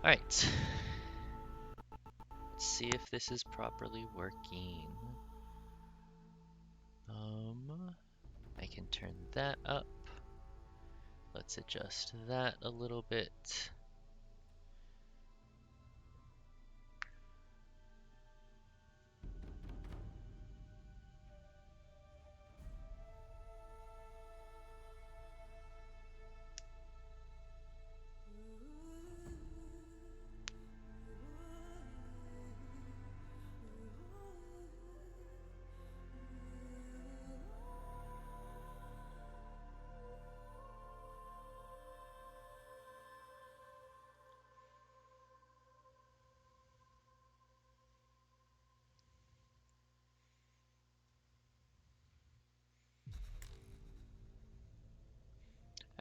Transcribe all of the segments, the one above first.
Alright, let's see if this is properly working. I can turn that up. Let's adjust that a little bit.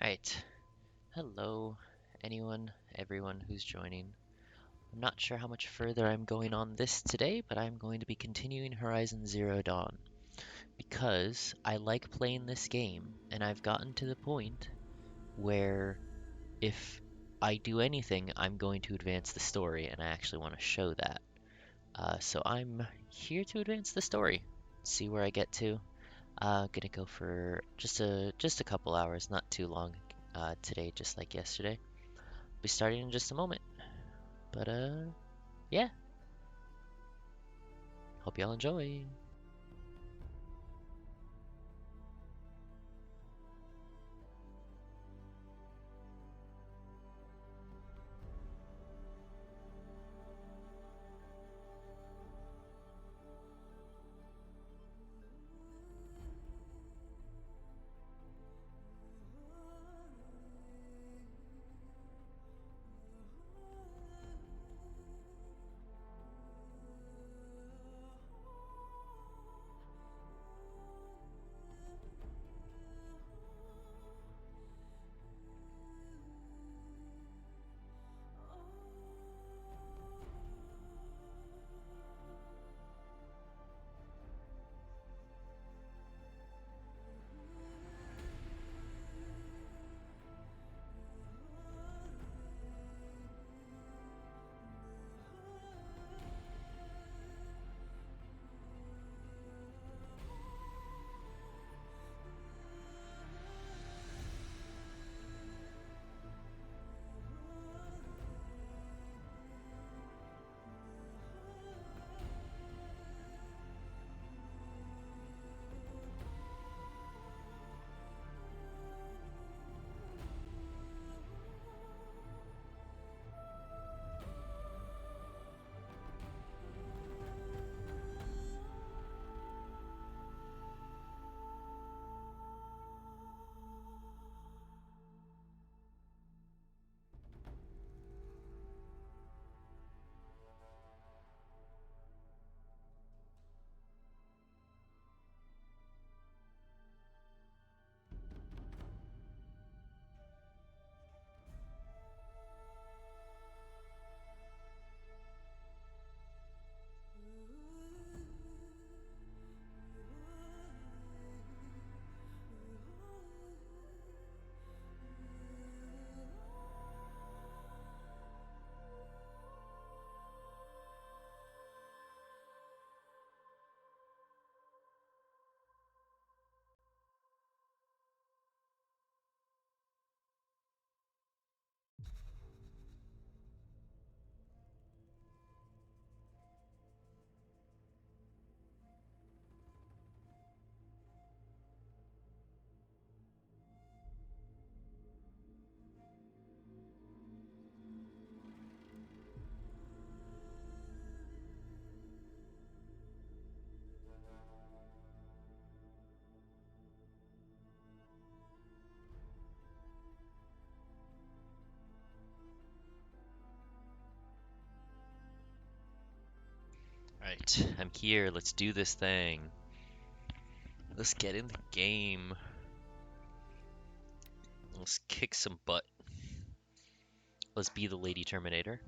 Alright, hello everyone who's joining. I'm not sure how much further I'm going on this today, but I'm going to be continuing Horizon Zero Dawn because I like playing this game and I've gotten to the point where if I do anything, I'm going to advance the story and I actually want to show that. So I'm here to advance the story, see where I get to. Gonna go for just a couple hours, not too long today, just like yesterday. Be starting in just a moment. But yeah. Hope y'all enjoy. Alright, I'm here. Let's do this thing. Let's get in the game. Let's kick some butt. Let's be the Lady Terminator.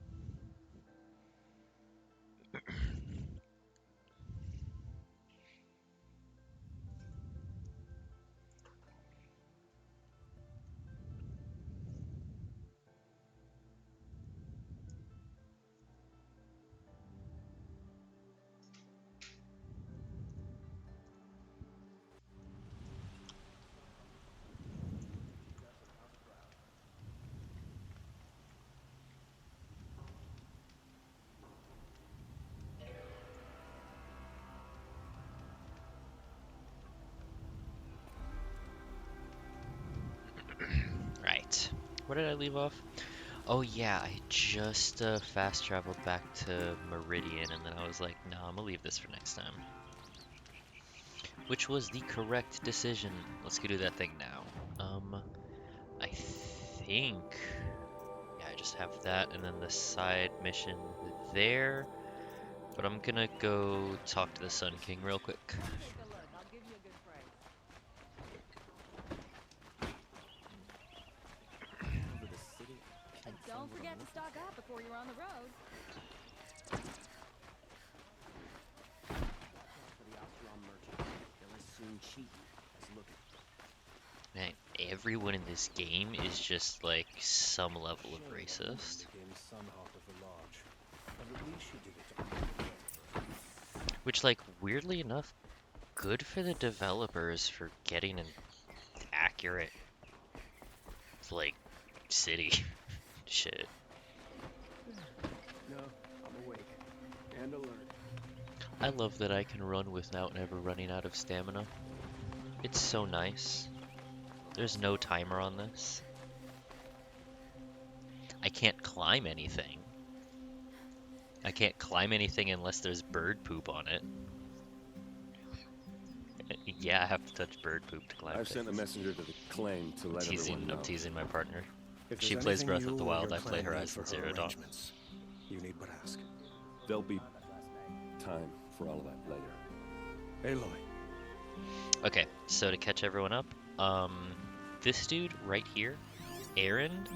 Where did I leave off? Oh yeah, I just fast traveled back to Meridian, and then I was like, no, I'm gonna leave this for next time. Which was the correct decision. Let's go do that thing now. I think, yeah, I just have that, and then the side mission there. But I'm gonna go talk to the Sun King real quick. Take a look. I'll give you a good price. Over the city. Don't forget to stock up before you're on the road. For the Ostrom merchants, they'll as soon cheat as look at. Man, everyone in this game is just like some level of racist. Became son hawk of the lodge, but at least she did it to honor the dead. Which, like, weirdly enough, good for the developers for getting an accurate, like, city. Shit. No, I'm awake and alert. I love that I can run without ever running out of stamina. It's so nice. There's no timer on this. I can't climb anything. I can't climb anything unless there's bird poop on it. Yeah, I have to touch bird poop to climb I've sent a things. messenger to the claim to let everyone know. I'm teasing my partner. If She there's plays anything Breath you of the or Wild, your I play clan need Horizon for Zero her Dawn. arrangements, you need but ask. There'll be time for all of that later. Aloy, Okay, so to catch everyone up, this dude right here, Erend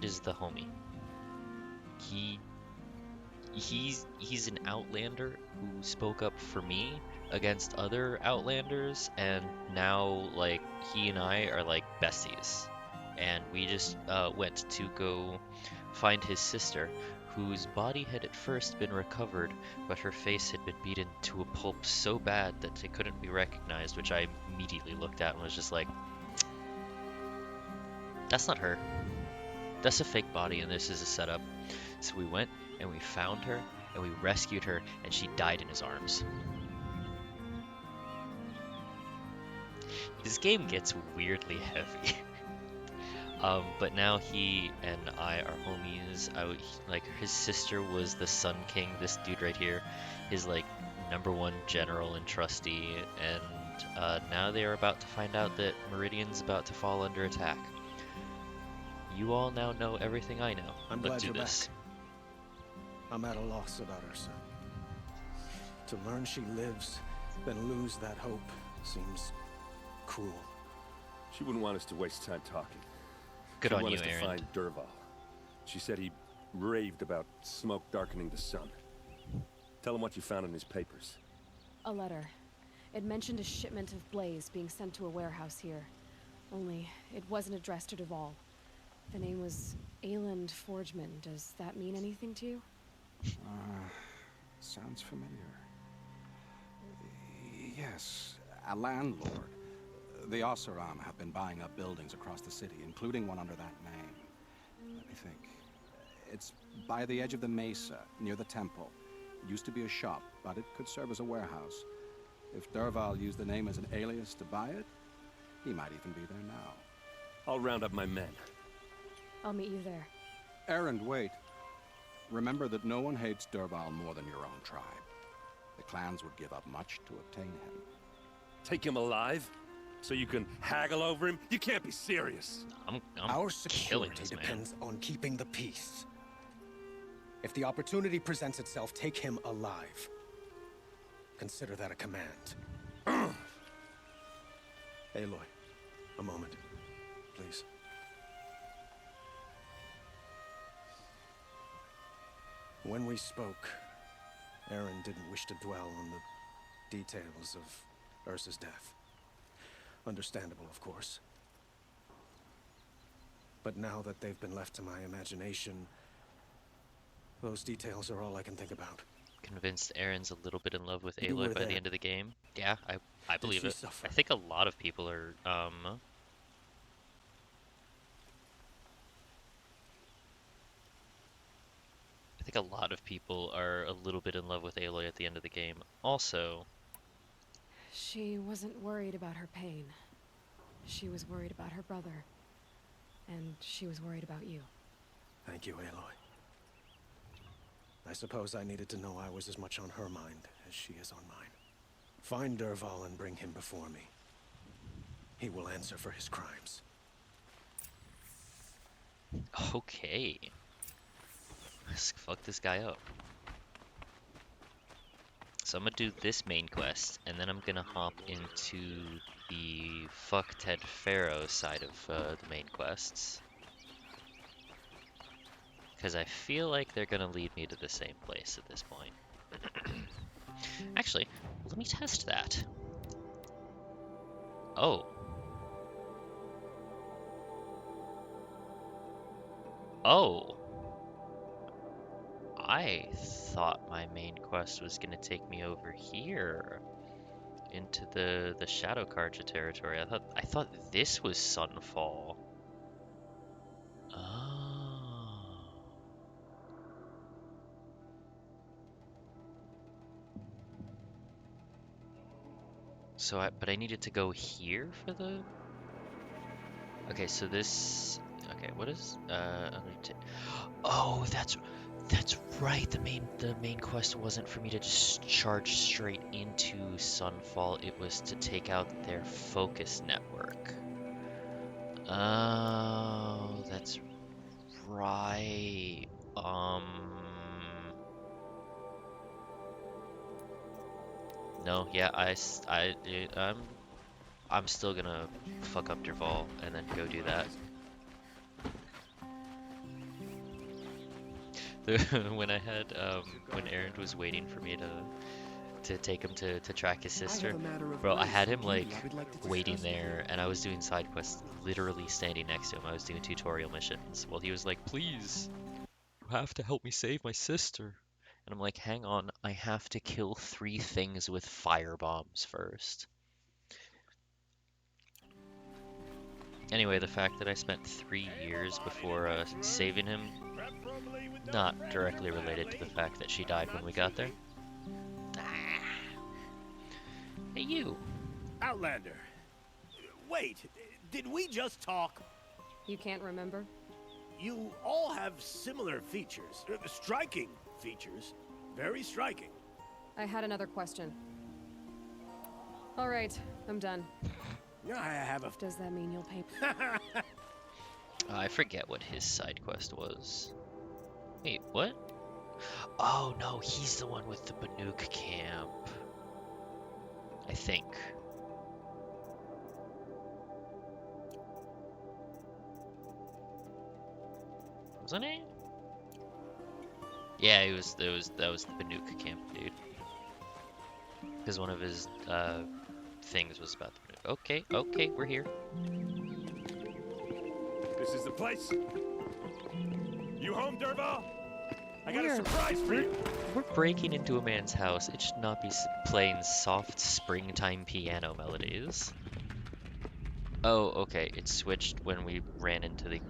is the homie. He's an outlander who spoke up for me against other outlanders, and now like he and I are like besties. And we just went to go find his sister, whose body had at first been recovered, but her face had been beaten to a pulp so bad that it couldn't be recognized, which I immediately looked at and was just like, that's not her. That's a fake body, and this is a setup. So we went and we found her and we rescued her, and she died in his arms. This game gets weirdly heavy. But now he and I are homies. Like his sister was the Sun King, this dude right here, his like #1 general and trustee, and now they are about to find out that Meridian's about to fall under attack. You all now know everything I know. I'm Let's glad do you're this. back. I'm at a loss about Ursa. To learn she lives, then lose that hope seems cruel. She wouldn't want us to waste time talking. Good She'd on want you, us to Erend. find Dervahl. She said he raved about smoke darkening the sun. Tell him what you found in his papers. A letter. It mentioned a shipment of blaze being sent to a warehouse here. Only, it wasn't addressed to Dervahl. The name was Ayland Forgeman. Does that mean anything to you? Sounds familiar. Yes, a landlord. The Oseram have been buying up buildings across the city, including one under that name. Let me think. It's by the edge of the mesa, near the temple. It used to be a shop, but it could serve as a warehouse. If Dervahl used the name as an alias to buy it, he might even be there now. I'll round up my men. I'll meet you there. Erend, wait. Remember that no one hates Dervahl more than your own tribe. The clans would give up much to obtain him. Take him alive? So you can haggle over him? You can't be serious. I'm Our killing security this man. depends on keeping the peace. If the opportunity presents itself, take him alive. Consider that a command. Aloy, a moment, please. When we spoke, Erend didn't wish to dwell on the details of Ursa's death. Understandable, of course. But now that they've been left to my imagination, those details are all I can think about. Convinced Aaron's a little bit in love with You were Aloy by the there. end of the game. Yeah, I believe she it. suffer? I think a lot of people are I think a lot of people are a little bit in love with Aloy at the end of the game. Also, She wasn't worried about her pain. She was worried about her brother. and she was worried about you. Thank you, Aloy. I suppose I needed to know I was as much on her mind as she is on mine. Find Dervahl and bring him before me. He will answer for his crimes. Okay. Let's fuck this guy up. So I'm gonna do this main quest, and then I'm gonna hop into the fuck Ted Faro side of the main quests. Because I feel like they're gonna lead me to the same place at this point. Actually, let me test that. Oh. Oh. I thought my main quest was gonna take me over here into the Shadow Carja territory. I thought this was Sunfall. Oh. So but I needed to go here for the. Okay, so this. Okay, what is oh, that's right. The main quest wasn't for me to just charge straight into Sunfall. It was to take out their focus network. Oh, that's right. No, yeah, I'm still gonna fuck up Dervahl and then go do that. When I had when Erend was waiting for me to take him to track his sister, bro, I had him like waiting there, and I was doing side quests, literally standing next to him. I was doing tutorial missions while he was like, "Please, you have to help me save my sister." And I'm like, "Hang on, I have to kill 3 things with fire bombs first." Anyway, the fact that I spent 3 years before saving him, not directly related to the fact that she died when we got there. Hey, you. Outlander. Wait, did we just talk? You can't remember? You all have similar features. Striking features. Very striking. I had another question. All right, I'm done. I have a... Does that mean you'll pay? I forget what his side quest was. Wait, what? Oh, no, he's the one with the Banuk camp. I think. Wasn't he? Yeah, that was the Banuk camp, dude. Because one of his things was about the Banuk. Okay, we're here. This is the place. You home, Dervahl? I got a surprise for you. We're breaking into a man's house. It should not be playing soft springtime piano melodies. Oh, okay. It switched when we ran into the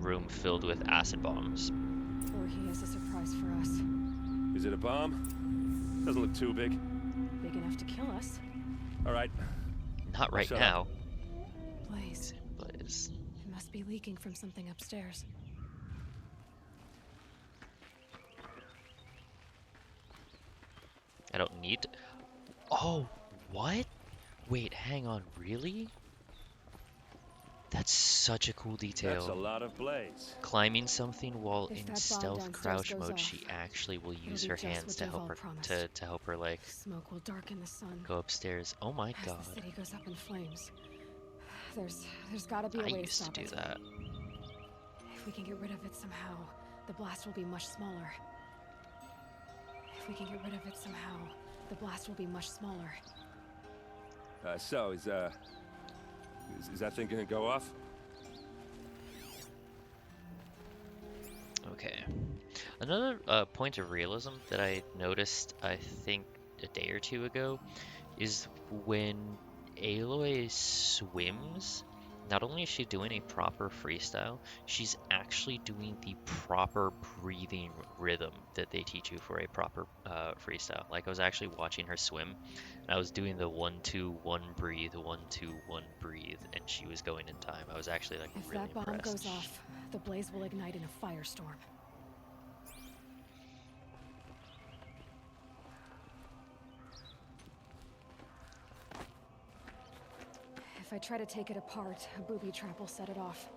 room filled with acid bombs. Or he has a surprise for us. Is it a bomb? Doesn't look too big. Big enough to kill us. All right. Not right Shut now. Blaze. Blaze. It must be leaking from something upstairs. I don't need to... Oh, what? Wait, hang on, really? That's such a cool detail. That's a lot of blaze. Climbing something while If in that bomb stealth downstairs crouch goes mode, off, she actually will use be her just hands what to help Dervahl her promised. to help her like Smoke will darken the sun. go upstairs. Oh my As god. the city goes up in flames. There's gotta be a I way to used to stop do it. that. If we can get rid of it somehow, the blast will be much smaller. If we can get rid of it somehow, the blast will be much smaller. So is that thing gonna go off? Okay. Another point of realism that I noticed, I think, a day or two ago, is when Aloy swims, Not only is she doing a proper freestyle, she's actually doing the proper breathing rhythm that they teach you for a proper freestyle. Like I was actually watching her swim, and I was doing the 1-2-1 breathe, 1-2-1 breathe, and she was going in time. I was actually like If really that bomb impressed. goes off, the blaze will ignite in a firestorm. If I try to take it apart, a booby trap will set it off.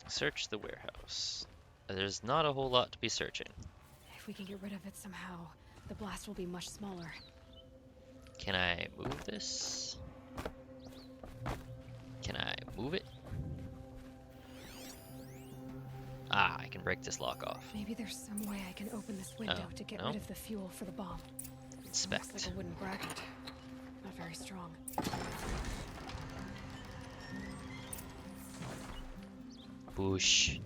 Search the warehouse. There's not a whole lot to be searching. If we can get rid of it somehow, the blast will be much smaller. Can I move this? Can I move it? Ah, I can break this lock off. Maybe there's some way I can open this window to get no. rid of the fuel for the bomb. Inspect. Looks like a wooden bracket. Not very strong. Push.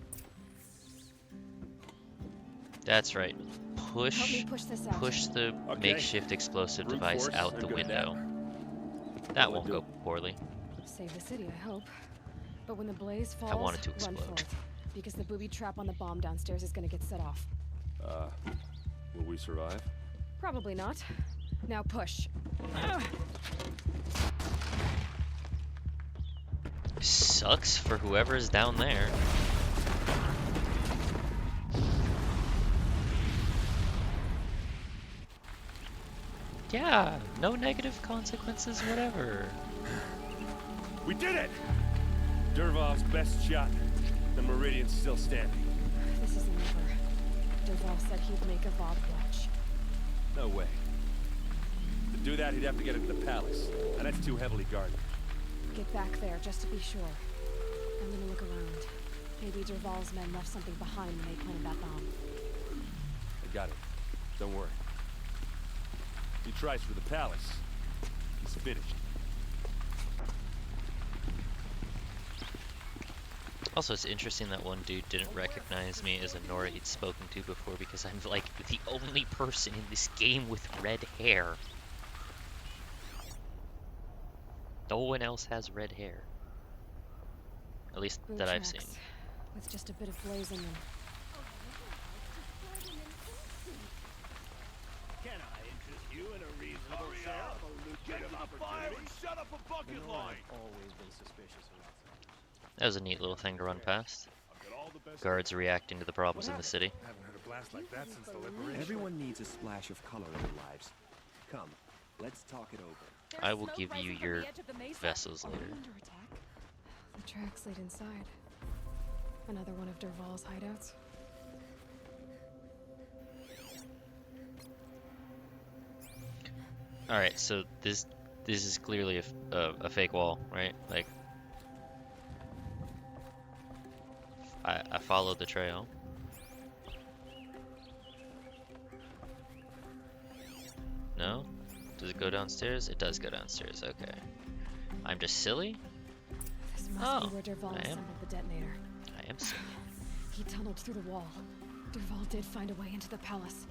That's right. Help Push. me push this out. Push the Okay. makeshift explosive Brute device force, out I'm the good at that. window. That won't go poorly. Save the city, I hope. But when the blaze falls, I want it to run for explode. it. Because the booby trap on the bomb downstairs is gonna get set off. Will we survive? Probably not. Now push. Ugh. Sucks for whoever's down there. Yeah, no negative consequences, whatever. We did it! Dervahl's best shot. The Meridian's still standing. This isn't over. Dervahl said he'd make a Vob watch. No way. To do that, he'd have to get into the palace, and that's too heavily guarded. Get back there, just to be sure. I'm gonna look around. Maybe Dervahl's men left something behind when they planted that bomb. I got it. Don't worry. He tries for the palace. He's finished. Also, it's interesting that one dude didn't recognize me as a Nora he'd spoken to before because I'm like the only person in this game with red hair. No one else has red hair. At least Boot that I've tracks, seen. with just a bit of blaze in them. Can I interest you in a reasonable sale of a lucrative opportunity? And shut up a bucket line! Always been suspicious of That was a neat little thing to run past. I've got all the best. Guards reacting to the problems in the city. Haven't heard a blast like that since the liberation. Everyone needs a splash of color in their lives. Come, let's talk it over. I will give you your vessels Are we later. under attack? The tracks lead inside. Another one of Dervahl's hideouts. Alright, so this is clearly a fake wall, right? Like, I followed the trail. No? Does it go downstairs? It does go downstairs, okay. I'm just silly? This must Oh, be where Dervahl I am. assembled the detonator. I am silly. He tunneled through the wall. Dervahl did find a way into the palace.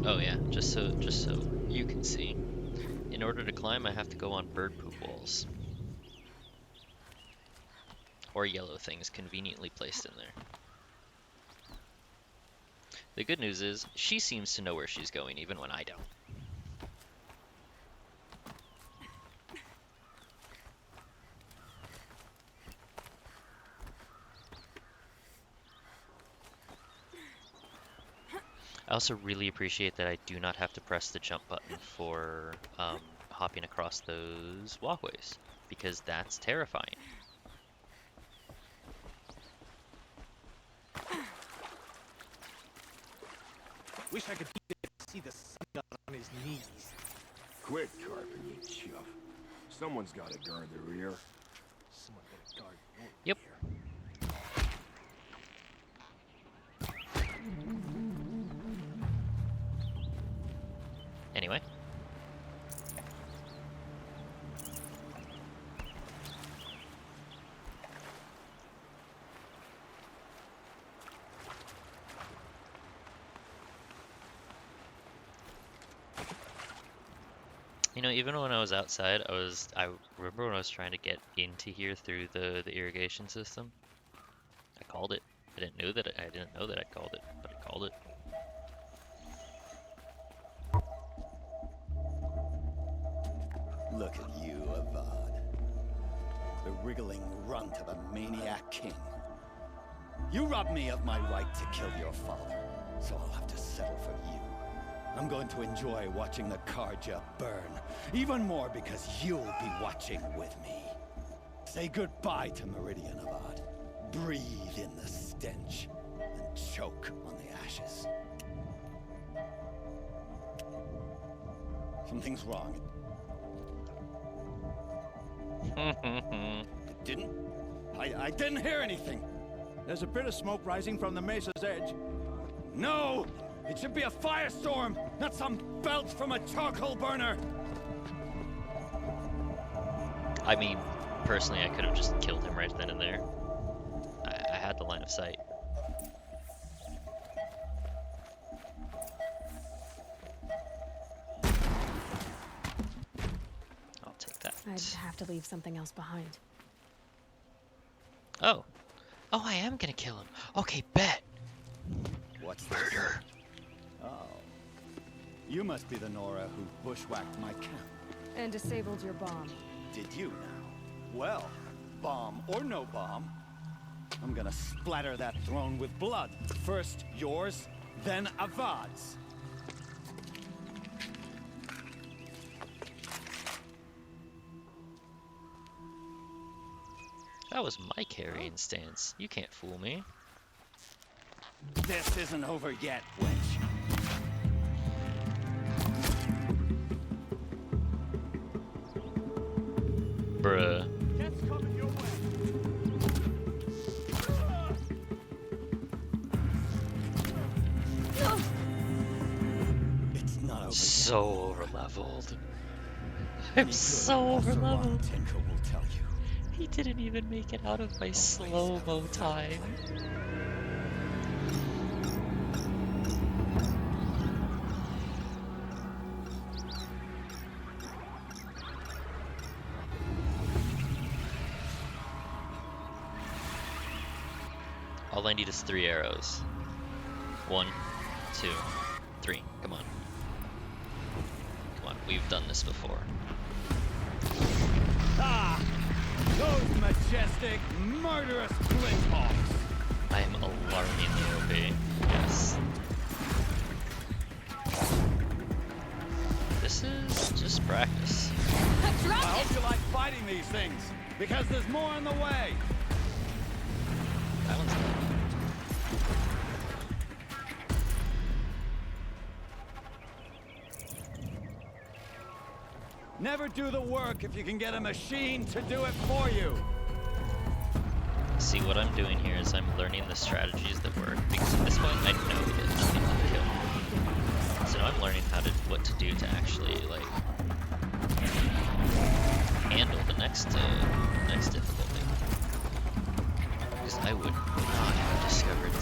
Oh yeah, just so you can see. In order to climb, I have to go on bird poop walls. Or yellow things conveniently placed in there. The good news is, she seems to know where she's going even when I don't. I also really appreciate that I do not have to press the jump button for hopping across those walkways, because that's terrifying. Wish I could see the sun god on his knees. Quit carping, you chuff. Someone's got to guard the rear. Someone better guard your Yep. ear. Anyway. You know, even when I was outside, I remember when I was trying to get into here through the irrigation system. I called it. I didn't know that I called it, but I called it. Look at you, Avad. The wriggling runt of a maniac king. You robbed me of my right to kill your father, so I'll have to settle for you. I'm going to enjoy watching the Carja burn, even more because you'll be watching with me. Say goodbye to Meridian, Avad. Breathe in the stench, and choke on the ashes. Something's wrong. It didn't... I didn't hear anything. There's a bit of smoke rising from the mesa's edge. No! It should be a firestorm, not some belch from a charcoal burner! I mean, personally, I could have just killed him right then and there. I had the line of sight. I'll take that. I'd have to leave something else behind. Oh. Oh, I am gonna kill him. Okay, bet. What's Murder. Oh. You must be the Nora who bushwhacked my camp. And disabled your bomb. Did you now? Well, bomb or no bomb, I'm gonna splatter that throne with blood. First yours, then Avad's. That was my carrying stance. You can't fool me. This isn't over yet, wench. Bruh. Cat's coming your way. It's not over So over leveled. I'm yet. so over leveled. Tinker will tell you. He didn't even make it out of my slow-mo time. All I need is 3 arrows. 1, 2, 3. Come on. Come on, we've done this before. Ah! Those majestic, murderous flinthawks! I am alarmingly OP. Yes. This is just practice. I hope you like fighting these things, because there's more on the way! That one's done. Never do the work if you can get a machine to do it for you! See, what I'm doing here is I'm learning the strategies that work, because at this point I know that nothing will kill me. So now I'm learning what to do to actually, like, handle the next difficulty. Because I would not have discovered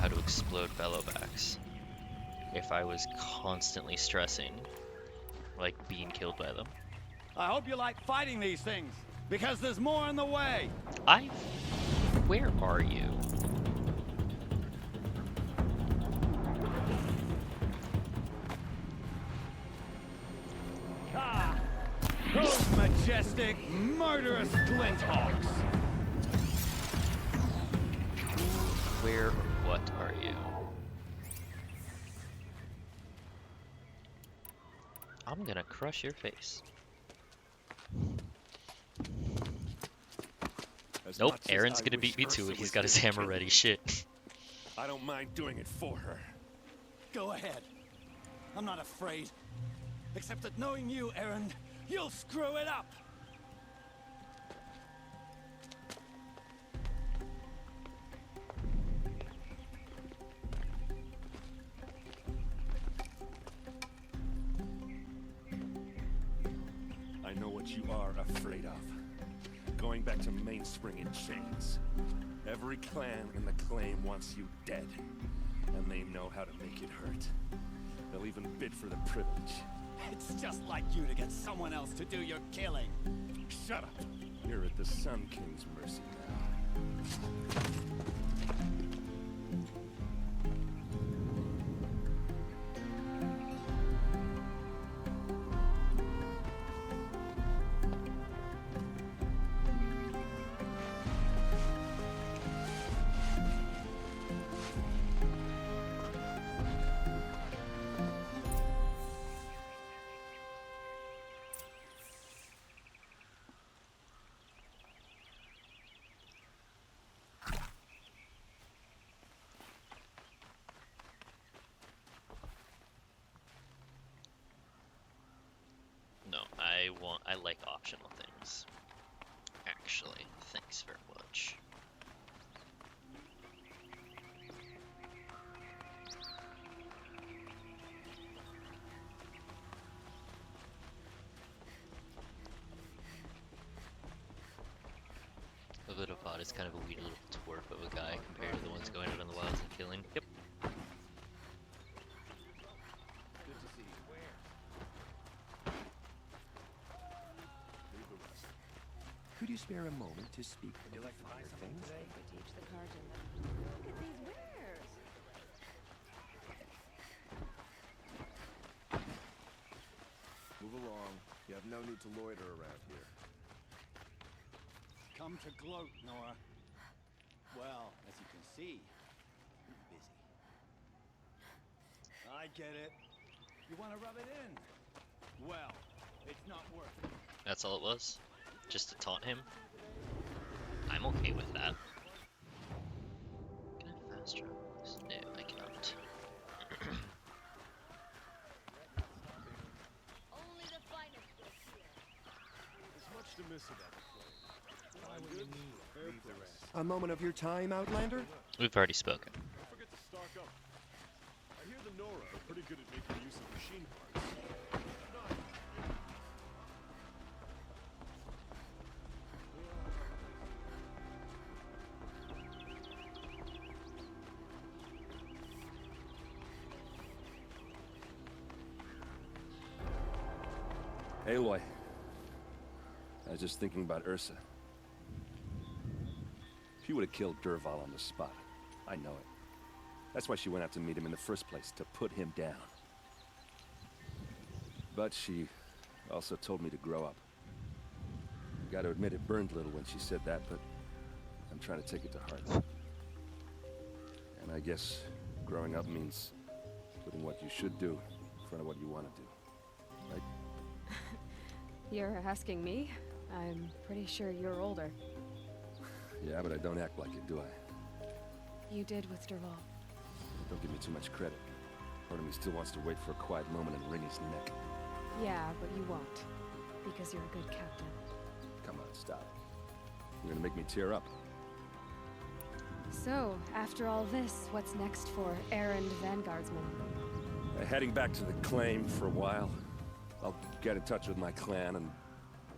how to explode bellowbacks if I was constantly stressing, like, being killed by them. I hope you like fighting these things, because there's more on the way! Where are you? Ah! Those majestic, murderous flinthawks! Where or what are you? I'm gonna crush your face. As Nope, much as Aaron's I gonna wish beat me to Ursa it. He's was got his here to hammer kill ready. me, Shit. I don't mind doing it for her. Go ahead. I'm not afraid. Except that knowing you, Erend, you'll screw it up! I know what you are afraid of. Going back to Mainspring in chains. Every clan in the claim wants you dead. And they know how to make it hurt. They'll even bid for the privilege. It's just like you to get someone else to do your killing. Shut up! You're at the Sun King's mercy now. No, I like optional things. Actually, thanks very much. Ovidovod is kind of a weird little twerp of a guy compared to the ones going out in the wilds and killing. Yep. Could you spare a moment to speak of finer things? Teach the Carjan. Look at these wares. Move along. You have no need to loiter around here. Come to gloat, Nora. Well, as you can see, you're busy. I get it. You want to rub it in? Well, it's not worth it. That's all it was? Just to taunt him? I'm okay with that. Can I fast travel this? No, I cannot. Only the finest goods here. There's much to miss about the place. Why would you need leave the rest? A moment of your time, Outlander? We've already spoken. Don't forget to stock up. I hear the Nora are pretty good at making use of machine parts. Aloy. I was just thinking about Ursa. She would have killed Dervahl on the spot. I know it. That's why she went out to meet him in the first place, to put him down. But she also told me to grow up. Gotta admit it burned a little when she said that, but I'm trying to take it to heart. And I guess growing up means putting what you should do in front of what you want to do. Right? You're asking me? I'm pretty sure you're older. Yeah, but I don't act like it, do I? You did with Dervahl. Don't give me too much credit. Part of me still wants to wait for a quiet moment and wring his neck. Yeah, but you won't. Because you're a good captain. Come on, stop. You're gonna make me tear up. So, after all this, what's next for Erend Vanguardsman? Heading back to the claim for a while. I'll get in touch with my clan and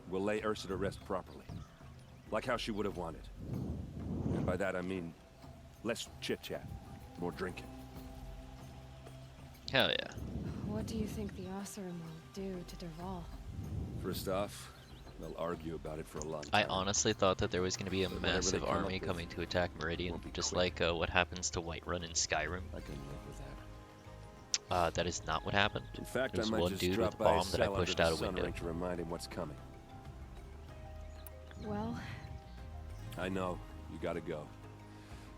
we'll lay Ursa to rest properly. Like how she would have wanted. And by that I mean less chit-chat, more drinking. Hell yeah. What do you think the Oseram will do to Dervahl? First off, they'll argue about it for a long time. I honestly thought that there was going to be a But whatever massive they come army up with coming to attack Meridian, won't be just quick. like what happens to Whiterun in Skyrim. I can live with that. That is not what happened. In fact, There's I might one just dude drop with a by bomb that I cell under pushed the out a sun window. ring to remind him what's coming. Well, I know, you gotta go.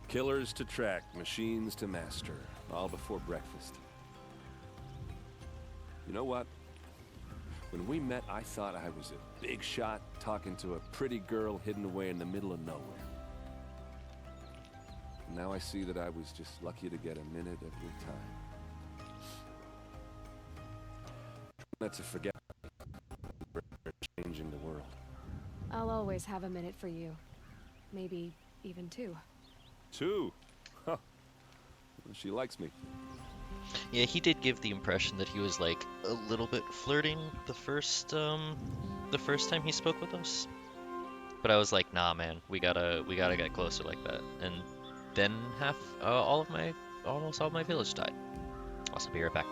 Killers to track, machines to master, all before breakfast. You know what? When we met, I thought I was a big shot talking to a pretty girl hidden away in the middle of nowhere. Now I see that I was just lucky to get a minute of your time. wanted to forget we're changing the world. I'll always have a minute for you. Maybe even two. Two? Huh. She likes me. Yeah, he did give the impression that he was like a little bit flirting the first time he spoke with us. But I was like, nah, man, we gotta get closer like that. And then almost all of my village died. Also, be right back.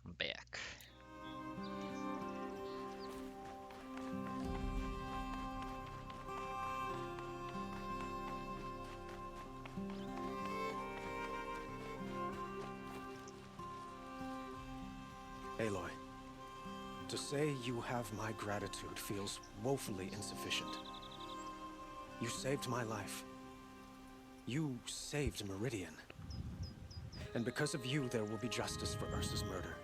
I'm back. Aloy, to say you have my gratitude feels woefully insufficient. You saved my life. You saved Meridian. And because of you, there will be justice for Ursa's murder.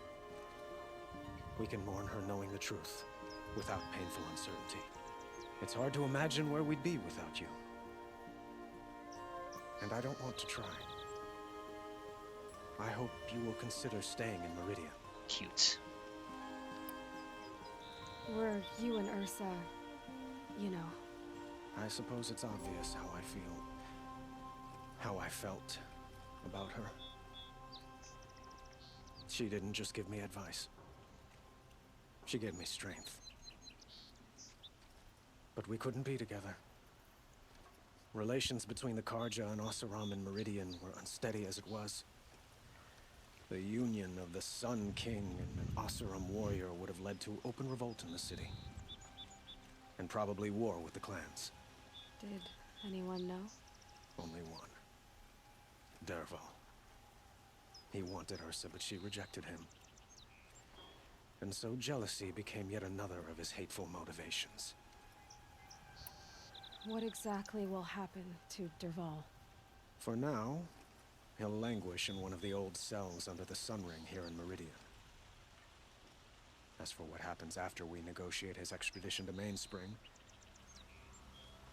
We can mourn her knowing the truth, without painful uncertainty. It's hard to imagine where we'd be without you. And I don't want to try. I hope you will consider staying in Meridian. Cute. Were you and Ursa, you know? I suppose it's obvious how I feel. How I felt about her. She didn't just give me advice. She gave me strength. But we couldn't be together. Relations between the Carja and Oseram and Meridian were unsteady as it was. The union of the Sun King and an Oseram warrior would have led to open revolt in the city. And probably war with the clans. Did anyone know? Only one. Dervahl. He wanted Ursa, but she rejected him. And so jealousy became yet another of his hateful motivations. What exactly will happen to Dervahl? For now, he'll languish in one of the old cells under the Sun Ring here in Meridian. As for what happens after we negotiate his extradition to Mainspring,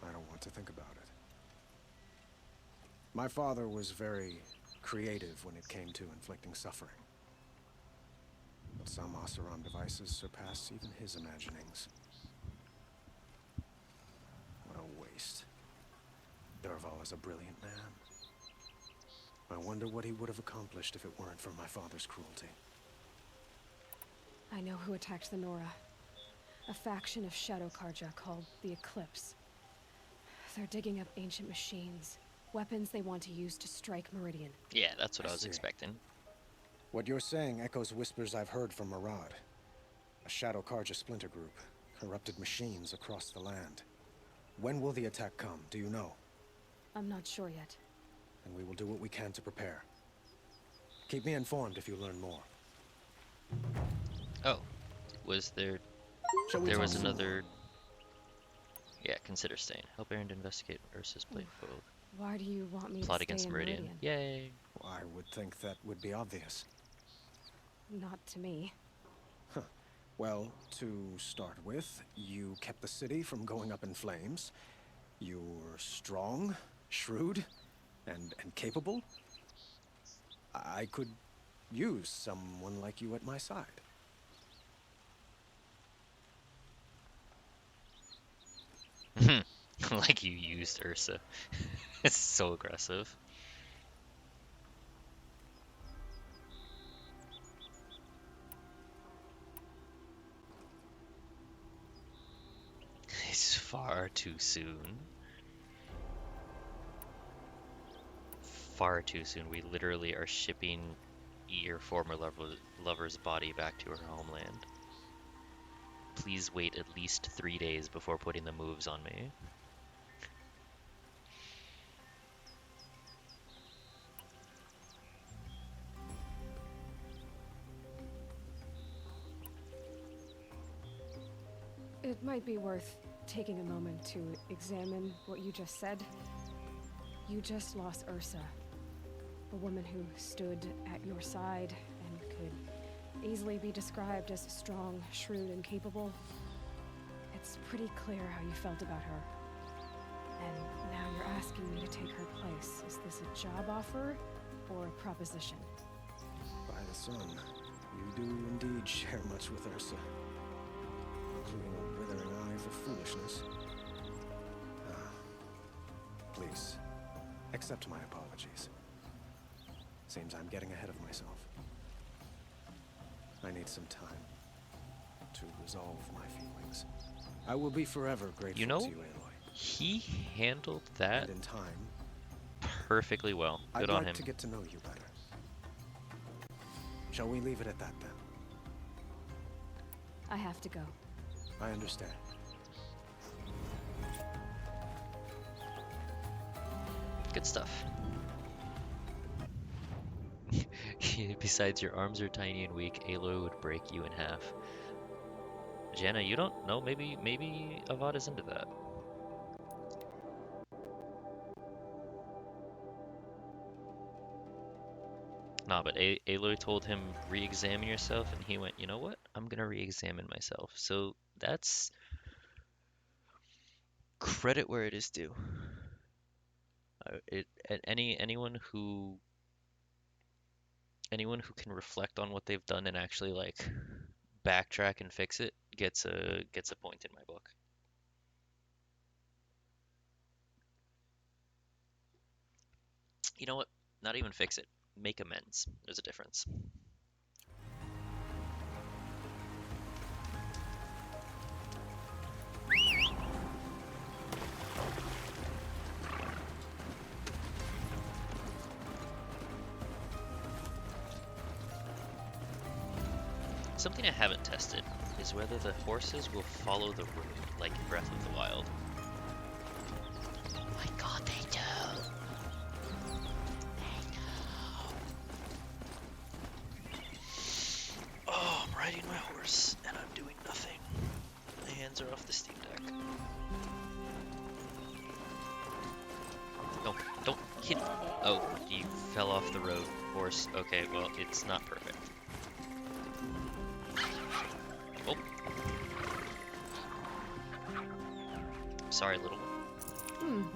I don't want to think about it. My father was very creative when it came to inflicting suffering. But some Oseram devices surpass even his imaginings. What a waste. Dervahl is a brilliant man. I wonder what he would have accomplished if it weren't for my father's cruelty. I know who attacked the Nora. A faction of Shadow Carja called the Eclipse. They're digging up ancient machines. Weapons they want to use to strike Meridian. Yeah, that's what I was see. expecting. What you're saying echoes whispers I've heard from Maraud. A Shadow Carja splinter group. Corrupted machines across the land. When will the attack come, do you know? I'm not sure yet. And we will do what we can to prepare. Keep me informed if you learn more. Oh, was there... Shall we There talk was some another... Yeah, consider staying. Help Aaron to investigate Ursa's blade foe. Why do you want me Plot to stay against in Meridian. Yay! more? I would think that would be obvious. Not to me. Well, to start with, you kept the city from going up in flames. You were strong, shrewd, and capable. I could use someone like you at my side. Like you used Ursa. It's so aggressive. It's far too soon. Far too soon. We literally are shipping your former lover's body back to her homeland. Please wait at least 3 days before putting the moves on me. It might be worth taking a moment to examine what you just said. You just lost Ursa, a woman who stood at your side and could easily be described as strong, shrewd, and capable. It's pretty clear how you felt about her. And now you're asking me to take her place. Is this a job offer or a proposition? By the sun, you do indeed share much with Ursa, including a withering eye for foolishness. Please, accept my apologies. Seems I'm getting ahead of myself. I need some time to resolve my feelings. I will be forever grateful to you, Aloy. He handled that And in time, perfectly well. Good I'd on like him. to get to know you better. Shall we leave it at that then? I have to go. I understand. Good stuff. Besides, your arms are tiny and weak. Aloy would break you in half. Janna, you don't know. Maybe Avad is into that. Nah, but Aloy told him, re-examine yourself, and he went, you know what? I'm gonna re-examine myself. So that's credit where it is due. Anyone who can reflect on what they've done and actually like backtrack and fix it gets a point in my book. You know what? Not even fix it. Make amends. There's a difference. Something I haven't tested is whether the horses will follow the road like in Breath of the Wild. Oh my god, they do! Oh, I'm riding my horse and I'm doing nothing. My hands are off the Steam Deck. No, don't hit. Oh, you fell off the road, horse. Okay, well, it's not perfect. Oh. Sorry, little one.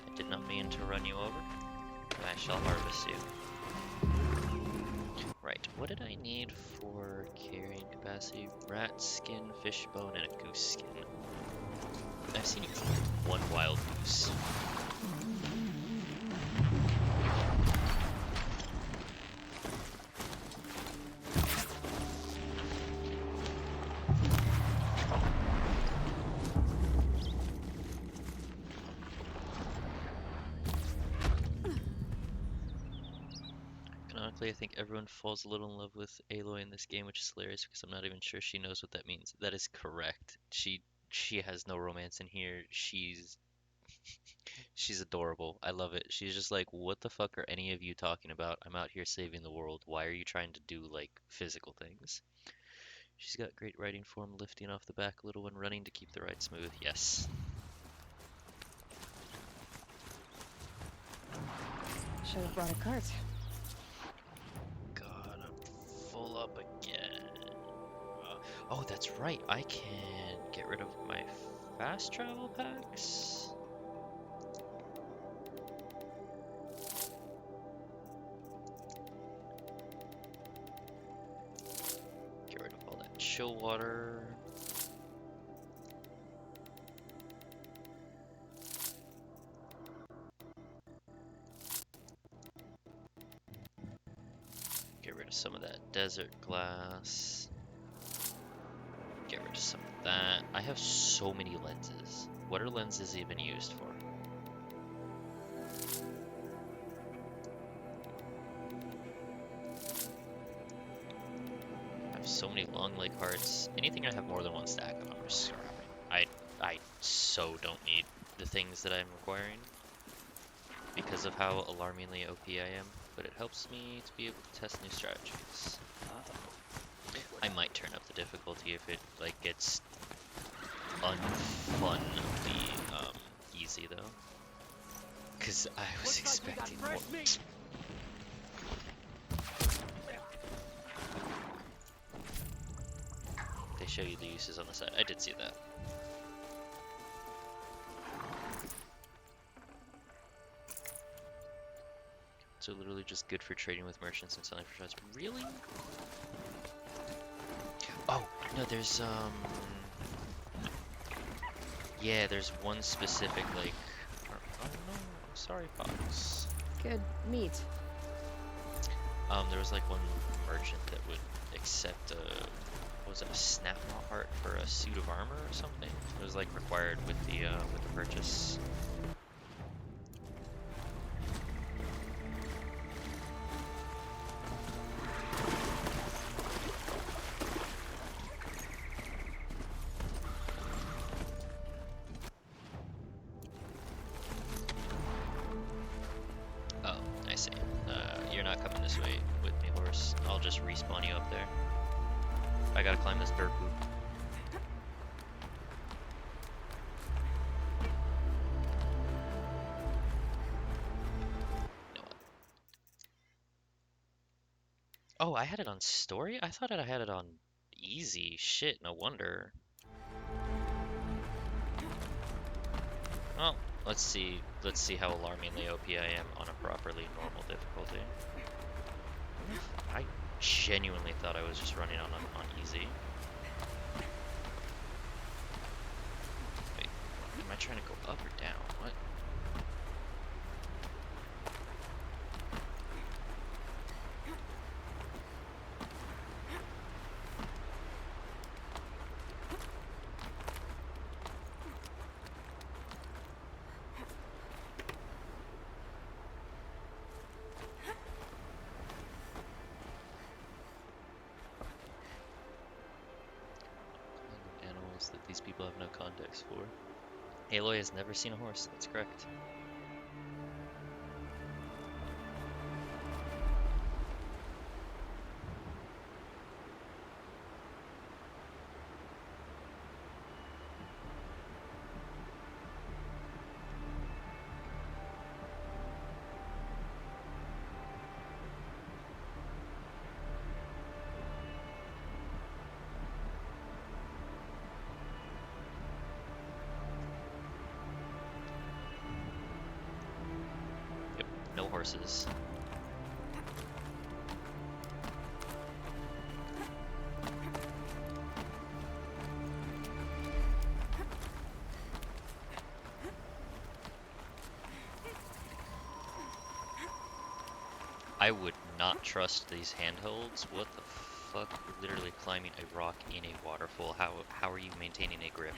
I did not mean to run you over. I shall harvest you. Right, what did I need for carrying capacity? Rat skin, fish bone, and a goose skin. I've seen you eat one wild goose. Canonically, I think everyone falls a little in love with Aloy in this game, which is hilarious because I'm not even sure she knows what that means. That is correct. She has no romance in here. She's adorable. I love it. She's just like, what the fuck are any of you talking about? I'm out here saving the world. Why are you trying to do like physical things? She's got great riding form, lifting off the back a little when running to keep the ride smooth. Yes. Should have brought a cart. God, I'm full up again. Oh, that's right. I can get rid of my fast travel packs. Get rid of all that chill water. some of that desert glass. Get rid of some of that. I have so many lenses. What are lenses even used for? I have so many long leg hearts. Anything I have more than one stack of, I'm just scrapping. I so don't need the things that I'm requiring because of how alarmingly OP I am, but it helps me to be able to test new strategies. I might turn up the difficulty if it like gets unfunnly easy though, because I was expecting more. They show you the uses on the side. I did see that. So literally just good for trading with merchants and selling for shards. Really? Oh, no, there's, yeah, there's one specific, like, oh no, sorry, Fox. Good meat. There was like one merchant that would accept a, was it a snap heart for a suit of armor or something? It was like required with the purchase. You're not coming this way with me, horse. I'll just respawn you up there. I gotta climb this dirt poop. You know what? Oh, I had it on story? I thought I had it on easy. Shit, no wonder. Well, let's see how alarmingly OP I am on a properly normal difficulty. I genuinely thought I was just running on easy. Wait, am I trying to go up or down? What? That these people have no context for. Aloy has never seen a horse, that's correct. No horses. I would not trust these handholds. What the fuck? You're literally climbing a rock in a waterfall. How are you maintaining a grip?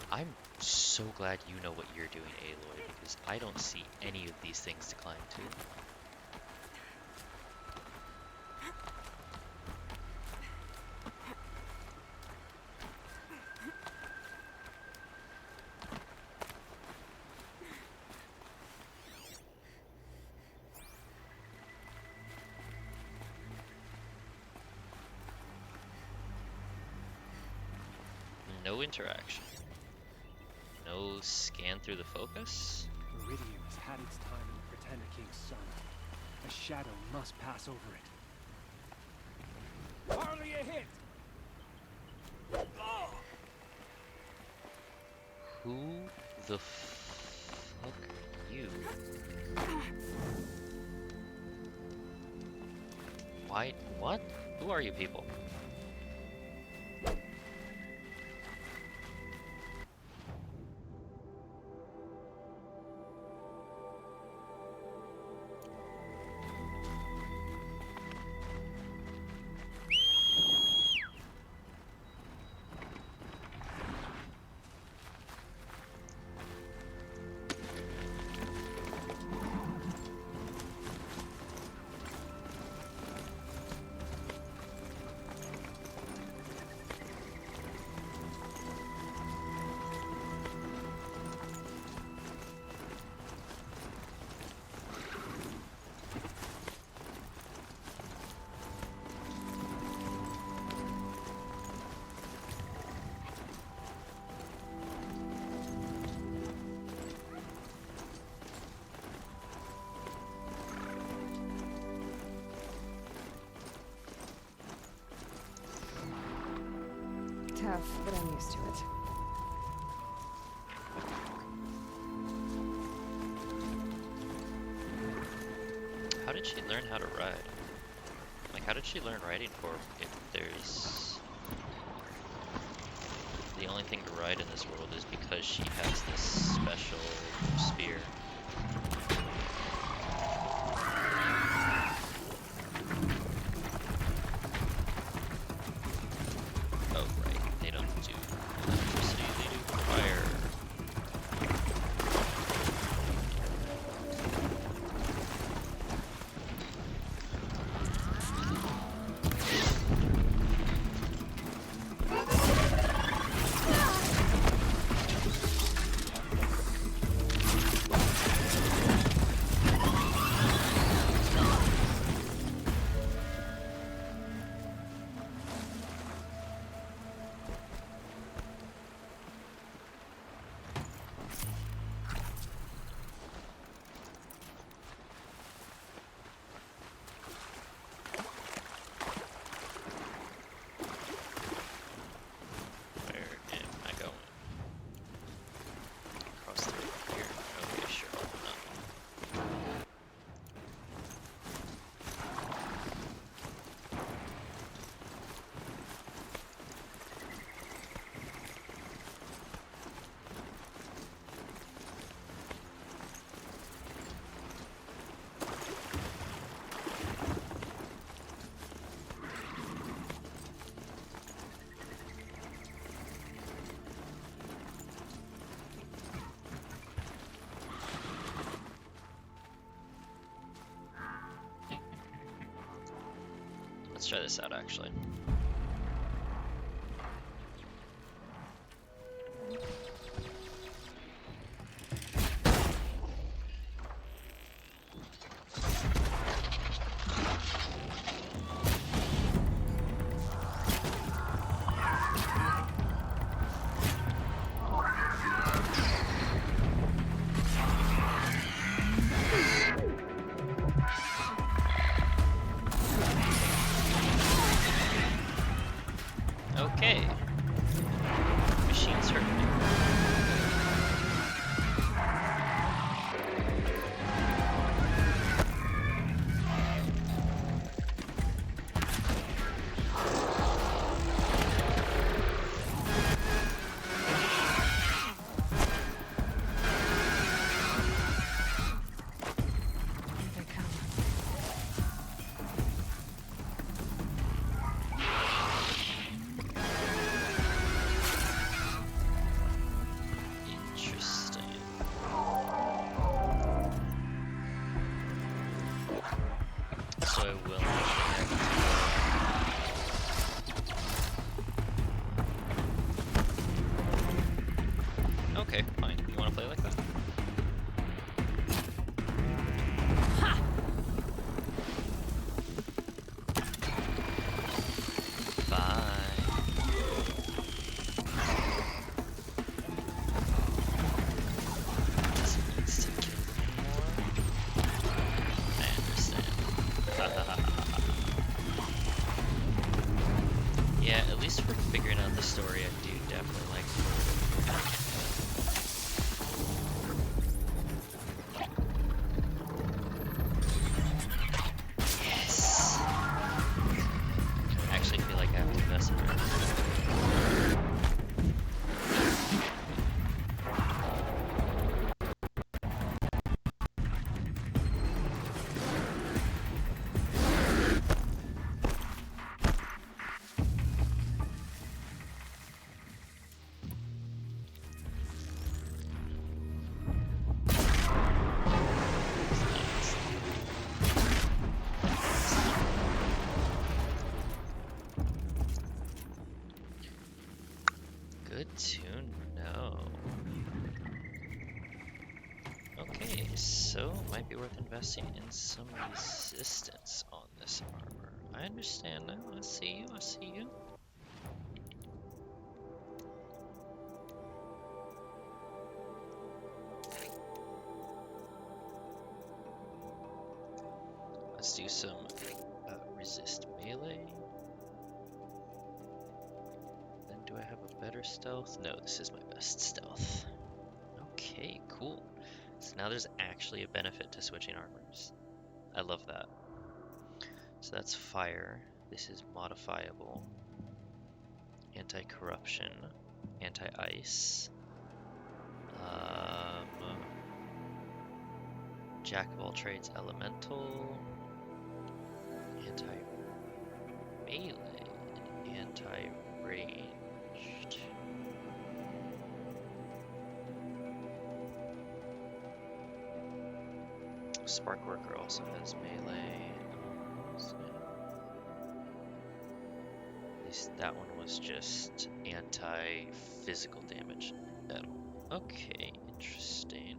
I'm so glad you know what you're doing, Aloy, because I don't see any of these things to climb to. No interaction. No scan through the focus? Meridian has had its time in the Pretender King's sun. A shadow must pass over it. Hardly a hit! Oh! Who the fuck are you? Why? What? Who are you people? rough, but I'm used to it. How did she learn how to ride? Like, how did she learn riding form if there's... The only thing to ride in this world is because she has this special spear. Oh, right. They don't do electricity, they do fire. Let's try this out, actually. Okay. Machines hurt me. Okay, fine. You want to play like that? Yeah, at least for figuring out the story, I do definitely like Yes! I actually feel like I have to mess around. Good to know. Okay, so might be worth investing in some resistance on this armor. I understand now. I see you. I see you. Let's do some resist melee. Then do I have a better stealth? No, this is my best stealth. Okay, cool. So now there's actually a benefit to switching armors. I love that. So that's fire. This is modifiable. Anti-corruption. Anti-ice. Jack of all trades elemental. Anti-melee. Anti-ranged. Spark Worker also has melee. At least that one was just anti-physical damage. Okay, interesting.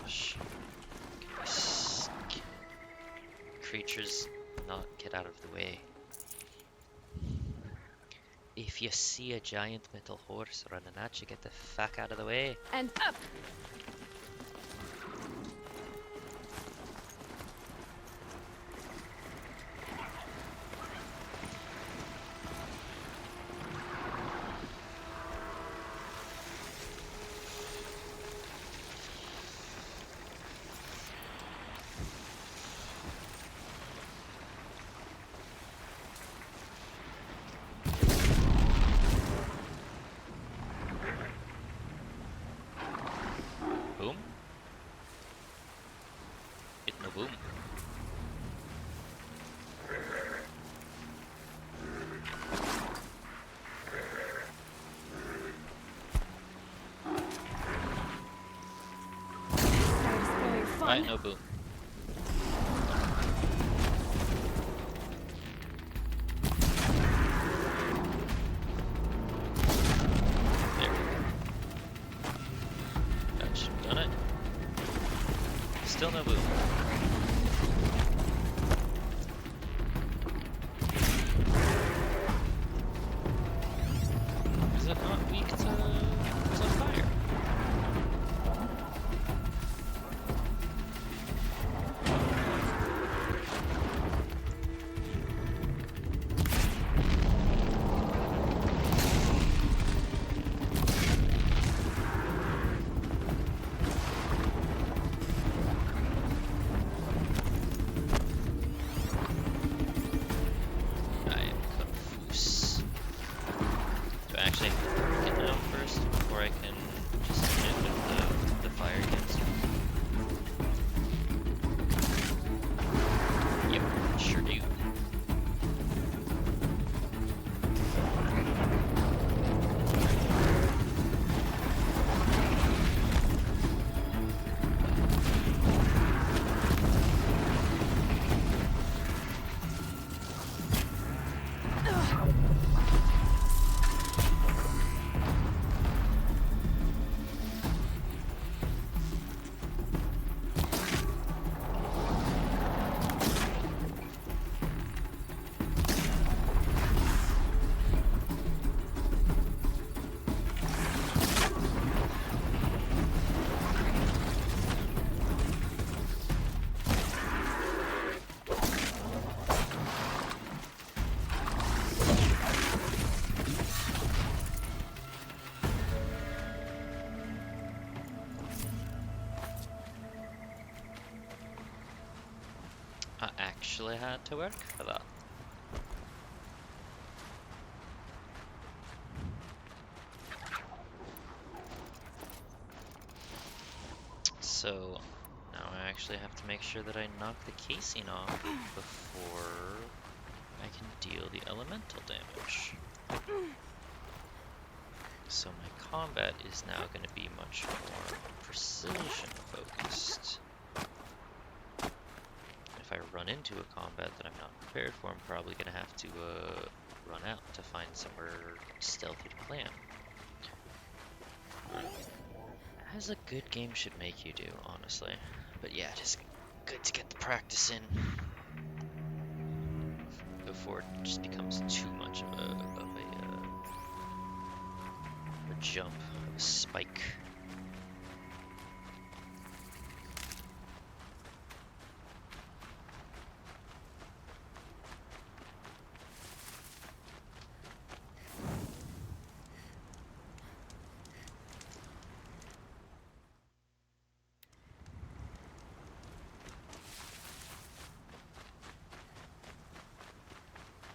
Gosh. Creatures not get out of the way. If you see a giant metal horse running at you, get the fuck out of the way. And up! Boom. It no boom. Right, no boom. There we go. That should have done it. Still no boom. Is it not weak to fire? I am confused. Do I actually have to get down first before I can just hit with the fire against him? Yep, sure do. I actually had to work for that. So now I actually have to make sure that I knock the casing off before I can deal the elemental damage. So my combat is now going to be much more precision focused. If I run into a combat that I'm not prepared for, I'm probably going to have to run out to find somewhere stealthy to plan. As a good game should make you do, honestly. But yeah, just Good to get the practice in before it just becomes too much of a jump, a spike.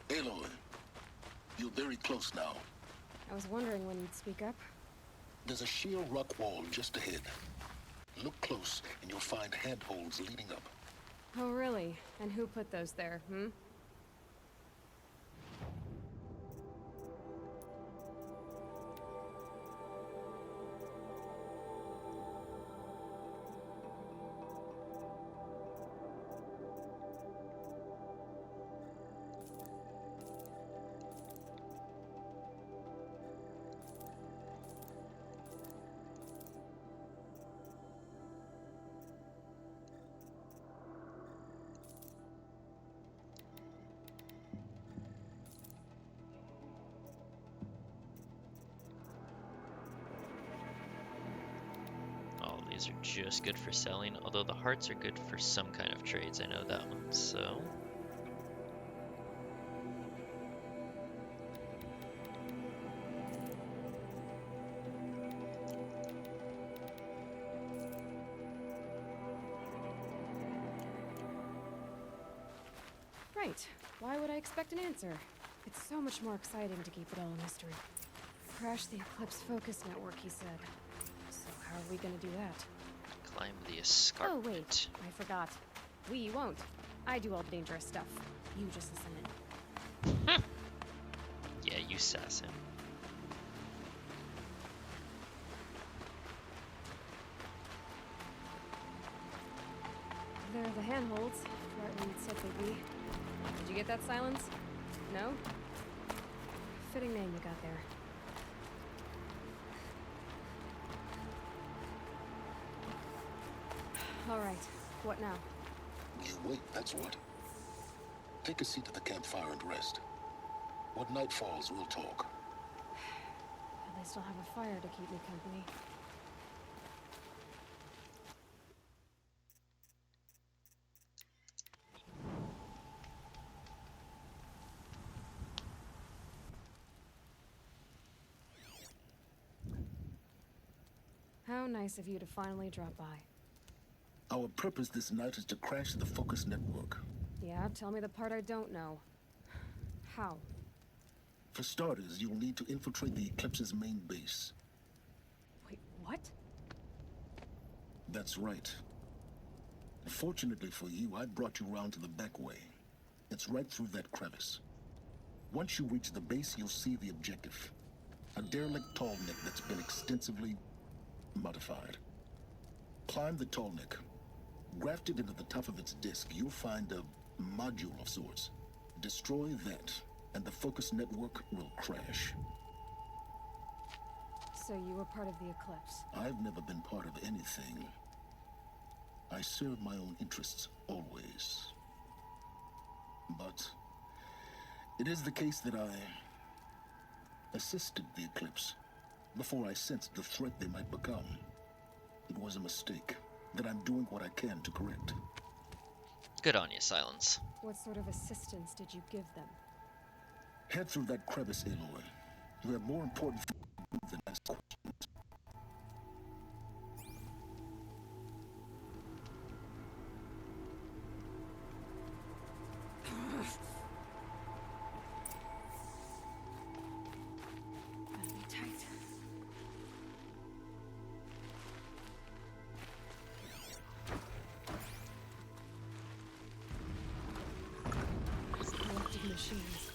Aloy, you're very close now. I was wondering when you'd speak up. There's a sheer rock wall just ahead. Look close, and you'll find handholds leading up. Oh, really? And who put those there, hmm? These are just good for selling, although the hearts are good for some kind of trades. I know that one, so... Right. Why would I expect an answer? It's so much more exciting to keep it all a mystery. Crash the Eclipse Focus Network, he said. So how are we gonna do that? Climb the escarpment. Oh, wait. I forgot. We won't. I do all the dangerous stuff. You just listen in. Yeah, you sass him. There are the handholds. Right where you'd said they'd be. Did you get that, Silence? No? Fitting name you got there. All right. What now? You wait, that's what. Take a seat at the campfire and rest. When night falls, we'll talk. At least I'll have a fire to keep me company. How nice of you to finally drop by. Our purpose this night is to crash the Focus Network. Yeah, tell me the part I don't know. How? For starters, you'll need to infiltrate the Eclipse's main base. Wait, what? That's right. Fortunately for you, I brought you round to the back way. It's right through that crevice. Once you reach the base, you'll see the objective. A derelict tallneck that's been extensively modified. Climb the tallneck. Grafted into the top of its disk, you'll find a module of sorts. Destroy that, and the Focus Network will crash. So you were part of the Eclipse? I've never been part of anything. I serve my own interests, always. But it is the case that I assisted the Eclipse before I sensed the threat they might become. It was a mistake that I'm doing what I can to correct. Good on you, Silence. What sort of assistance did you give them? Head through that crevice, Aloy. You have more important things to do than ask questions. Gotta be tight. Electric machines.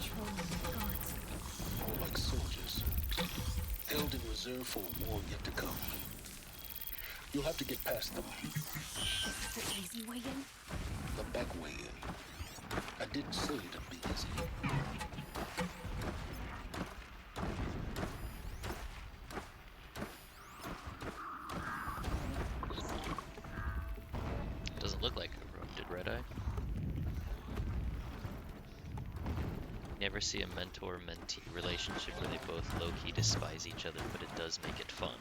Patrolling the guards. More like soldiers. Held in reserve for a war yet to come. You'll have to get past them. Is this the easy way in? The back way in. I didn't say it'd be easy. look like a room, did Red Eye? Never see a mentor-mentee relationship where they both low-key despise each other, but it does make it fun.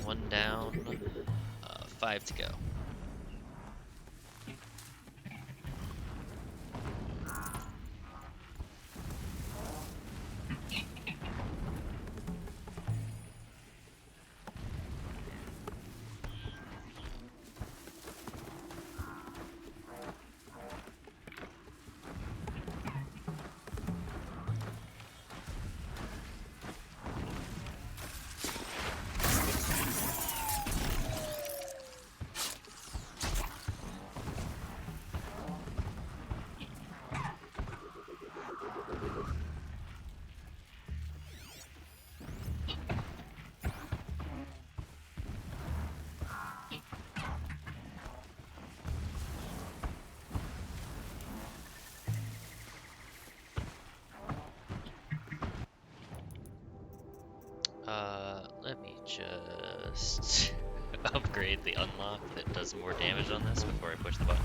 One down, 5 to go. Let me just upgrade the unlock that does more damage on this before I push the button.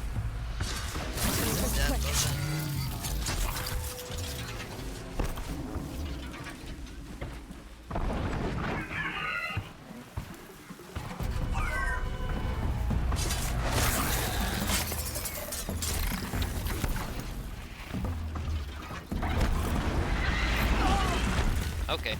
Okay.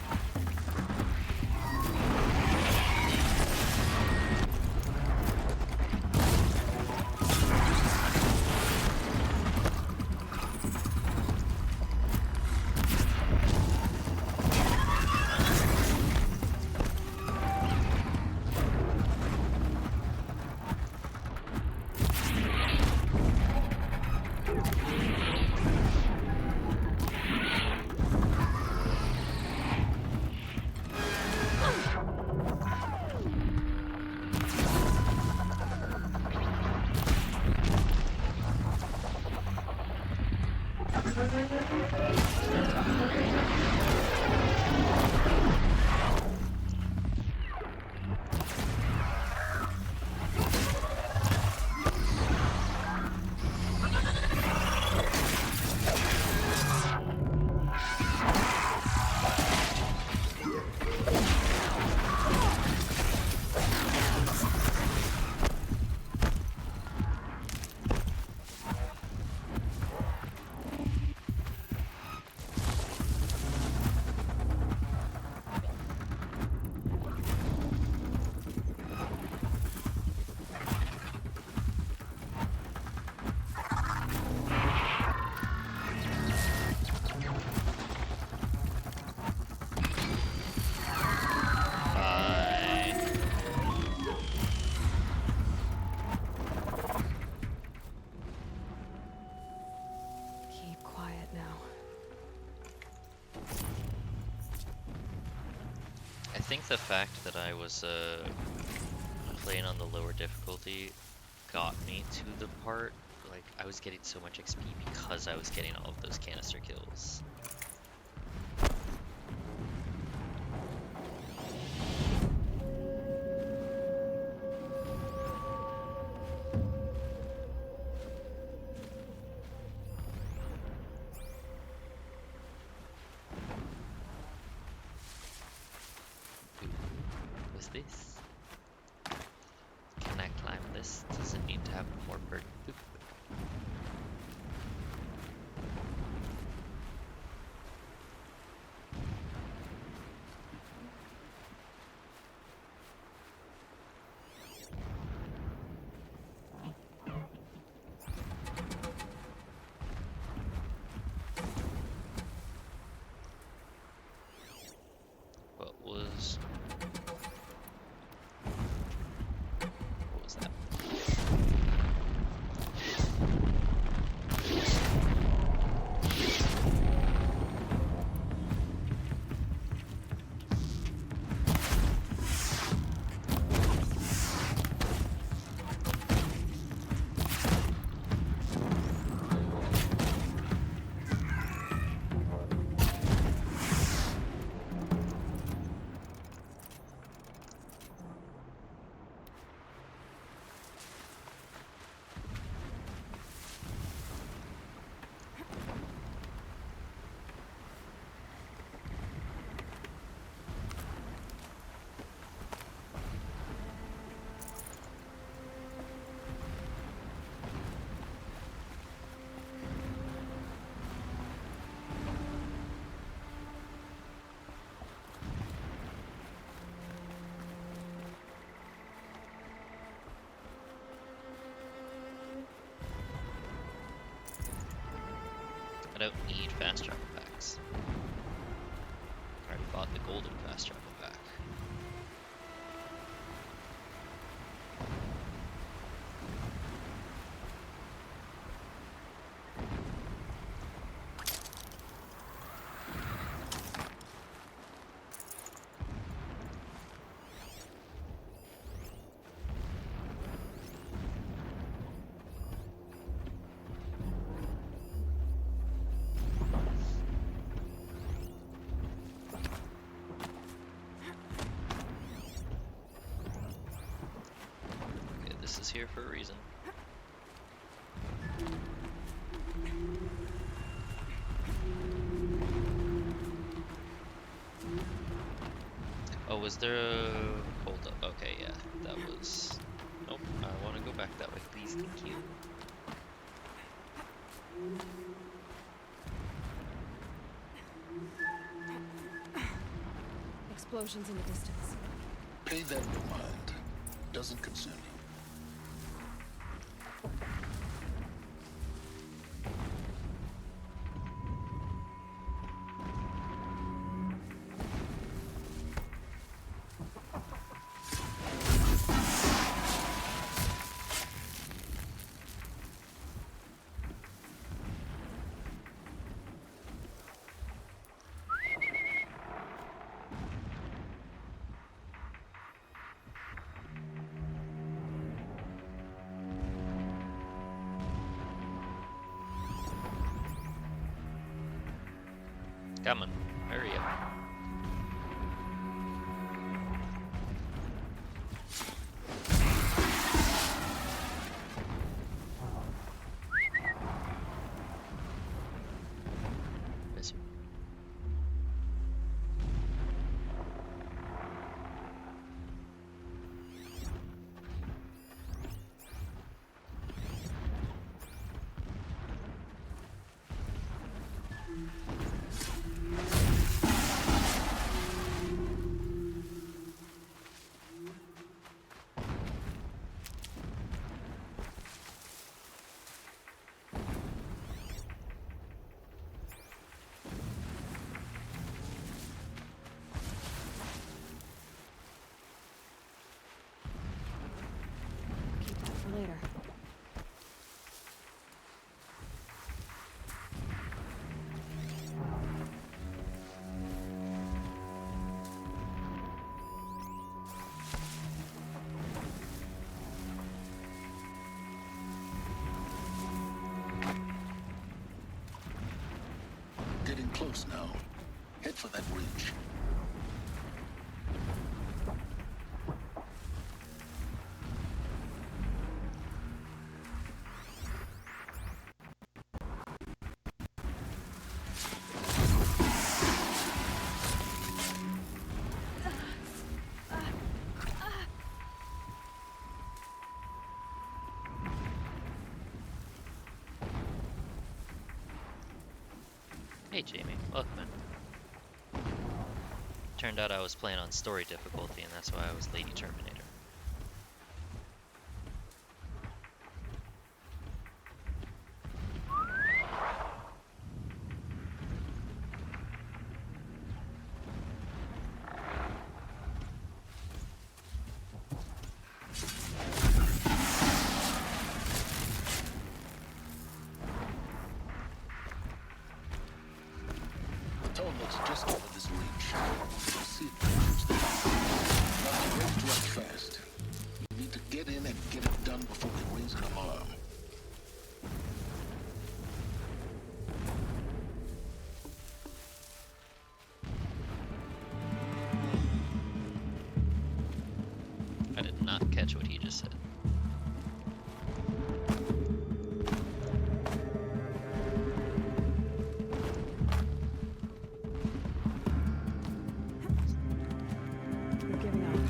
I think the fact that I was playing on the lower difficulty got me to the part, like, I was getting so much XP because I was getting all of those canister kills. This? Can I climb this? Does it need to have more burden? Boop. What was I don't need fast travel packs. I already bought the golden fast travel pack. This is here for a reason. Oh, was there a... Hold up. Okay, yeah. That was... Nope. I want to go back that way, please. Thank you. Explosions in the distance. Pay that no mind. Doesn't concern you. Come on, hurry up. Miss you. Keep that for later. Getting close now. Head for that ridge. Hey Jamie, welcome in. Turned out I was playing on story difficulty and that's why I was Lady Terminator. Tollneck's just over this ridge. You'll see it towards the top. Now the road to run fast. You need to get in and get it done before they raise an alarm. I did not catch what he just said. We're giving up.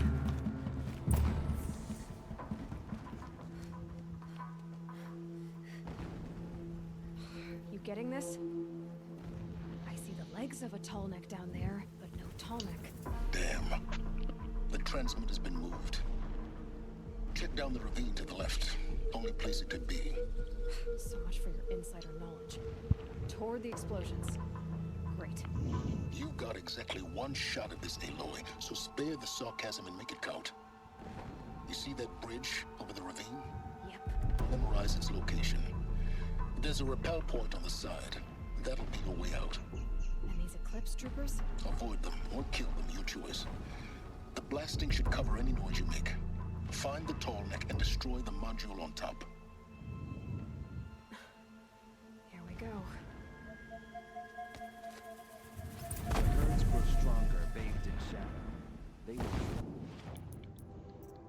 You getting this? I see the legs of a Tollneck down there, but no Tollneck. Damn. The transmitter has been moved. Check down the ravine to the left. Only place it could be. So much for your insider knowledge. toward the explosions. Great. You got exactly one shot at this, Aloy, so spare the sarcasm and make it count. You see that bridge over the ravine? Yep. Memorize its location. There's a rappel point on the side. That'll be your way out. And these Eclipse troopers? Avoid them or kill them, your choice. The blasting should cover any noise you make. Find the tall neck and destroy the module on top. Here we go. The birds grow stronger, bathed in shadow. They will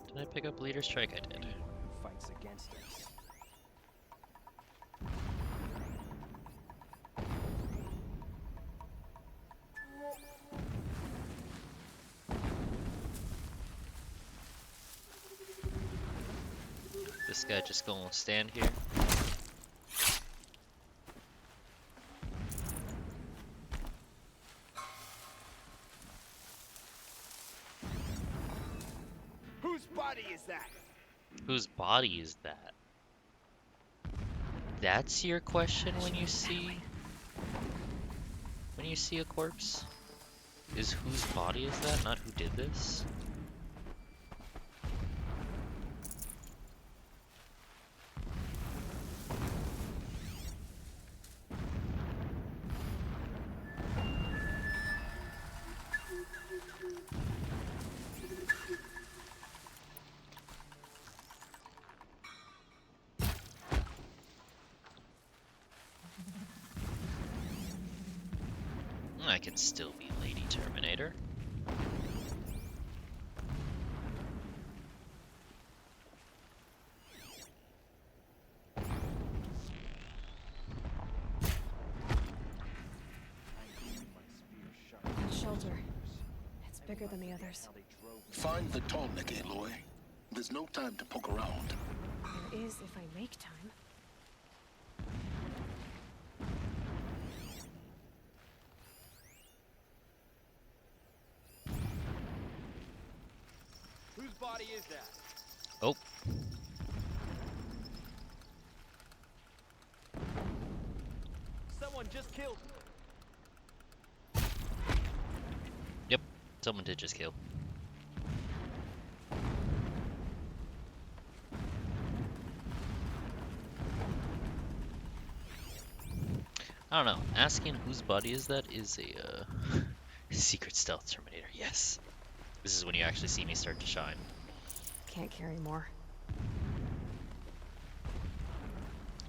Did I pick up Leader Strike? I did. who fights against us. This guy just gonna stand here. Whose body is that? Whose body is that? That's your question when you see a corpse? Is whose body is that, not who did this? I can still be Lady Terminator. That shelter. It's bigger than the others. Find the tall neck, Aloy. There's no time to poke around. There is if I make time. Whose body is that? Oh. Someone just killed. Yep, someone did just kill. I don't know. Asking whose body is that is a secret stealth Terminator. Yes. This is when you actually see me start to shine. Can't carry more.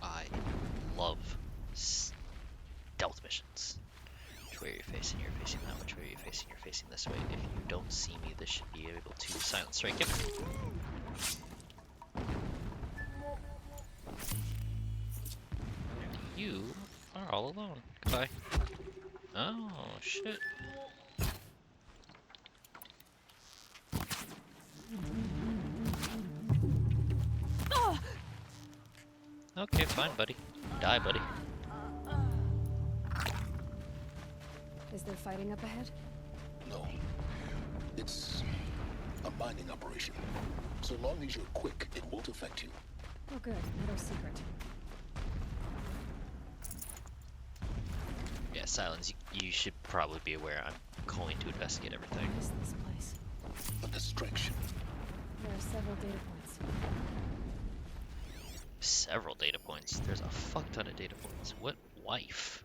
I love stealth missions. Which way are you facing? You're facing that. Which way are you facing? You're facing this way. If you don't see me, this should be able to silent strike. Yep. You are all alone. Goodbye. Oh, shit. Okay, fine, buddy. Die, buddy. Is there fighting up ahead? No. It's a mining operation. So long as you're quick, it won't affect you. Oh good, another secret. Yeah, Silence, you should probably be aware I'm going to investigate everything. What is this place? A distraction. There are several data points. Several data points. There's a fuck ton of data points. What wife?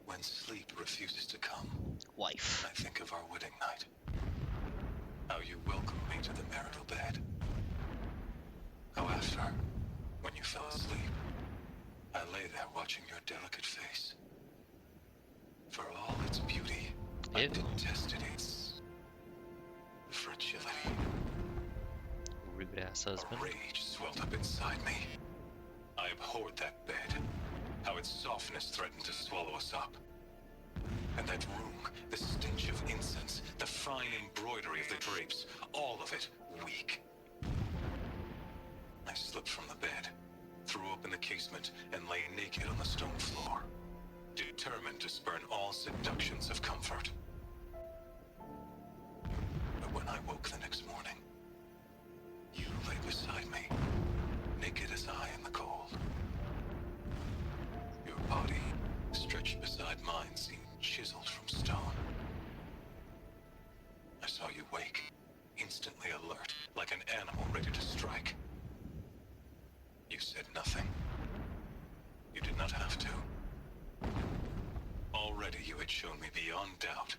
When sleep refuses to come, Wife. I think of our wedding night. How you welcomed me to the marital bed. How after, when you fell asleep, I lay there watching your delicate face. For all its beauty, I detested its fragility. Rude ass husband. Rage swelled up inside me. I abhorred that bed. How its softness threatened to swallow us up. And that room, the stench of incense, the fine embroidery of the drapes, all of it weak. I slipped from the bed, threw open the casement, and lay naked on the stone floor, determined to spurn all seductions of comfort. But when I woke the next morning, you lay beside me, naked as I in the cold. Your body mind seemed chiseled from stone. I saw you wake, instantly alert, like an animal ready to strike. You said nothing. You did not have to. Already you had shown me beyond doubt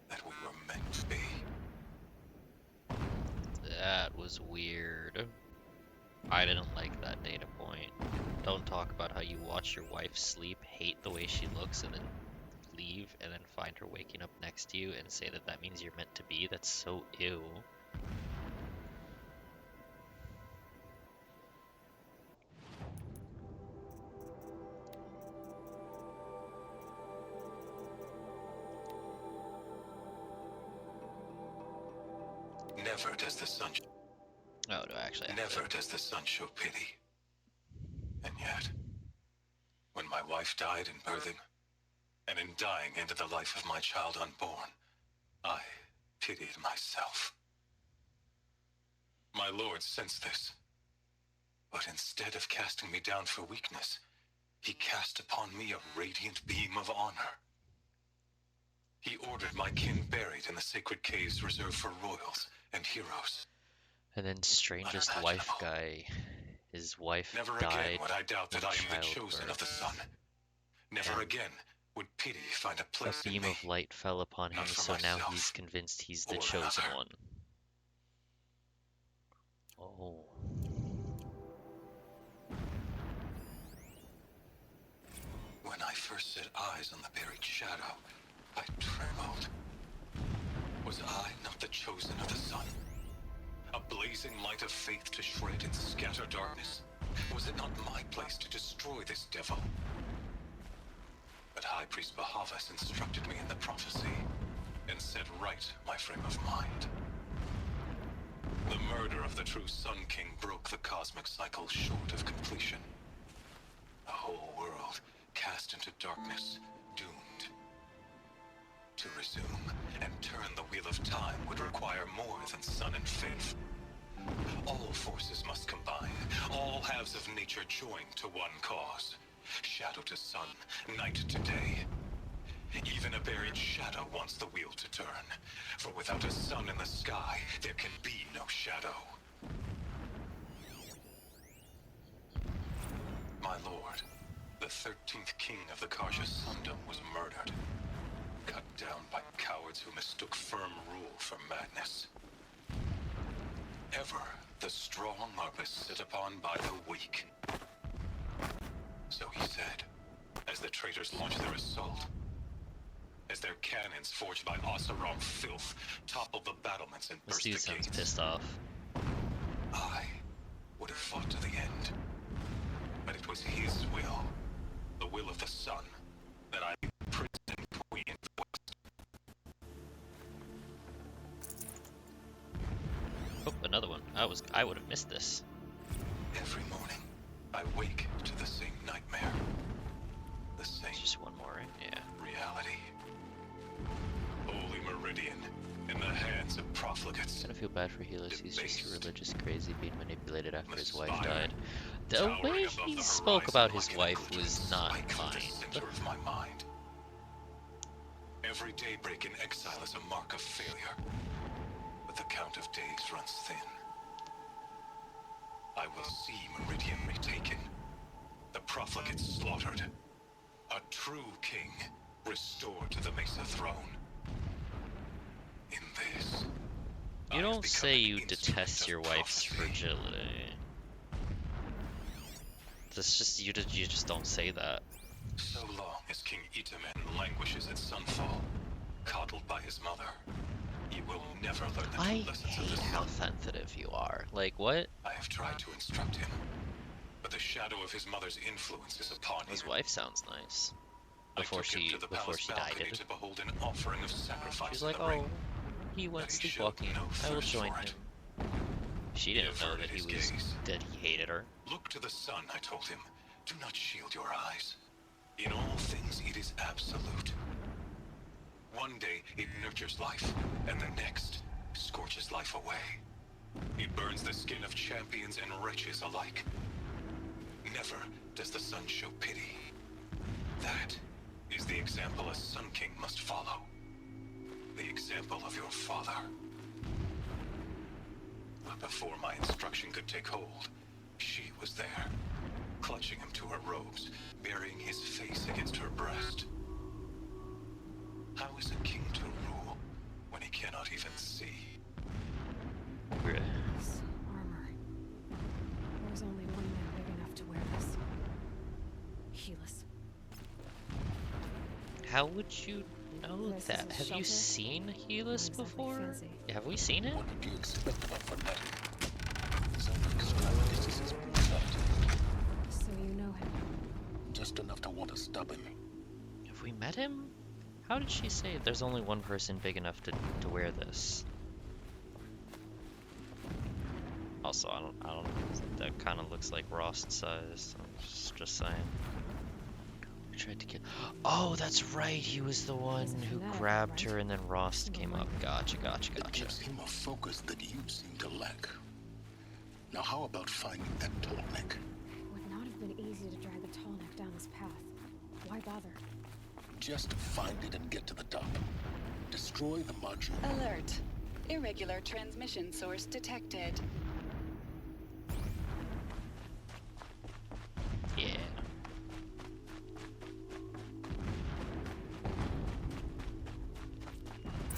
that we were meant to be. That was weird. I didn't like that data point. Don't talk about how you watch your wife sleep, hate the way she looks, and then leave, and then find her waking up next to you and say that that means you're meant to be. That's so ew. Never does the sun... Oh, do I actually have Never does the sun show pity. And yet, when my wife died in birthing, and in dying into the life of my child unborn, I pitied myself. My lord sensed this, but instead of casting me down for weakness, he cast upon me a radiant beam of honor. He ordered my kin buried in the sacred caves reserved for royals and heroes. And then strangest wife guy, his wife Never died again would I doubt that I am the childbirth. chosen of the sun. Never again would pity find a place A beam in me. of light fell upon him, Not for so now myself he's convinced he's the or chosen another. one. Oh. When I first set eyes on the buried shadow, I trembled. Was I not the chosen of the sun? A blazing light of faith to shred and scatter darkness? Was it not my place to destroy this devil? But High Priest Bahavas instructed me in the prophecy and set right my frame of mind. The murder of the true Sun King broke the cosmic cycle short of completion. A whole world cast into darkness, doomed. To resume and turn the wheel of time would require more than sun and faith. All forces must combine, all halves of nature join to one cause. Shadow to sun, night to day. Even a buried shadow wants the wheel to turn, for without a sun in the sky, there can be no shadow. My lord, the 13th king of the Karja Sundom was murdered. Cut down by cowards who mistook firm rule for madness. Ever the strong are beset upon by the weak. So he said, as the traitors launched their assault, as their cannons forged by Oseram filth toppled the battlements and This burst dude the sounds gates. pissed off. I would have fought to the end. But it was his will, the will of the sun, that I imprisoned Queen of the West. Oh, another one. I would have missed this. Every morning, I wake to the same nightmare. The same Just one more, right? Yeah. reality. Holy Meridian, in the hands of profligates. I kind of feel bad for Helis. He's just a religious crazy being manipulated after his wife Spire, died. The towering way above he the spoke horizon about his like an wife glittering was not spike through the kind. center of my mind. Every daybreak in exile is a mark of failure, but the count of days runs thin. I will see Meridian retaken, the profligates slaughtered, a true king restored to the Mesa throne. In this, You I have don't become say an you instrument detest of your wife's prophecy. fragility. That's just you just don't say that. So long as King Itamen languishes at sunfall, coddled by his mother, he will never learn the true I lessons of hate the how sun. sensitive you are. Like what? I have tried to instruct him, but the shadow of his mother's influence is upon His him. wife sounds nice. I Before took him she to the before palace she balcony died. to behold an offering of sacrifice She's in like, the oh, ring. he went But he showed sleepwalking. no I will thirst join for him. it. She didn't know averted that he his was gaze. that he hated her. Look to the sun, I told him. Do not shield your eyes. In all things, it is absolute. One day, it nurtures life, and the next, scorches life away. It burns the skin of champions and wretches alike. Never does the sun show pity. That is the example a Sun King must follow. The example of your father. But before my instruction could take hold, she was there, clutching him to her robes, burying his face against her breast. How is a king to rule when he cannot even see? This armor. There's only one man big enough to wear this. Helis. How would you know This that? is a Have you shelter? seen Helis Not exactly before? fancy. Have we seen it? What did you expect of a fanatic? Some extravagances inside. So you know him. Just enough to want to stop him. Have we met him? How did she say there's only one person big enough to wear this? Also, I don't know. That kind of looks like Rost size. I'm just saying. We tried to kill. Oh, that's right. He was the one who fanatic, grabbed right? her, and then Rost came up. Gotcha. It gives him a focus that you seem to lack. Now how about finding that tall neck? Would not have been easy to drag the tall neck down this path. Why bother? Just find it and get to the top. Destroy the module. Alert. Irregular transmission source detected. Yeah.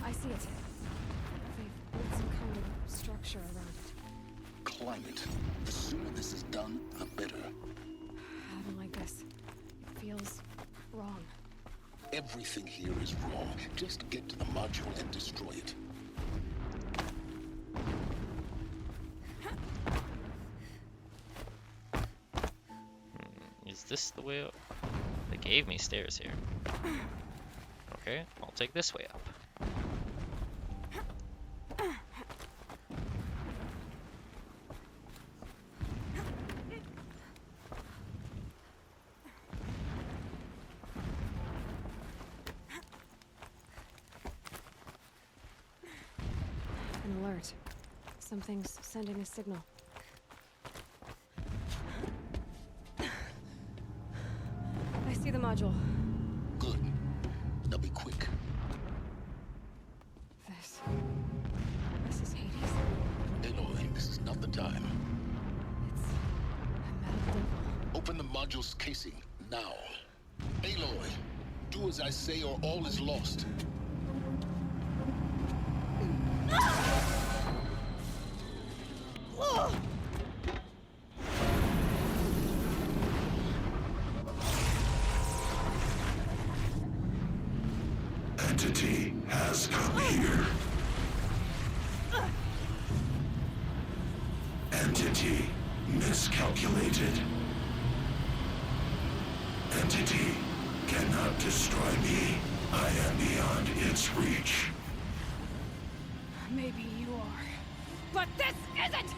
I see it. They've built some kind of structure around it. Climb it. The sooner this is done, the better. I don't like this. It feels wrong. Everything here is wrong. Just get to the module and destroy it. Is this the way up? They gave me stairs here. Okay, I'll take this way up. An alert. Something's sending a signal. I see the module. Good. Now be quick. This is Hades. Aloy, this is not the time. It's a metal devil. Open the module's casing, now. Aloy, do as I say or all is lost. Entity has come here. Entity miscalculated. Entity cannot destroy me. I am beyond its reach. Maybe you are. But this isn't!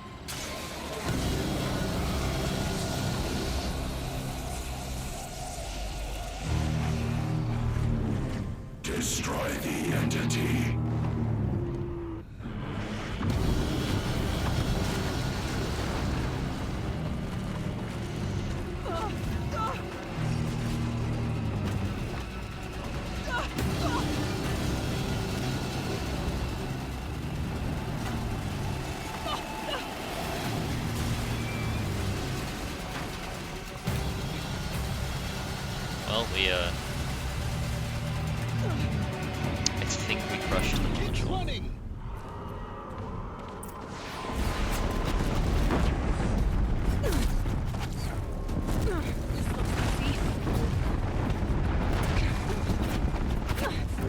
Destroy the entity. Well, I think we crushed the module. Running!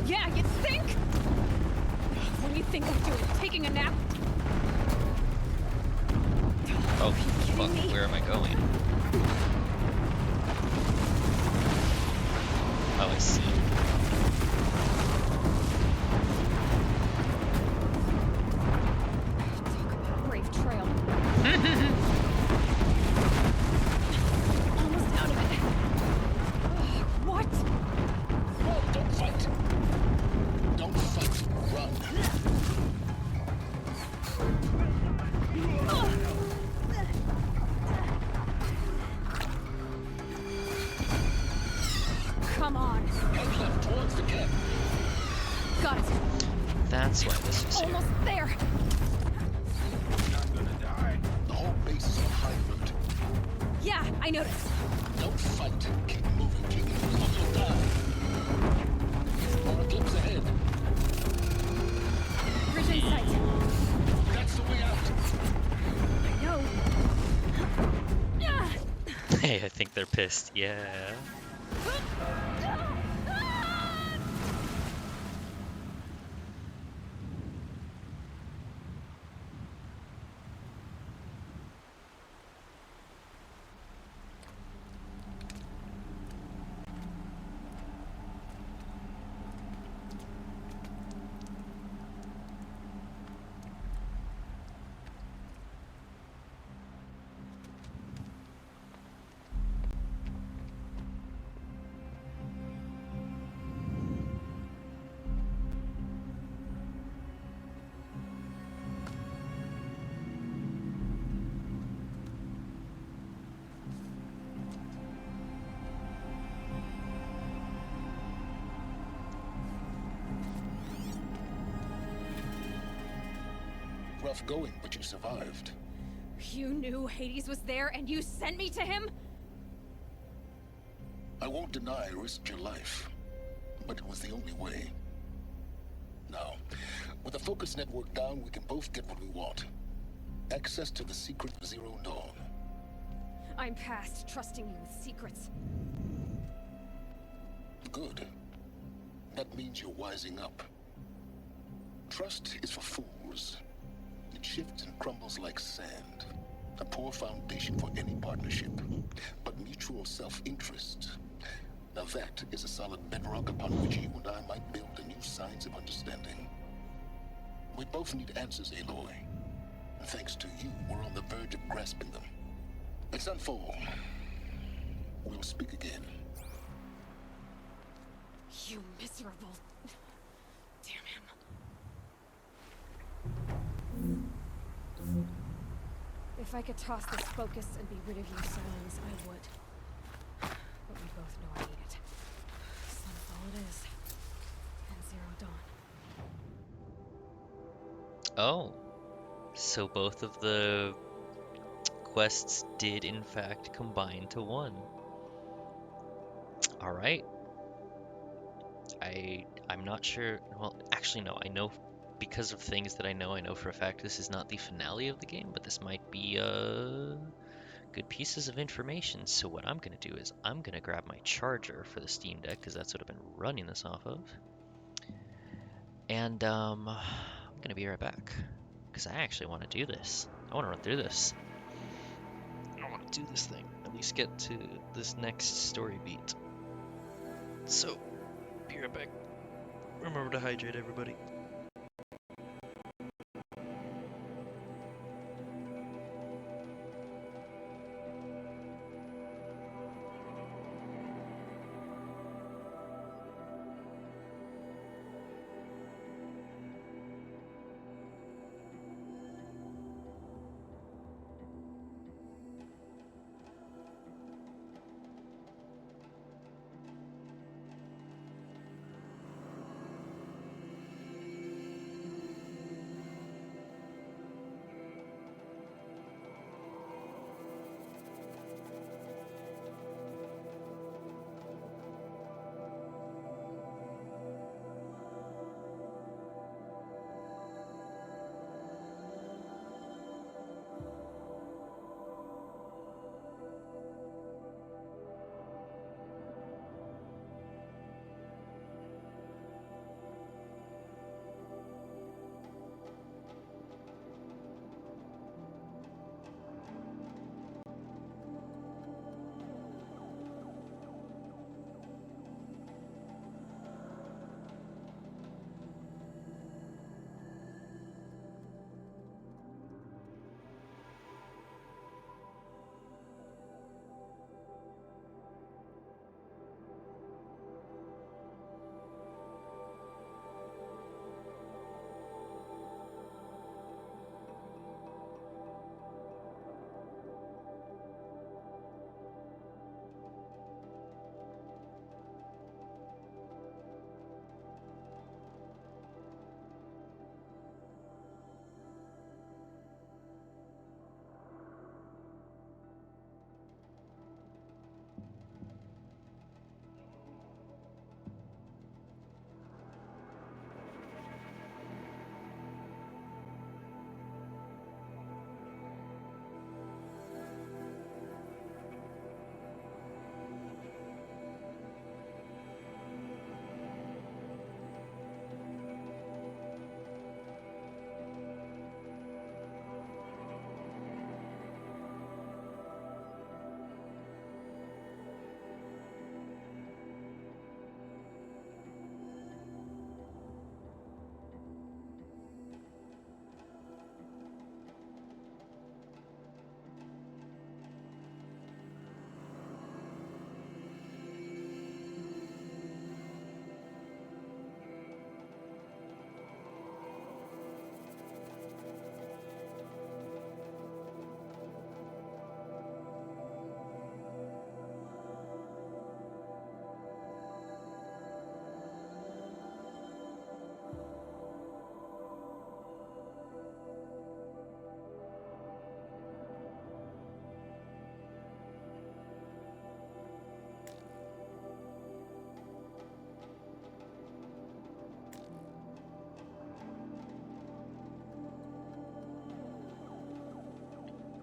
Yeah, you think? What do you think I'm doing? Taking a nap? Oh, fuck, where am I going? Oh, I see. Talk about a brave trail. Almost out of it. What? No, don't fight! Don't fight, run. Come on. Head left towards the camp. Got it. That's why this is here. Almost there. Not gonna die. The whole base is on high alert. Yeah, I noticed. Don't fight. Keep moving, King. Or you'll die. More eclipse ahead. Bridge in sight. That's the way out. I know. Hey, I think they're pissed. Yeah. Rough going, but you survived. You knew Hades was there and you sent me to him? I won't deny I risked your life, but it was the only way. Now, with the focus network down, we can both get what we want. Access to the secret Zero Dawn. I'm past trusting you with secrets. Good. That means you're wising up. Trust is for fools. It shifts and crumbles like sand. A poor foundation for any partnership. But mutual self-interest. Now that is a solid bedrock upon which you and I might build a new science of understanding. We both need answers, Aloy. And thanks to you, we're on the verge of grasping them. Let's unfold. We'll speak again. You miserable... Damn him. If I could toss this focus and be rid of you, Sylens, I would. But we both know I need it. Sunfall it is. And Zero Dawn. Oh. So both of the quests did in fact combine to one. Alright. I'm not sure. Well, actually no, I know because of things that I know for a fact this is not the finale of the game, but this might be good pieces of information. So what I'm going to do is I'm going to grab my charger for the Steam Deck, because that's what I've been running this off of. And I'm going to be right back, because I actually want to do this. I want to run through this. I want to do this thing. At least get to this next story beat. So, be right back. Remember to hydrate, everybody.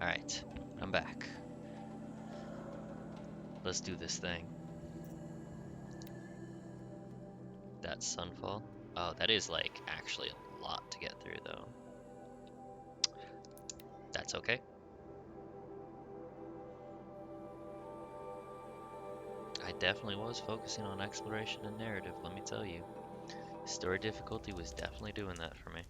Alright, I'm back. Let's do this thing. That's Sunfall. Oh, that is like actually a lot to get through though. That's okay. I definitely was focusing on exploration and narrative, let me tell you. Story difficulty was definitely doing that for me.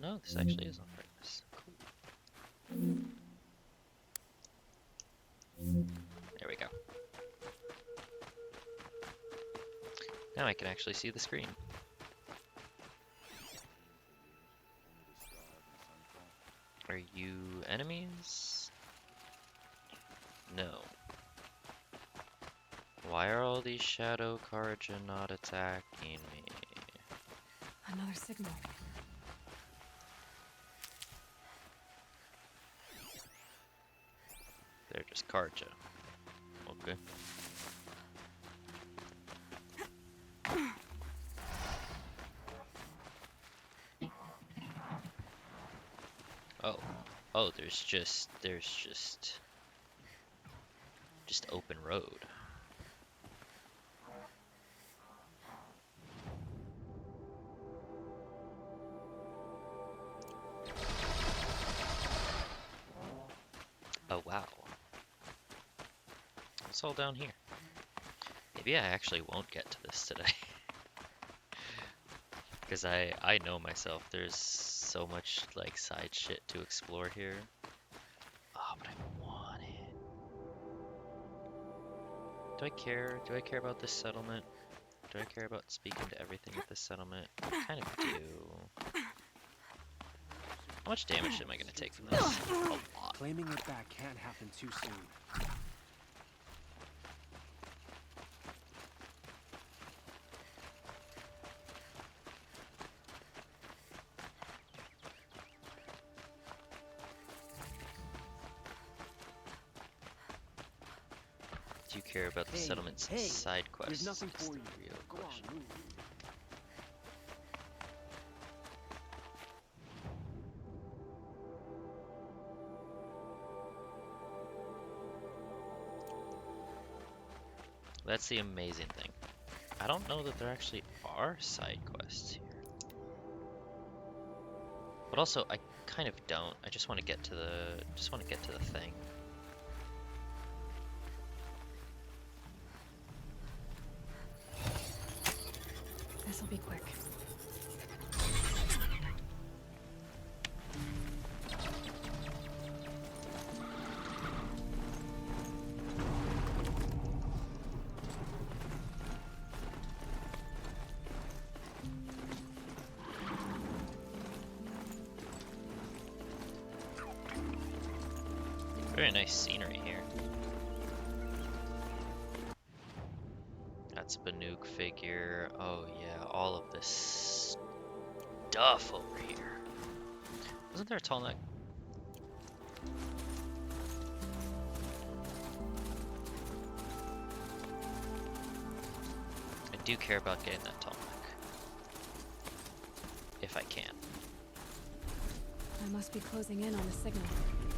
No, this actually is on purpose. Cool. There we go. Now I can actually see the screen. Are you enemies? No. Why are all these Shadow Karja not attacking me? Another signal. They're just Karja. Okay. Oh, there's just open road. Oh wow. It's all down here. Maybe I actually won't get to this today. Because I know myself, there's so much like side shit to explore here. Oh, but I want it. Do I care? Do I care about this settlement? Do I care about speaking to everything at this settlement? I kind of do. How much damage am I gonna take from this? A lot. Claiming it back can't happen too soon. Do you care about the settlement's side quests? There's nothing Is for the you. real Go question. on, move. That's the amazing thing. I don't know that there actually are side quests here. But also, I kind of don't. I just want to get to the thing. This'll be quick. Very nice scenery here. That's a Banuk figure. Oh yeah, all of this stuff over here. Wasn't there a tall neck? I do care about getting that tall neck. If I can. I must be closing in on the signal.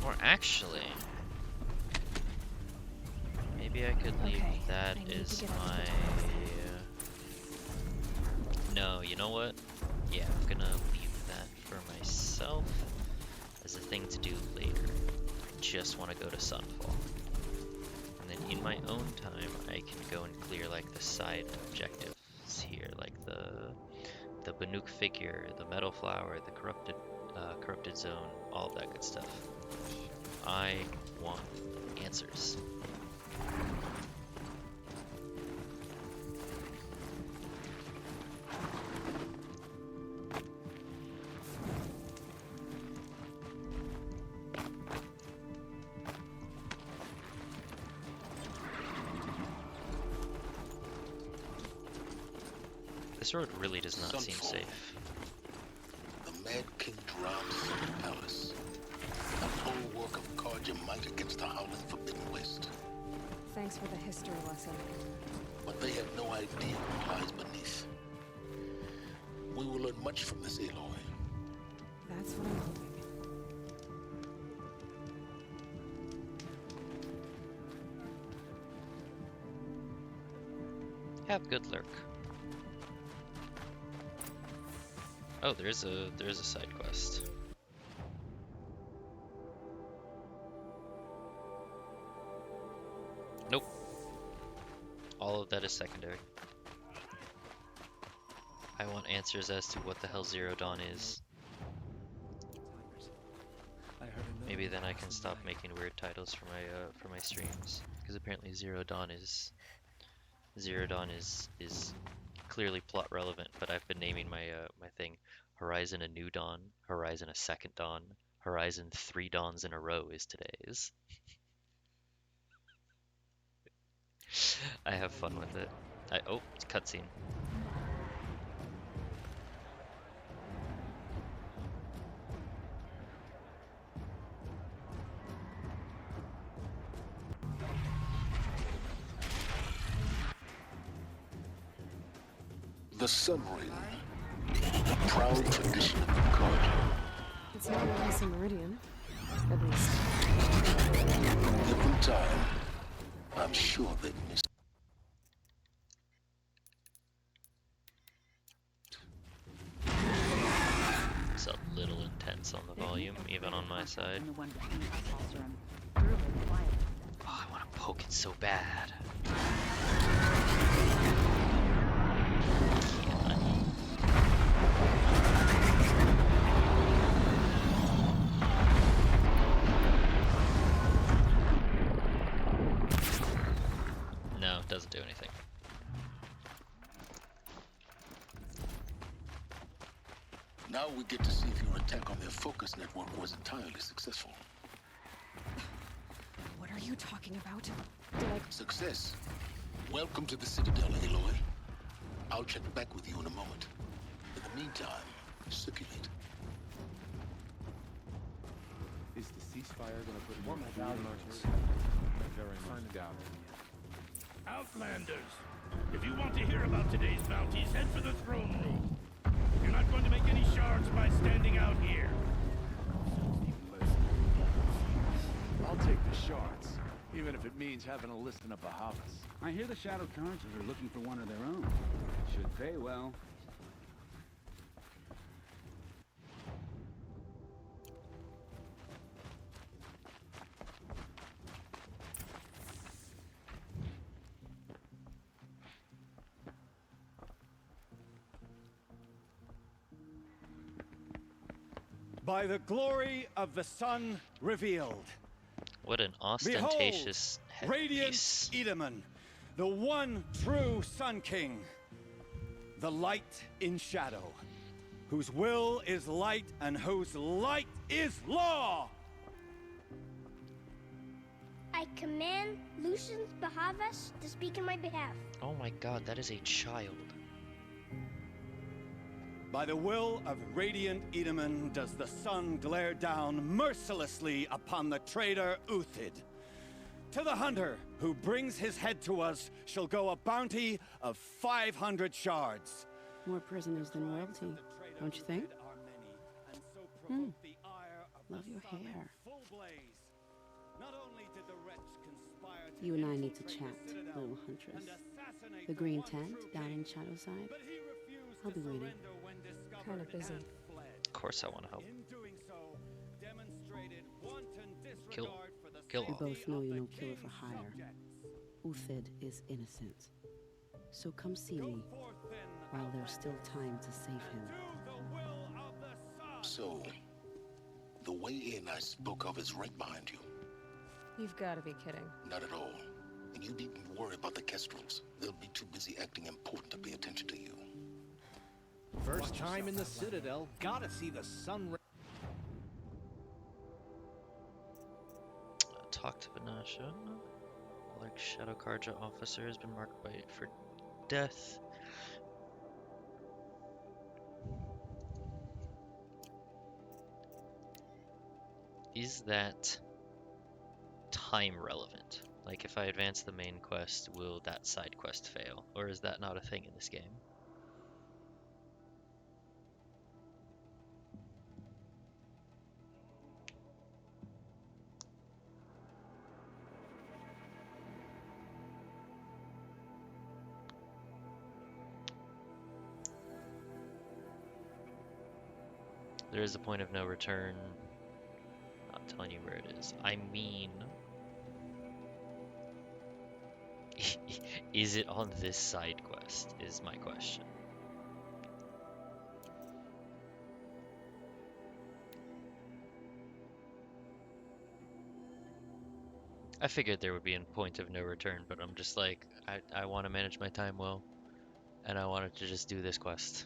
Or actually, maybe I could leave that as my... No, you know what? Yeah, I'm gonna leave that for myself as a thing to do later. I just want to go to Sunfall. And then in my own time, I can go and clear like the side objectives here, like the Banuk figure, the Metal Flower, the corrupted zone, all of that good stuff. I want answers. This road really does not seem safe. The Mad King drowns from the palace. A whole work of Carja might against the howling Forbidden West. Thanks for the history lesson. But they have no idea what lies beneath. We will learn much from this, Aloy. That's what I'm hoping. Have good lurk. Oh, there is a side quest. Nope. All of that is secondary. I want answers as to what the hell Zero Dawn is. Maybe then I can stop making weird titles for my streams, because apparently Zero Dawn is clearly plot relevant, but I've been naming my my thing Horizon a New Dawn, Horizon a Second Dawn, Horizon 3 Dawns in a row is today's. I have fun with it. Oh, it's cutscene. The Sun Ring. A proud tradition of Carja. It's not really some Meridian, at least. Given time, I'm sure they'd miss. It's a little intense on the volume, even on my side. Oh, I want to poke it so bad. No, it doesn't do anything. Now we get to see if your attack on their focus network was entirely successful. What are you talking about? Success. Welcome to the Citadel, Aloy. I'll check back with you in a moment. In the meantime, circulate. Is the ceasefire gonna put more value into very much doubt. Outlanders, if you want to hear about today's bounties, head for the throne room. You're not going to make any shards by standing out here. I'll take the shards, even if it means having to listen to Bahavas. I hear the Shadow Cards are looking for one of their own. Should pay well. By the glory of the sun revealed. What an ostentatious Behold, radiant headpiece. Edaman, the one true Sun King, the light in shadow, whose will is light and whose light is law. I command Lucius Bahavas to speak in my behalf. Oh my god, that is a child. By the will of radiant Edaman does the sun glare down mercilessly upon the traitor Uthid. To the hunter who brings his head to us shall go a bounty of 500 shards. More prisoners than royalty, don't you think? Love your hair. You and I need to chat, little huntress. The green tent down in Shadowside. I'll be waiting. Kinda busy. Of course I want to help. Kill. Kill We all. both know you're no killer for hire. Uthid is innocent. So come see me while there's still time to save him. So, the way in I spoke of is right behind you. You've got to be kidding. Not at all. And you needn't worry about the Kestrels. They'll be too busy acting important to pay attention to you. First time in the Citadel, gotta see the sun. Talk to Banasha. Like Shadow Carja officer has been marked for death. is that time relevant? Like, if I advance the main quest, will that side quest fail? Or is that not a thing in this game? There is a point of no return. Not telling you where it is. I mean, is it on this side quest? Is my question. I figured there would be a point of no return, but I'm just like, I want to manage my time well, and I wanted to just do this quest.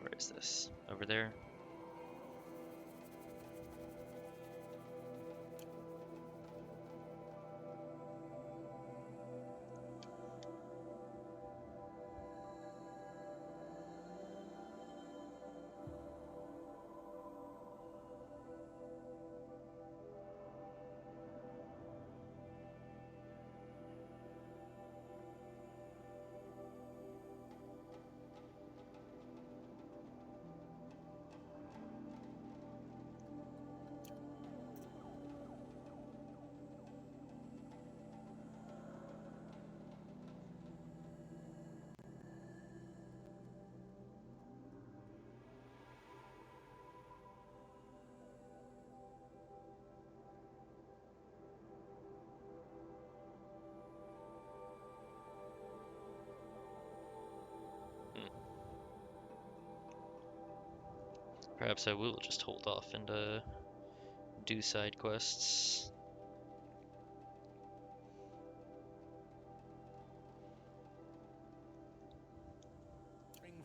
Where is this? Over there? Perhaps I will just hold off and do side quests.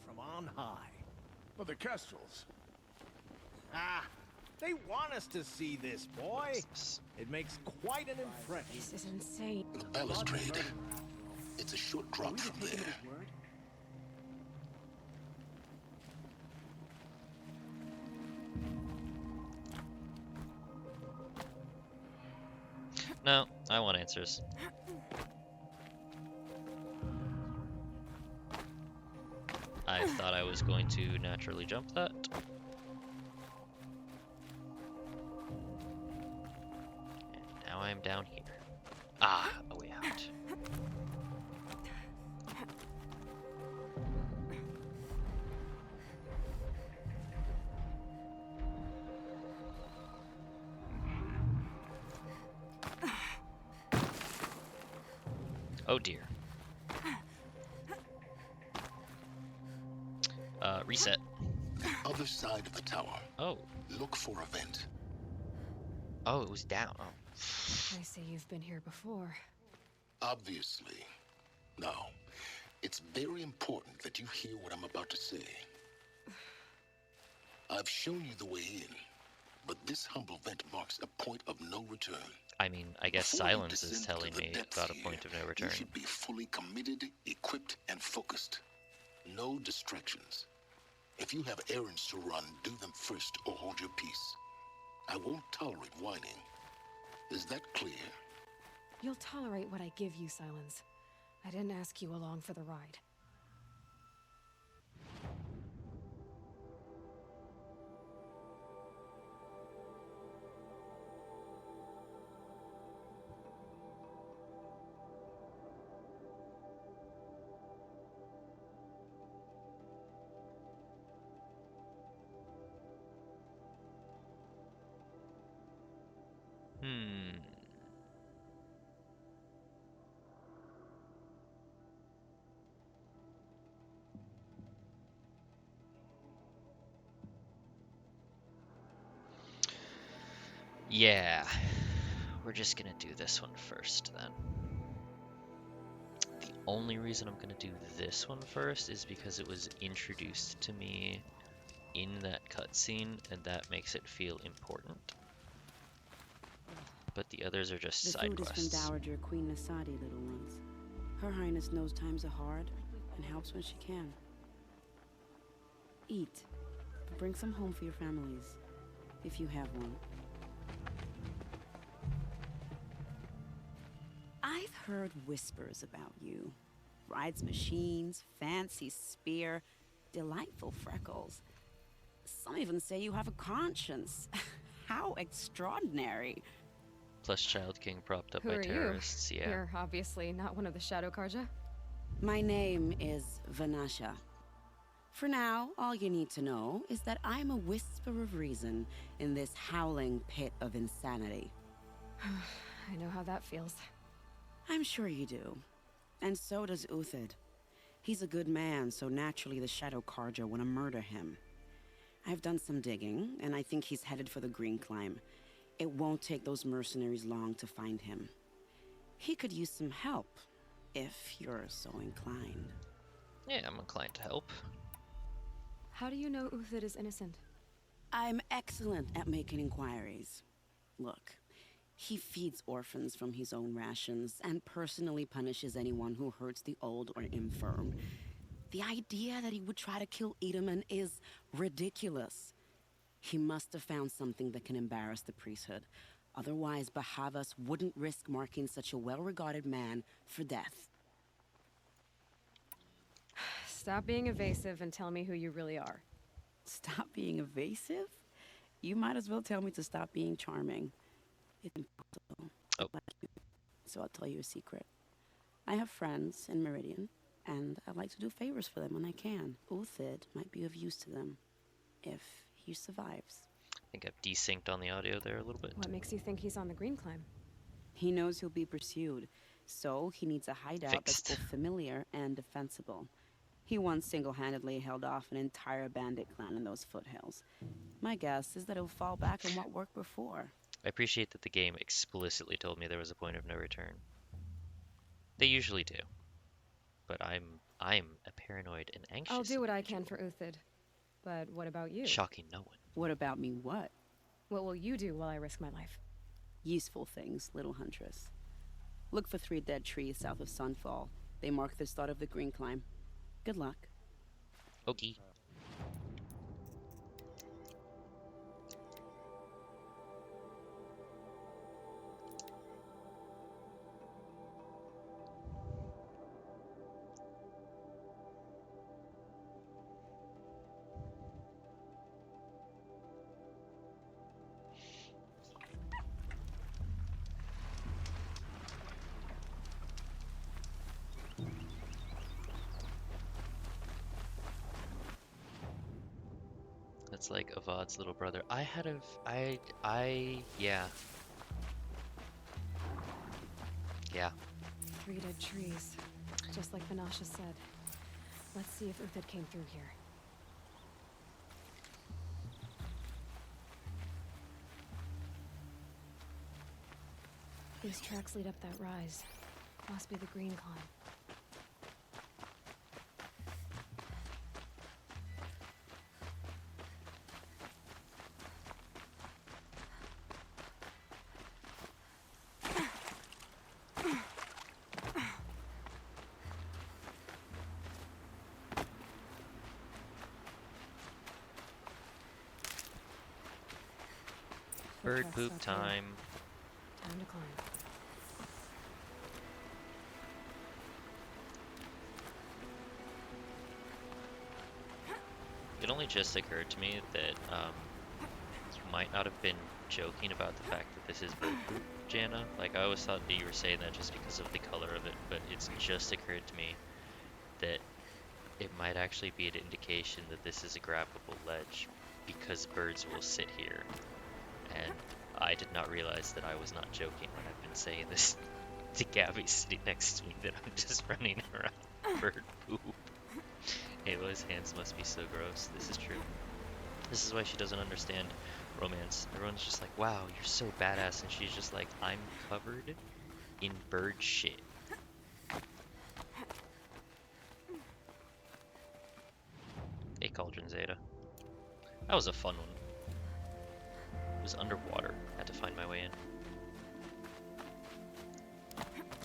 From on high. But the Kestrels. Ah, they want us to see this, boy. It makes quite an impression. This is insane. The balustrade. It's a short drop from there. No, I want answers. I thought I was going to naturally jump that. And now I'm down here. Ah, a way out. Oh dear. Reset. The other side of the tower. Oh. Look for a vent. Oh, it was down. Oh. I say you've been here before. Obviously. Now, it's very important that you hear what I'm about to say. I've shown you the way in, but this humble vent marks a point of no return. I mean, I guess Before you silence is descend telling to the me depths about a here, point of no return. You should be fully committed, equipped, and focused. No distractions. If you have errands to run, do them first or hold your peace. I won't tolerate whining. Is that clear? You'll tolerate what I give you, Silence. I didn't ask you along for the ride. Yeah, we're just gonna do this one first then. The only reason I'm gonna do this one first is because it was introduced to me in that cutscene, and that makes it feel important. But the others are just side The food quests. is from Dowager Queen Nasadi, little ones. Her Highness knows times are hard and helps when she can. Eat. Bring some home for your families, if you have one. I've heard whispers about you. Rides machines, fancy spear, delightful freckles. Some even say you have a conscience. How extraordinary. Plus Child King propped up Who by are terrorists, you? yeah. You're obviously not one of the Shadow Karja. My name is Vanasha. For now, all you need to know is that I'm a whisper of reason in this howling pit of insanity. I know how that feels. I'm sure you do. And so does Uthid. He's a good man, so naturally the Shadow Karja want to murder him. I've done some digging, and I think he's headed for the Green Climb. It won't take those mercenaries long to find him. He could use some help, if you're so inclined. Yeah, I'm inclined to help. How do you know Uthid is innocent? I'm excellent at making inquiries. Look, he feeds orphans from his own rations and personally punishes anyone who hurts the old or infirm. The idea that he would try to kill Edaman is ridiculous. He must have found something that can embarrass the priesthood. Otherwise, Bahavas wouldn't risk marking such a well-regarded man for death. Stop being evasive and tell me who you really are. Stop being evasive? You might as well tell me to stop being charming. It's impossible. Oh. So I'll tell you a secret. I have friends in Meridian, and I like to do favors for them when I can. Uthid might be of use to them, if he survives. I think I've desynced on the audio there a little bit. What makes you think he's on the Green Climb? He knows he'll be pursued, so he needs a hideout that's both familiar and defensible. He once single-handedly held off an entire bandit clan in those foothills. My guess is that he'll fall back on what worked before. I appreciate that the game explicitly told me there was a point of no return. They usually do. But I'm a paranoid and anxious. I'll do what I can for Uthid. But what about you? Shocking no one. What about me what? What will you do while I risk my life? Useful things, little huntress. Look for 3 dead trees south of Sunfall. They mark the start of the Green Climb. Good luck. Okay. That's like Avad's little brother. Yeah. Yeah. 3 dead trees. Just like Vanasha said. Let's see if Uthid came through here. These tracks lead up that rise. Must be the Green Climb. Bird poop time. Time to climb. It only just occurred to me that you might not have been joking about the fact that this is bird poop, Jana. Like, I always thought that you were saying that just because of the color of it, but it's just occurred to me that it might actually be an indication that this is a grabbable ledge because birds will sit here. And I did not realize that I was not joking when I've been saying this to Gabby sitting next to me, that I'm just running around bird poop. Aloy's hands must be so gross. This is true. This is why she doesn't understand romance. Everyone's just like, wow, you're so badass. And she's just like, I'm covered in bird shit. Hey, Cauldron Zeta. That was a fun one. It was underwater. Had to find my way in.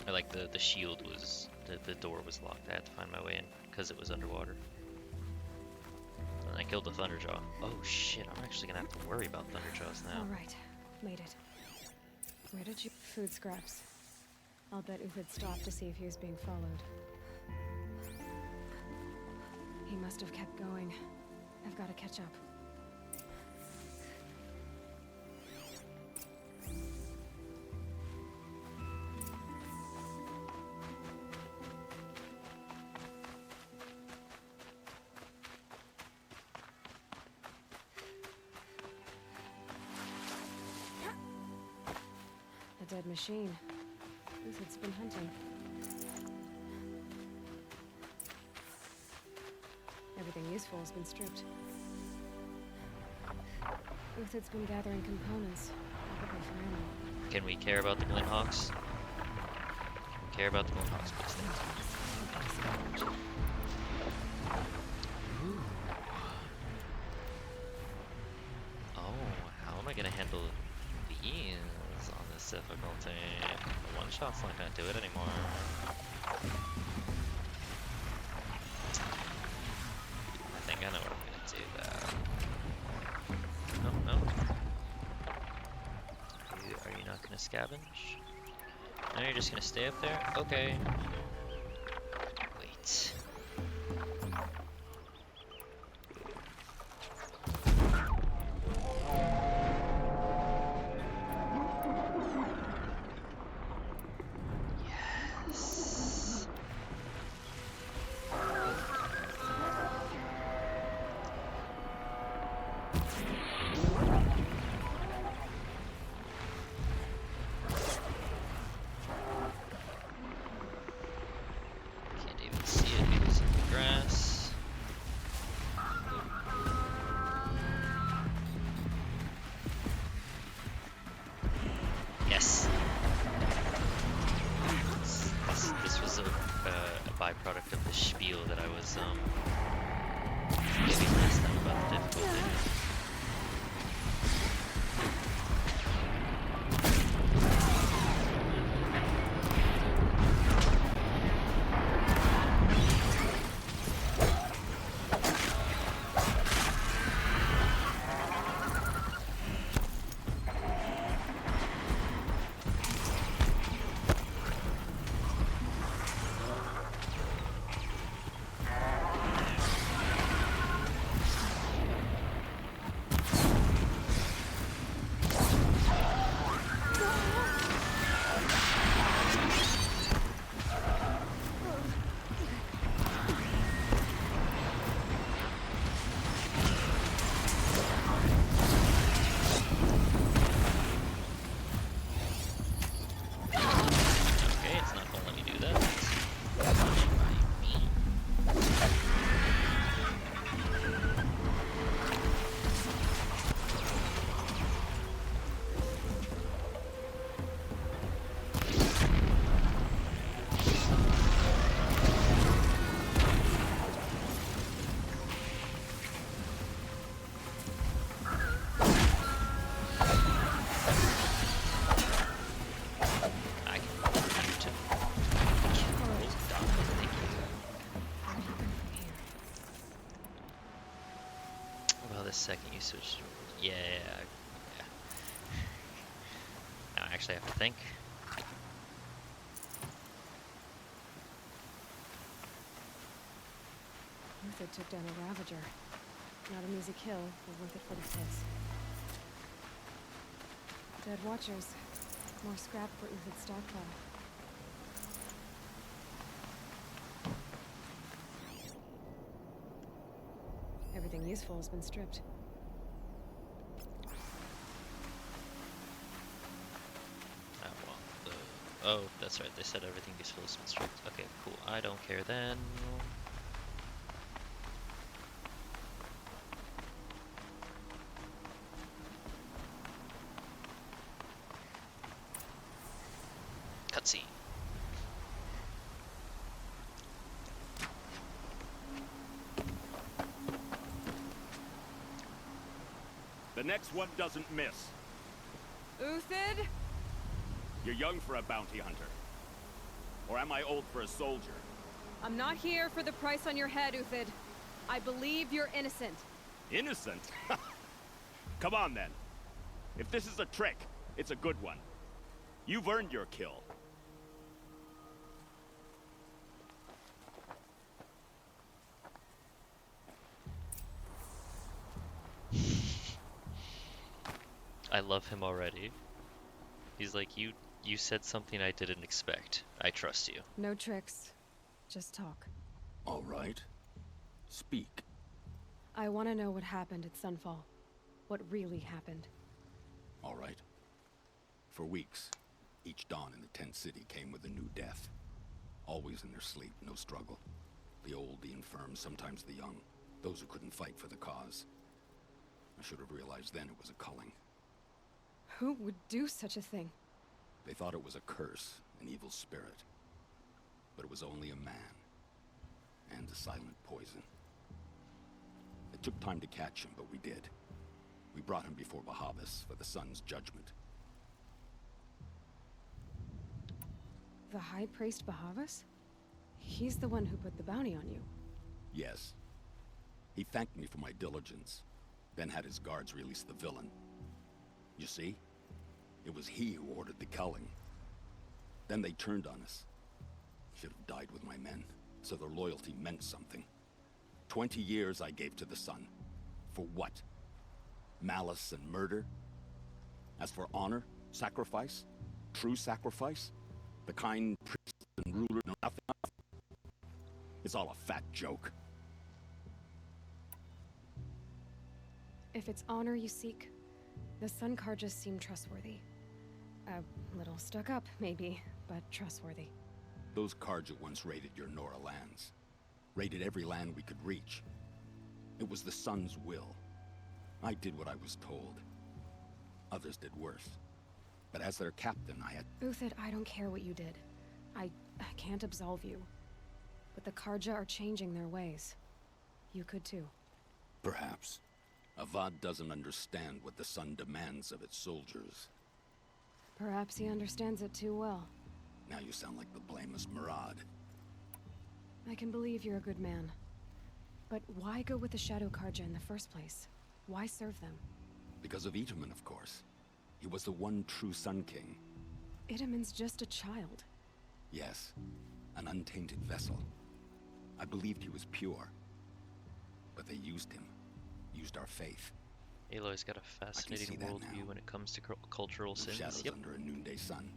I like the shield was, the door was locked. I had to find my way in because it was underwater. And I killed the Thunderjaw. Oh shit, I'm actually gonna have to worry about Thunderjaws now. Alright, made it. Where did you... Food scraps. I'll bet Uthid stopped to see if he was being followed. He must have kept going. I've got to catch up. A dead machine. Uthid's been hunting. Everything useful has been stripped. Uthid's been gathering components, probably for ammo. Can we care about the Glinthawks? Can we care about the Glinthawks, please? Ooh. Oh, how am I gonna handle these on this difficulty? One shot's not gonna do it anymore. I think I know what I'm gonna do though. No. Are you not gonna scavenge? No, you're just gonna stay up there? Okay. Wait. Byproduct of the spiel that I was giving last time about the difficulty. Second usage, yeah. Now I actually have to think. Uthid took down a Ravager. Not an easy kill, but worth it for the kids. Dead Watchers. More scrap for Uthid's stockpile. Everything useful has been stripped. Oh, that's right, they said everything useful has been stripped. Okay, cool, I don't care then. Cutscene. The next one doesn't miss. Uthid? You're young for a bounty hunter. Or am I old for a soldier? I'm not here for the price on your head, Uthid. I believe you're innocent. Innocent? Come on, then. If this is a trick, it's a good one. You've earned your kill. I love him already. He's like, you said something I didn't expect. I trust you. No tricks. Just talk. All right. Speak. I want to know what happened at Sunfall. What really happened. All right. For weeks, each dawn in the tent city came with a new death. Always in their sleep, no struggle. The old, the infirm, sometimes the young. Those who couldn't fight for the cause. I should have realized then it was a culling. Who would do such a thing? They thought it was a curse, an evil spirit. But it was only a man. And a silent poison. It took time to catch him, but we did. We brought him before Bahavas for the sun's judgment. The High Priest Bahavas? He's the one who put the bounty on you. Yes. He thanked me for my diligence, then had his guards release the villain. You see? It was he who ordered the culling. Then they turned on us. Should have died with my men, so their loyalty meant something. 20 years I gave to the sun. For what? Malice and murder? As for honor, sacrifice, true sacrifice, the kind priests and rulers know nothing of. It's all a fat joke. If it's honor you seek, the Sun Carjas seem trustworthy. A little stuck up, maybe, but trustworthy. Those Carja once raided your Nora lands. Raided every land we could reach. It was the Sun's will. I did what I was told. Others did worse. But as their captain, I had... Uthid, I don't care what you did. I can't absolve you. But the Carja are changing their ways. You could too. Perhaps. Avad doesn't understand what the Sun demands of its soldiers. Perhaps he understands it too well. Now you sound like the blameless Murad. I can believe you're a good man. But why go with the Shadow Carja in the first place? Why serve them? Because of Itamen, of course. He was the one true Sun King. Itamen's just a child. Yes, an untainted vessel. I believed he was pure. But they used him. Used our faith. Aloy's got a fascinating worldview when it comes to cultural sins. Shadows under a noonday sun.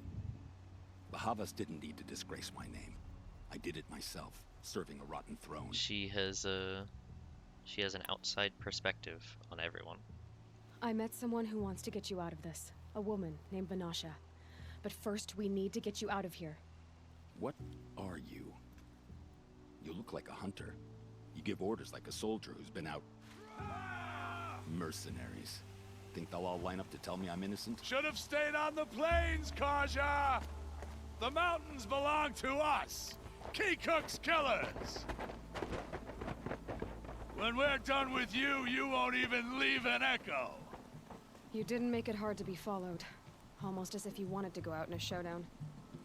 Bahavas didn't need to disgrace my name. I did it myself, serving a rotten throne. She has an outside perspective on everyone. I met someone who wants to get you out of this. A woman named Vanasha. But first, we need to get you out of here. What are you? You look like a hunter. You give orders like a soldier who's been out... Mercenaries. Think they'll all line up to tell me I'm innocent? Should have stayed on the plains, Carja! The mountains belong to us! Keecook's killers! When we're done with you, you won't even leave an echo! You didn't make it hard to be followed. Almost as if you wanted to go out in a showdown.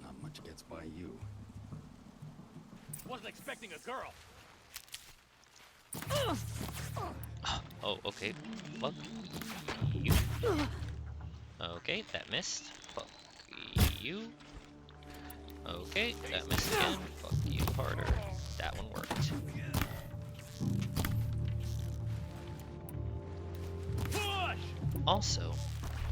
Not much gets by you. Wasn't expecting a girl. Oh, okay. Fuck you. Okay, that missed. Fuck you. Okay, that missed again. Fuck you harder. That one worked. Push! Also,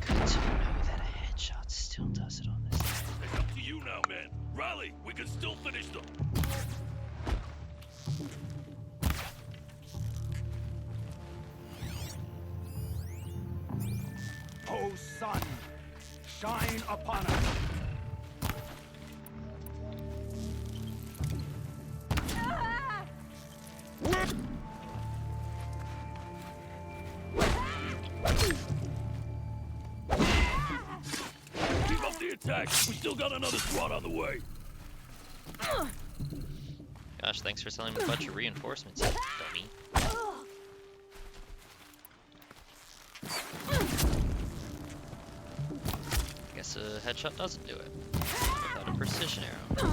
good to know that a headshot still does it on this thing. It's up to you now, man. Rally, we can still finish them. O sun, shine upon us. Keep up the attack. We still got another squad on the way. Gosh, thanks for selling me a bunch of reinforcements, you dummy. Guess a headshot doesn't do it. Without a precision arrow.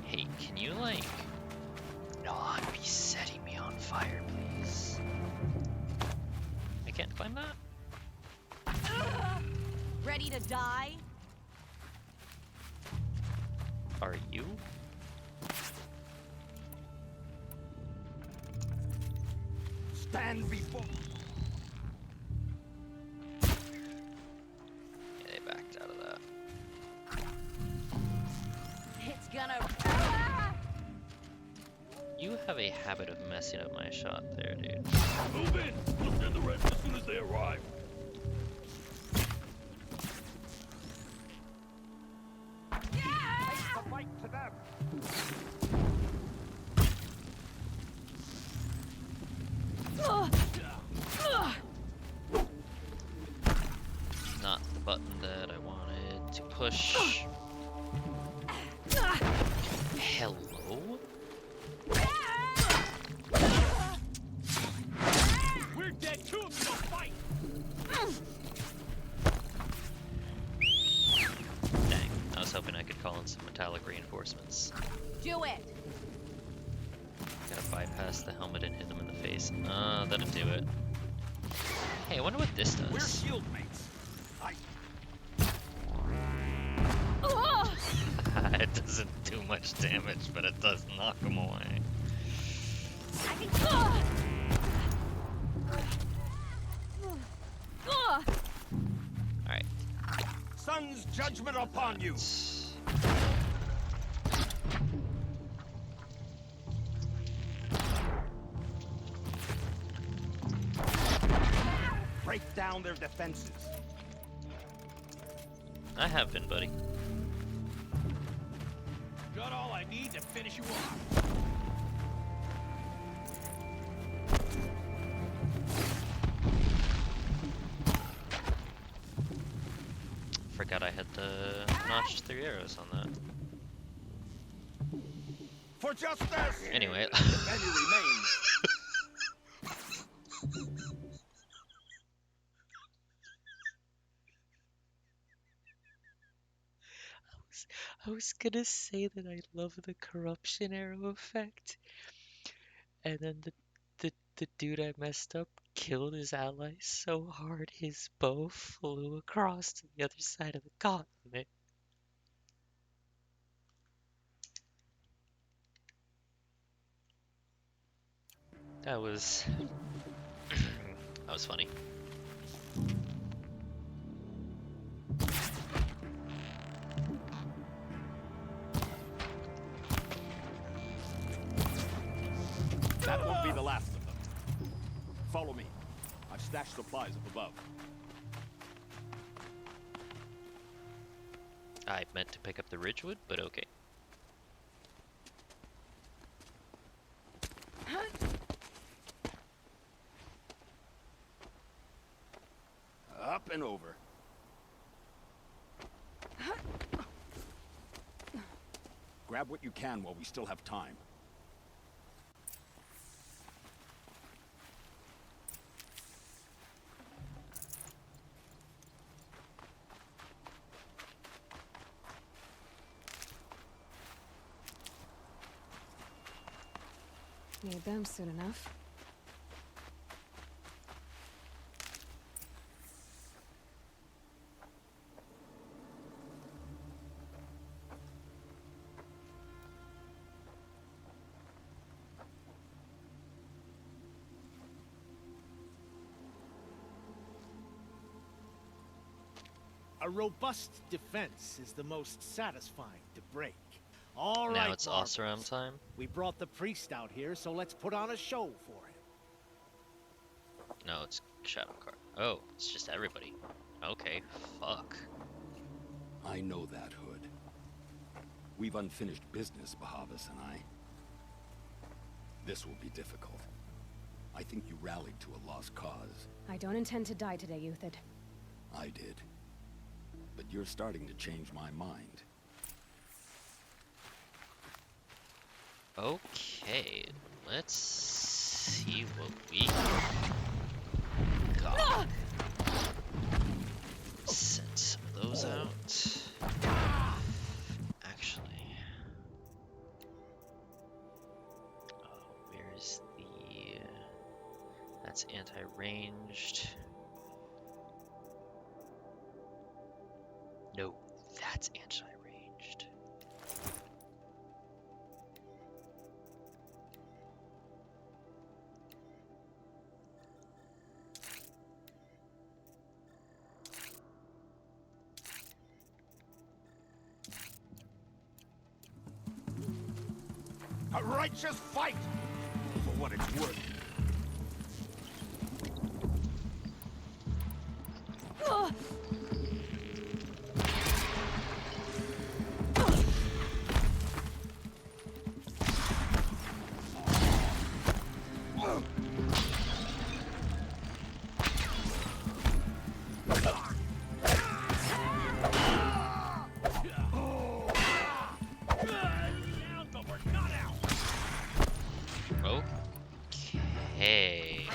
Hey, can you, like, not be setting me on fire, please. I can't climb that? Ready to die? Are you? Stand before. Yeah, they backed out of that. It's gonna. You have a habit of messing up my shot there, dude. Move in! We'll send the rest as soon as they arrive. Take the fight to them. Not the button that I wanted to push. Hello? We're dead too if you don't fight! Dang, I was hoping I could call in some metallic reinforcements. Do it! Gotta bypass the helmet and hit him in the face. That'll do it. Hey, I wonder what this does. We're shield mates. It doesn't do much damage, but it does knock him away. Alright. Sun's judgment upon you. Break down their defenses. I have been, buddy. Got all I need to finish you off. Forgot I had the notched 3 arrows on that. For justice! Anyway. If any remains. I was gonna say that I love the corruption arrow effect, and then the dude I messed up killed his ally so hard his bow flew across to the other side of the continent. That was that was funny. That won't be the last of them. Follow me. I've stashed supplies up above. I meant to pick up the Ridgewood, but okay. Up and over. Grab what you can while we still have time. Need them soon enough. A robust defense is the most satisfying to break. All right, now it's Oseram time. We brought the priest out here, so let's put on a show for him. No, it's Shadowcard. Oh, it's just everybody. Okay, fuck. I know that, Hood. We've unfinished business, Bahavas and I. This will be difficult. I think you rallied to a lost cause. I don't intend to die today, Euthid. I did. But you're starting to change my mind. Okay, let's see what we got. Send some of those out. Actually, That's anti-ranged. No, that's anti-ranged. A righteous fight! For what it's worth. Okay.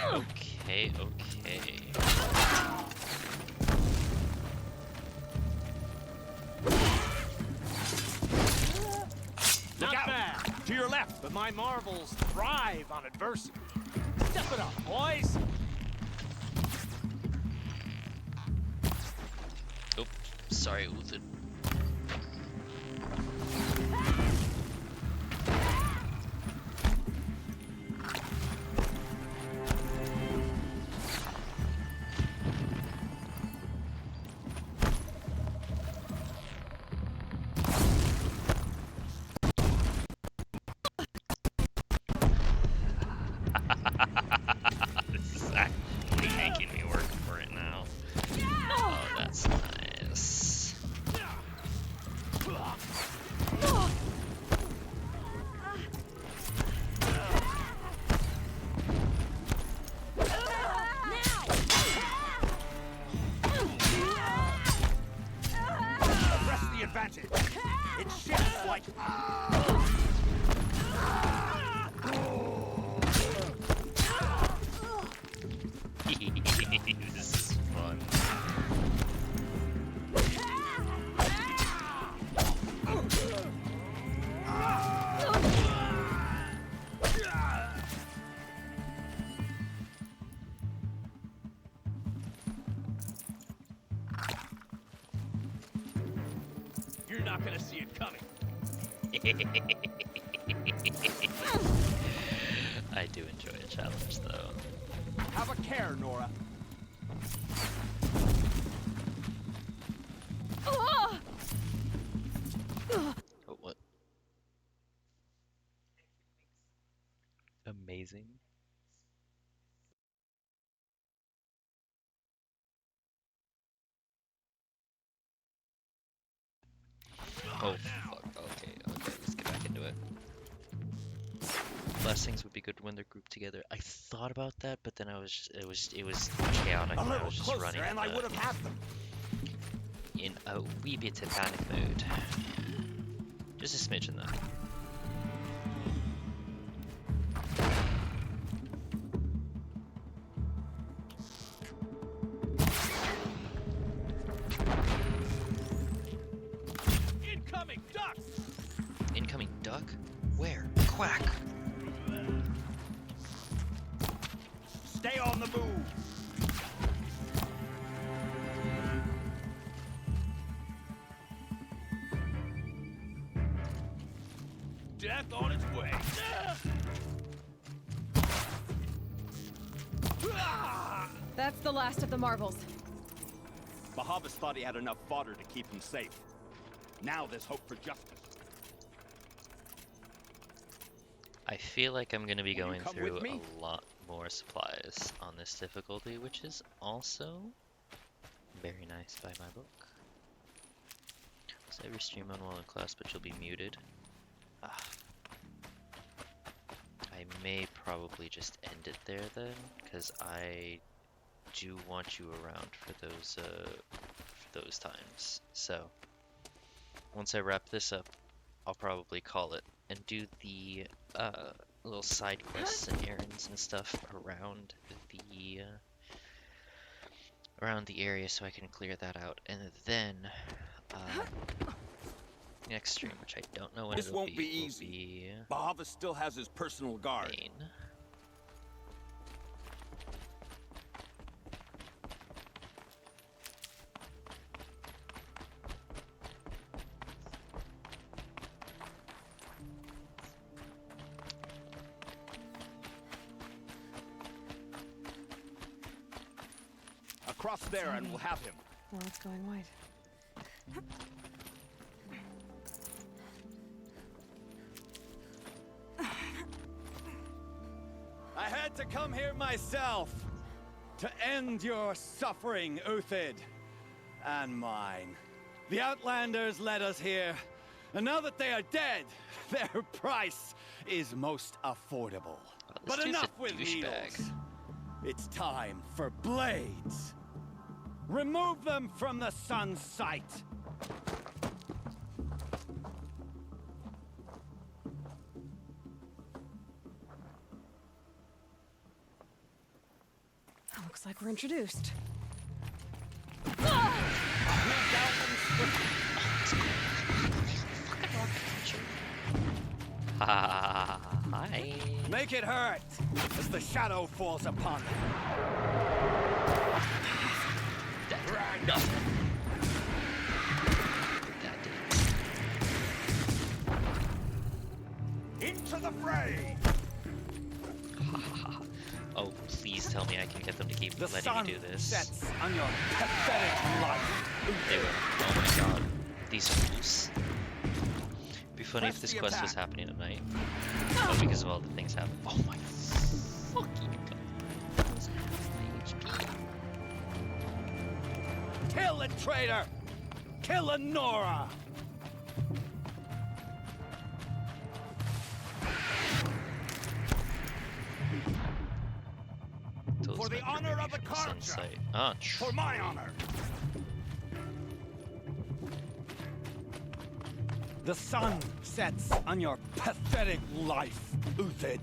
Not bad. To your left, but my marvels thrive on adversity. Step it up, boys. Oh, sorry, Uthid. This is actually making me work for it now. Oh, that's nice. Press the advantage. It shifts like... This is fun. You're not gonna see it coming. I do enjoy a challenge, though. Have a care, Nora. Oh, what? Amazing. Oh, fuck. Okay, let's get back into it. Blessings would be good when they're grouped together. I thought about that, but then it was chaotic. A little I was just closer, running and I would have had them. in a wee bit of panic mode. Just a smidgen though. Incoming duck! Incoming duck? Where? Quack! Stay on the move! Death on its way! That's the last of the marvels. Bahavas thought he had enough fodder to keep him safe. Now there's hope for justice. I feel like I'm gonna be going come through with me? a lot more supplies on this difficulty, which is also very nice by my book. Save your stream on while in class, but you'll be muted. I may probably just end it there then, because I do want you around for those times. So once I wrap this up, I'll probably call it and do the little side quests and errands and stuff around the area, so I can clear that out, and then next stream, which I don't know when This it'll won't be will easy. be Bahavas still has his personal guard. Main. Cross there and we'll have him. Well, it's going wide. I had to come here myself to end your suffering, Uthid, and mine. The Outlanders led us here, and now that they are dead, their price is most affordable. But enough with needles. It's time for blades. Remove them from the sun's sight. Looks like we're introduced. Hi. Make it hurt as the shadow falls upon them. Into the fray! Oh, please tell me I can get them to keep letting me do this. Sets on your pathetic life. They will. Oh my god. These fools. It'd be funny if this quest was happening at night. Oh, because of all the things happening. Oh my fucking god. Kill the traitor! Kill Lenora! For the honor of the Karja! Ah, for my honor! The sun sets on your pathetic life, Uthid.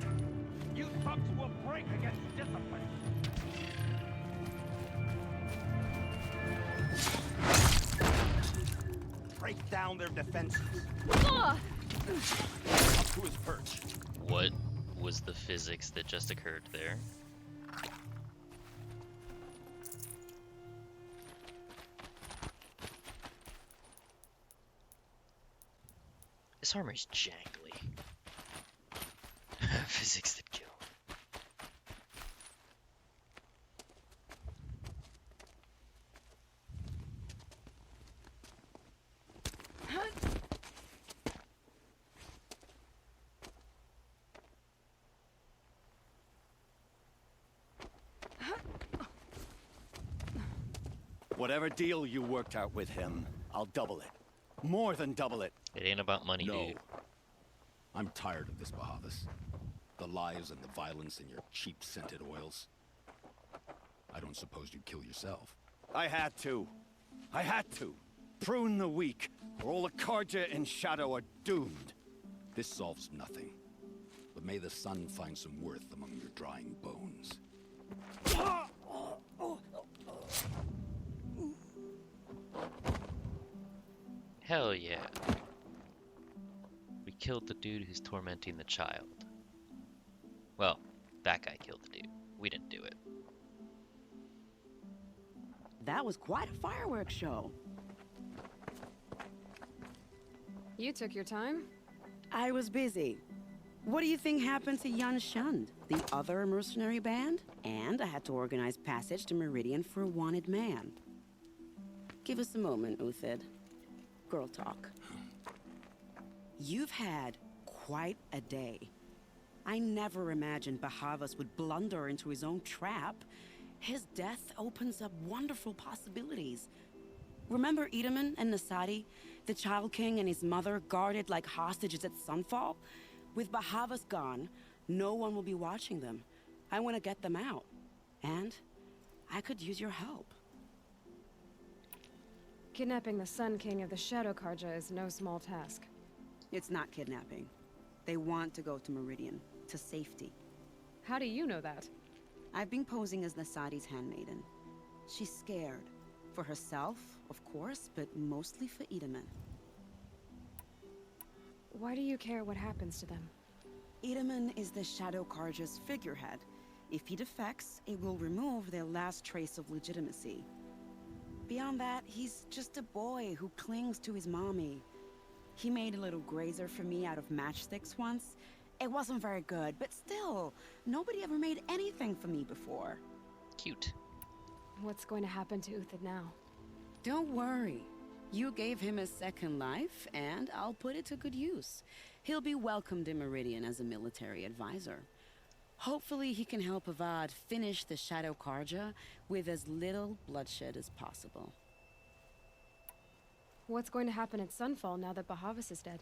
You thugs will break against discipline. Break down their defenses. Up to his perch. What was the physics that just occurred there? This armor's jangly. Physics that kill. Whatever deal you worked out with him, I'll double it. More than double it. It ain't about money, dude. I'm tired of this, Bahavas. The lies and the violence and your cheap-scented oils. I don't suppose you'd kill yourself. I had to. I had to. Prune the weak, or all the Karja in Shadow are doomed. This solves nothing. But may the sun find some worth among your drying bones. Hell yeah. We killed the dude who's tormenting the child. Well, that guy killed the dude. We didn't do it. That was quite a fireworks show. You took your time? I was busy. What do you think happened to Jan Shund, the other mercenary band? And I had to organize passage to Meridian for a wanted man. Give us a moment, Uthid. Girl talk. You've had quite a day. I never imagined Bahavas would blunder into his own trap. His death opens up wonderful possibilities. Remember Edaman and Nasadi, the Child King and his mother guarded like hostages at sunfall? With Bahavas gone, no one will be watching them. I want to get them out. And I could use your help. Kidnapping the Sun King of the Shadow Karja is no small task. It's not kidnapping. They want to go to Meridian, to safety. How do you know that? I've been posing as Nasadi's handmaiden. She's scared. For herself, of course, but mostly for Edaman. Why do you care what happens to them? Edaman is the Shadow Karja's figurehead. If he defects, it will remove their last trace of legitimacy. Beyond that, he's just a boy who clings to his mommy. He made a little grazer for me out of matchsticks once. It wasn't very good, but still, nobody ever made anything for me before. Cute. What's going to happen to Uthid now? Don't worry. You gave him a second life, and I'll put it to good use. He'll be welcomed in Meridian as a military advisor. Hopefully he can help Avad finish the Shadow Karja with as little bloodshed as possible. What's going to happen at Sunfall now that Bahavas is dead?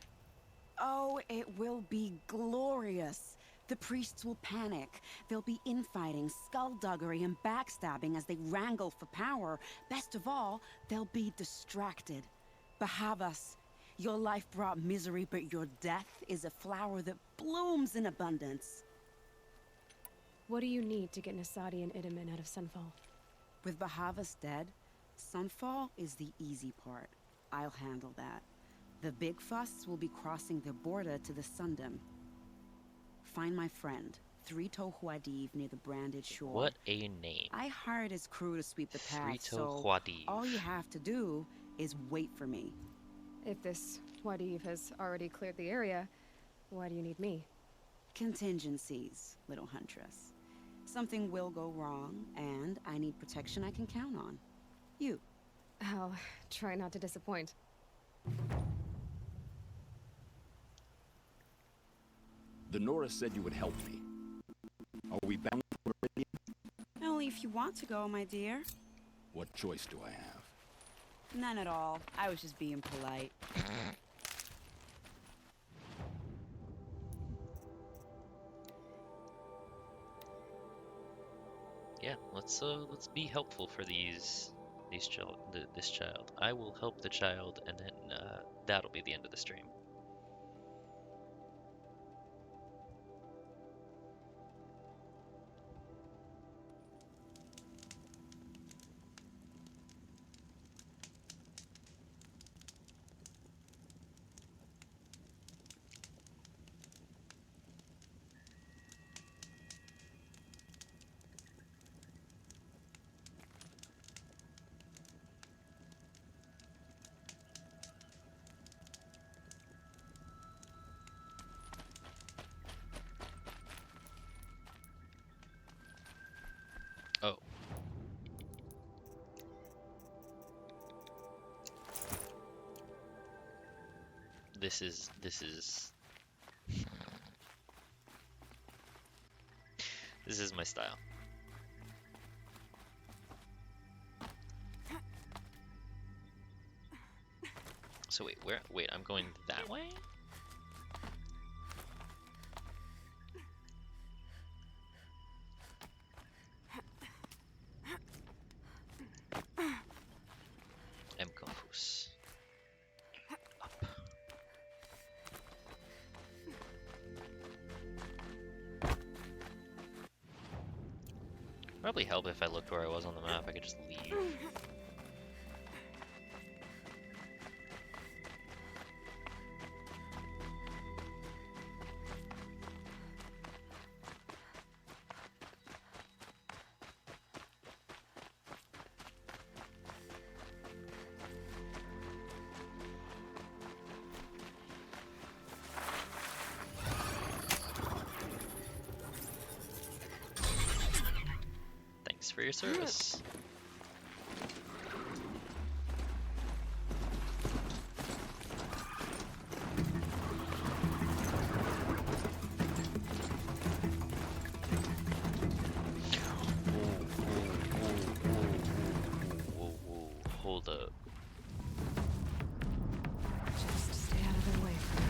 Oh, it will be glorious. The priests will panic. There'll be infighting, skullduggery, and backstabbing as they wrangle for power. Best of all, they'll be distracted. Bahavas, your life brought misery, but your death is a flower that blooms in abundance. What do you need to get Nasadi and Idaman out of Sunfall? With Bahavas dead, Sunfall is the easy part. I'll handle that. The big fuss will be crossing the border to the Sundom. Find my friend, Thrito Huadiv, near the Branded Shore. What a name. I hired his crew to sweep the path, Thrito so Huadiv. all you have to do is wait for me. If this Huadiv has already cleared the area, why do you need me? Contingencies, little huntress. Something will go wrong, and I need protection I can count on. You. I'll try not to disappoint. The Nora said you would help me. Are we bound for Meridian? Only if you want to go, my dear. What choice do I have? None at all. I was just being polite. Yeah, let's be helpful for this child. I will help the child, and then that'll be the end of the stream. Oh. This is my style. So wait, I'm going that way? I'm confused. Up. Probably help if I looked where I was on the map. I could just leave. Thanks for your service. Whoa, hold up. Just stay out of their way for now.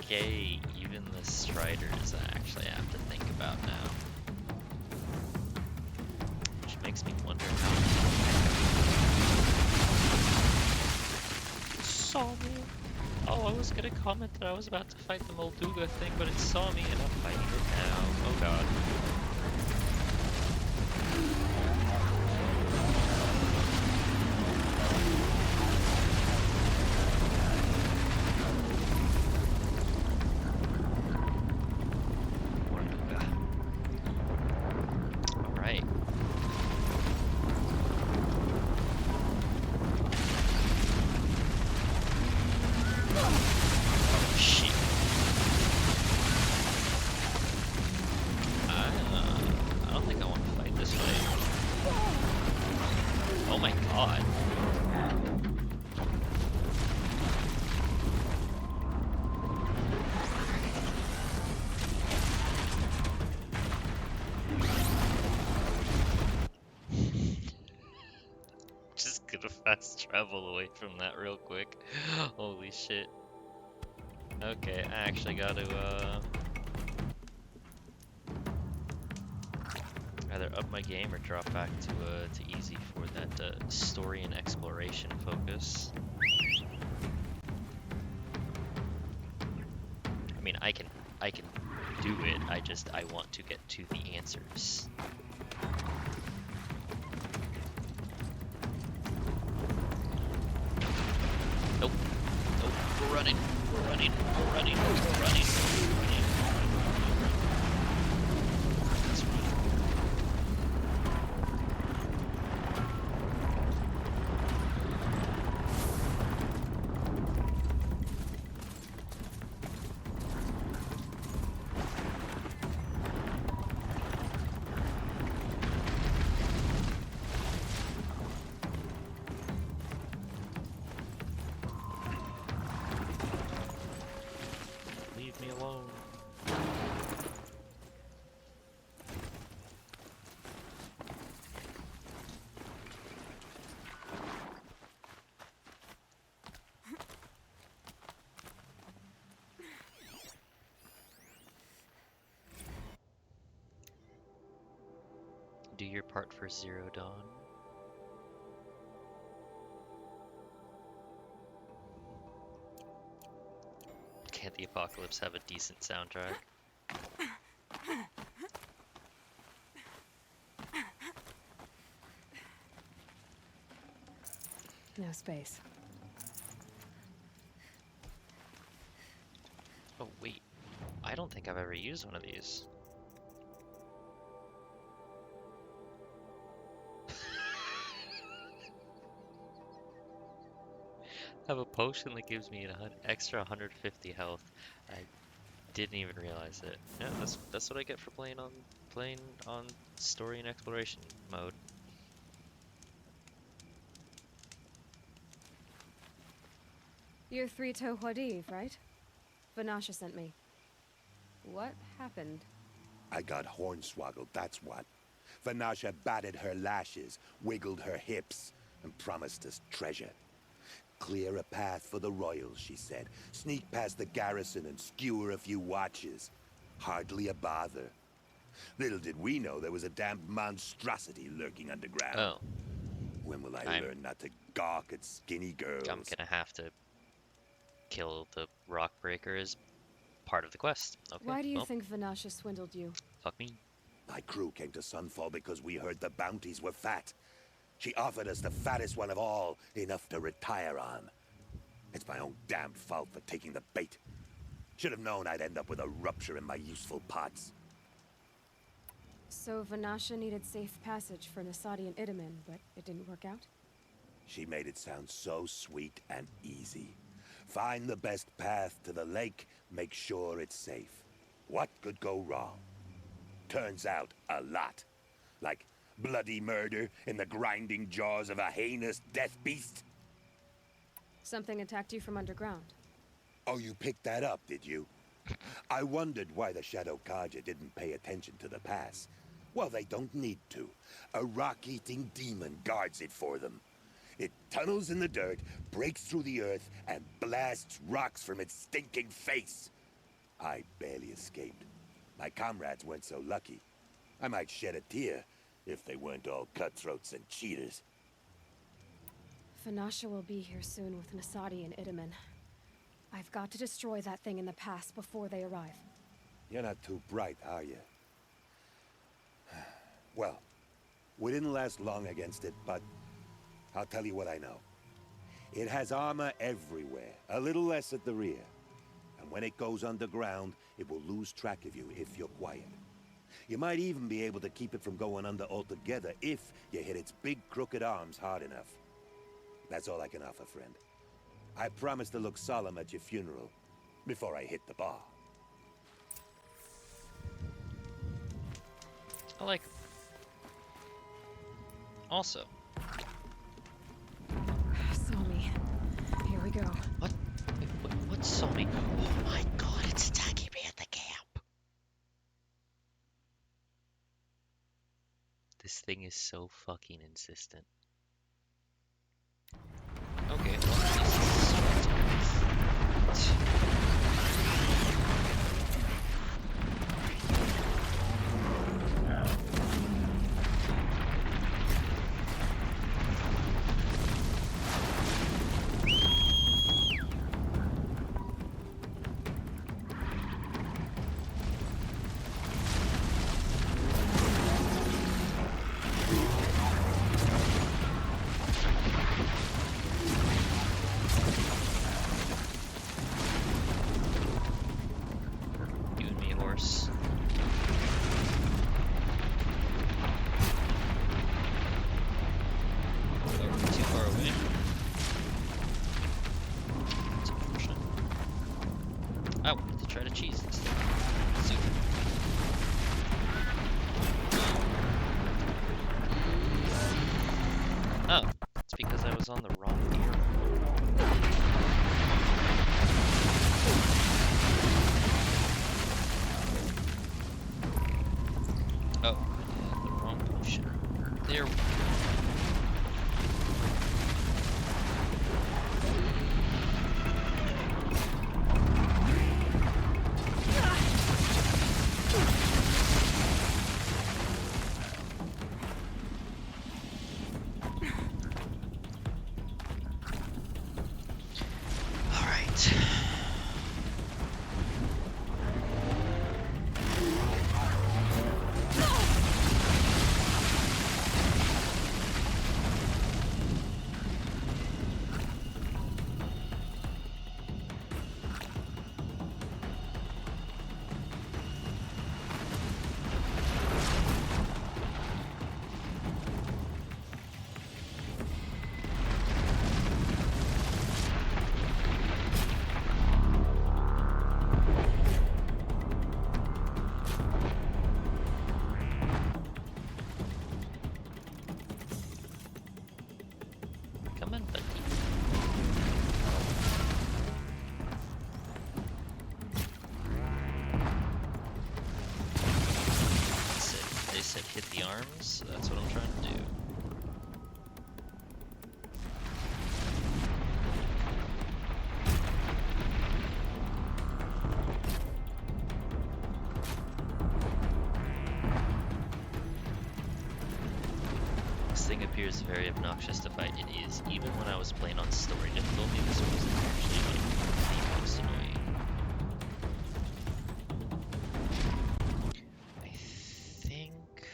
Okay, even the Striders I actually have to think about now. Which makes me wonder how... Saw me! Oh, I was gonna comment that I was about to fight the Molduga thing, but it saw me and I'm fighting it now. Oh god. god. Just gonna fast travel away from that real quick. Holy shit. Okay, I actually gotta either up my game or drop back to easy for that story and exploration focus. I mean, I can do it. I want to get to the answers. Nope. Nope. We're running. We're running. We're running. We're running. We're running. Let's run. Leave me alone. Do your part for Zero Dawn. Can't the Apocalypse have a decent soundtrack? No space. Oh wait, I don't think I've ever used one of these. I have a potion that gives me an extra 150 health. I didn't even realize it. Yeah, that's what I get for playing on story and exploration mode. You're Three Toe Huadiv, right? Vanasha sent me. What happened? I got hornswoggled, that's what. Vanasha batted her lashes, wiggled her hips, and promised us treasure. Clear a path for the royals, she said. Sneak past the garrison and skewer a few watches. Hardly a bother. Little did we know there was a damned monstrosity lurking underground. Oh. When will I learn not to gawk at skinny girls? I'm gonna have to kill the rock breaker as part of the quest. Okay. Why do you well, think Vanasha swindled you? Fuck me. My crew came to Sunfall because we heard the bounties were fat. She offered us the fattest one of all, enough to retire on. It's my own damned fault for taking the bait. Should have known I'd end up with a rupture in my useful parts. So Vanasha needed safe passage for Nasadi and Idaman, but it didn't work out? She made it sound so sweet and easy. Find the best path to the lake, make sure it's safe. What could go wrong? Turns out, a lot. Like bloody murder in the grinding jaws of a heinous death beast. Something attacked you from underground. Oh, you picked that up, did you? I wondered why the Shadow Kaja didn't pay attention to the pass. Well, they don't need to. A rock-eating demon guards it for them. It tunnels in the dirt, breaks through the earth, and blasts rocks from its stinking face. I barely escaped. My comrades weren't so lucky. I might shed a tear if they weren't all cutthroats and cheaters. Vanasha will be here soon with Nasadi and Idaman. I've got to destroy that thing in the pass before they arrive. You're not too bright, are you? Well, we didn't last long against it, but I'll tell you what I know. It has armor everywhere, a little less at the rear. And when it goes underground, it will lose track of you if you're quiet. You might even be able to keep it from going under altogether if you hit its big crooked arms hard enough. That's all I can offer, friend. I promise to look solemn at your funeral before I hit the bar. I like. Also, This thing is so fucking insistent. Okay, well, at least it's you and me, horse. Oh, we're too far away. That's unfortunate. I wanted to try to cheese this thing. Super. Oh, it's because I was on the wrong ear. Oh, I had the wrong potion. There we go. All right. Come on, buddy. They said hit the arms, so that's what I'm trying to do. This thing appears very obnoxious to fight. It is. Even when I was playing on story difficulty, this wasn't actually like the most annoying. I think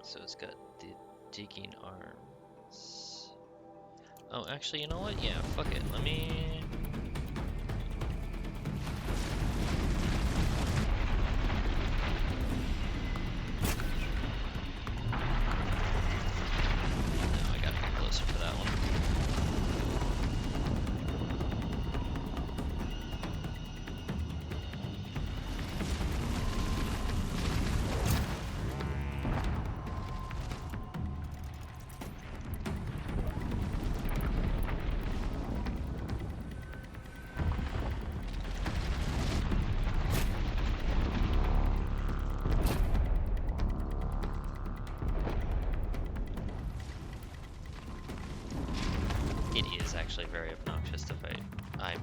so. It's got the digging arms. Oh, actually, you know what? Yeah, fuck it. Let me. No, I gotta get closer for that one. It is actually very obnoxious to fight. I'm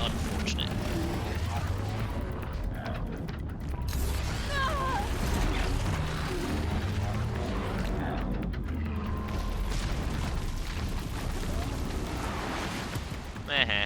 unfortunate. Meh.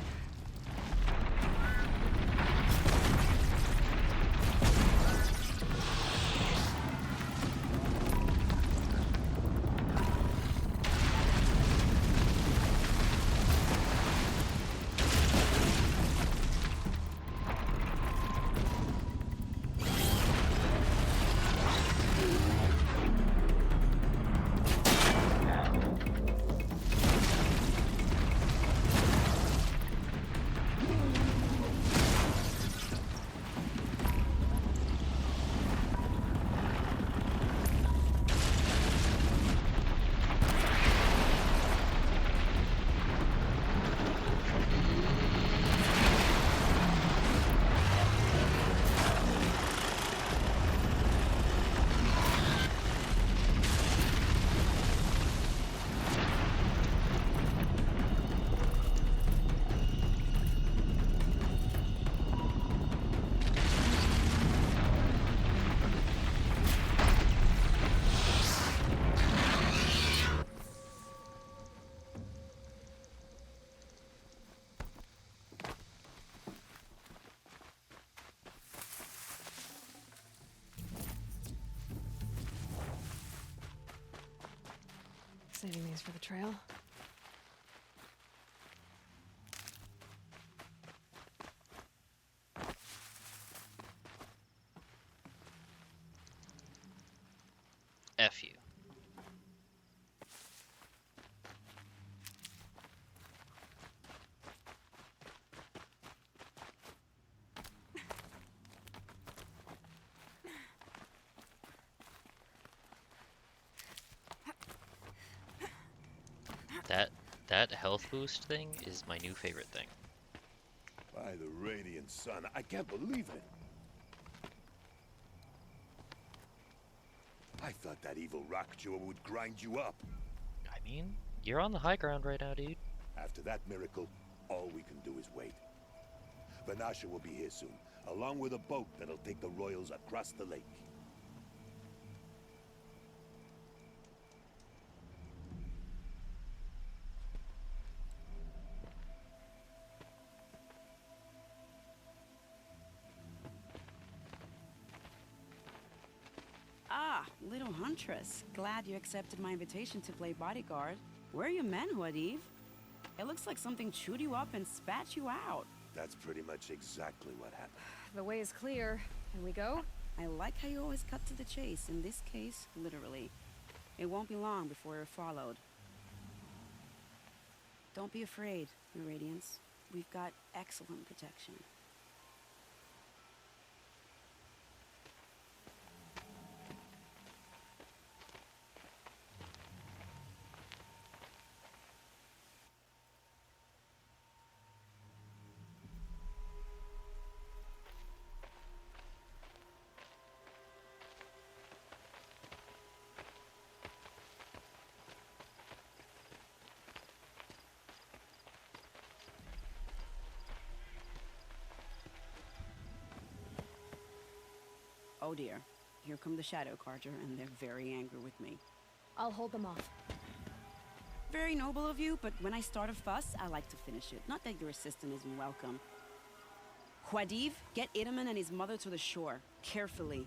Saving these for the trail. F you. That health boost thing is my new favorite thing. By the radiant sun, I can't believe it. I thought that evil rock chewer would grind you up. I mean, you're on the high ground right now, dude. After that miracle, all we can do is wait. Vanasha will be here soon, along with a boat that'll take the royals across the lake. Ah, little huntress. Glad you accepted my invitation to play bodyguard. Where are your men, Huadiv? It looks like something chewed you up and spat you out. That's pretty much exactly what happened. The way is clear. Can we go? I like how you always cut to the chase. In this case, literally. It won't be long before you're followed. Don't be afraid, Your Radiance. We've got excellent protection. Oh dear, here come the Shadow Carja, and they're very angry with me. I'll hold them off. Very noble of you, but when I start a fuss, I like to finish it. Not that your assistant isn't welcome. Huadiv, get Itaman and his mother to the shore. Carefully.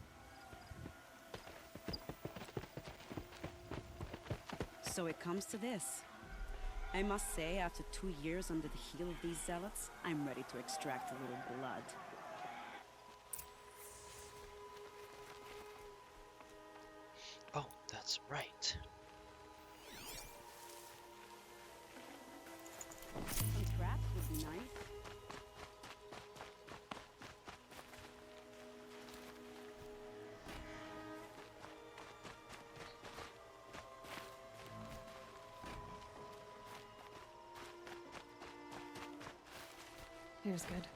So it comes to this. I must say, after 2 years under the heel of these zealots, I'm ready to extract a little blood. Oh, that's right. Some traps would be nice. Here's good.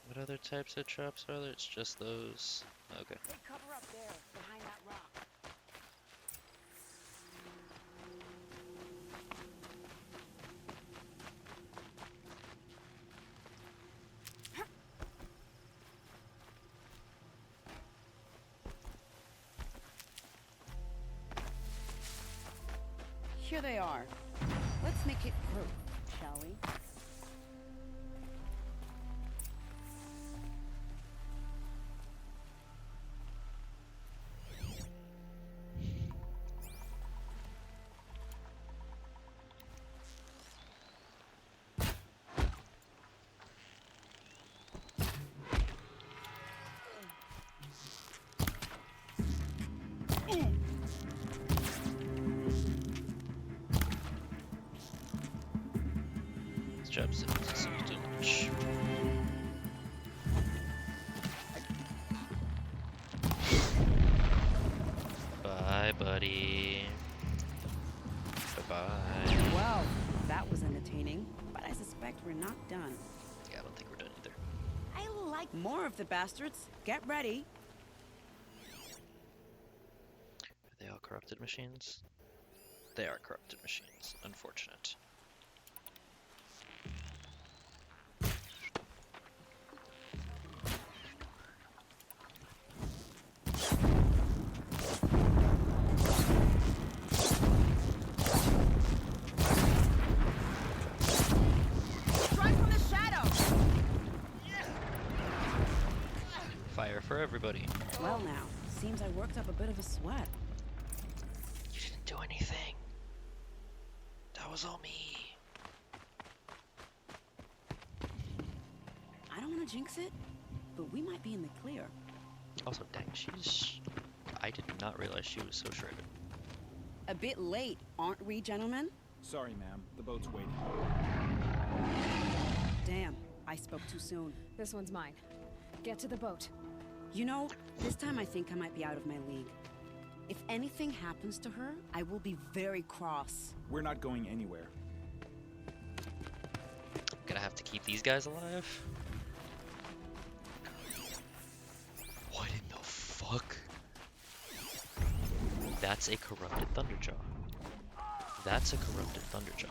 What other types of traps are there? It's just those. Okay. Take cover up there, behind that rock. Here they are. Let's make it group, shall we? This job's so much. Bye, buddy. Bye-bye. Well, that was entertaining, but I suspect we're not done. Yeah, I don't think we're done either. I like more of the bastards. Get ready. Are they all corrupted machines? They are corrupted machines. Unfortunate. for everybody. Well now, seems I worked up a bit of a sweat. You didn't do anything. That was all me. I don't want to jinx it, but we might be in the clear. Also, dang, I did not realize she was so shredded. A bit late, aren't we, gentlemen? Sorry, ma'am. The boat's waiting. Damn, I spoke too soon. This one's mine. Get to the boat. You know, this time I think I might be out of my league. If anything happens to her, I will be very cross. We're not going anywhere. Gonna have to keep these guys alive? What in the fuck? That's a corrupted Thunderjaw. That's a corrupted Thunderjaw.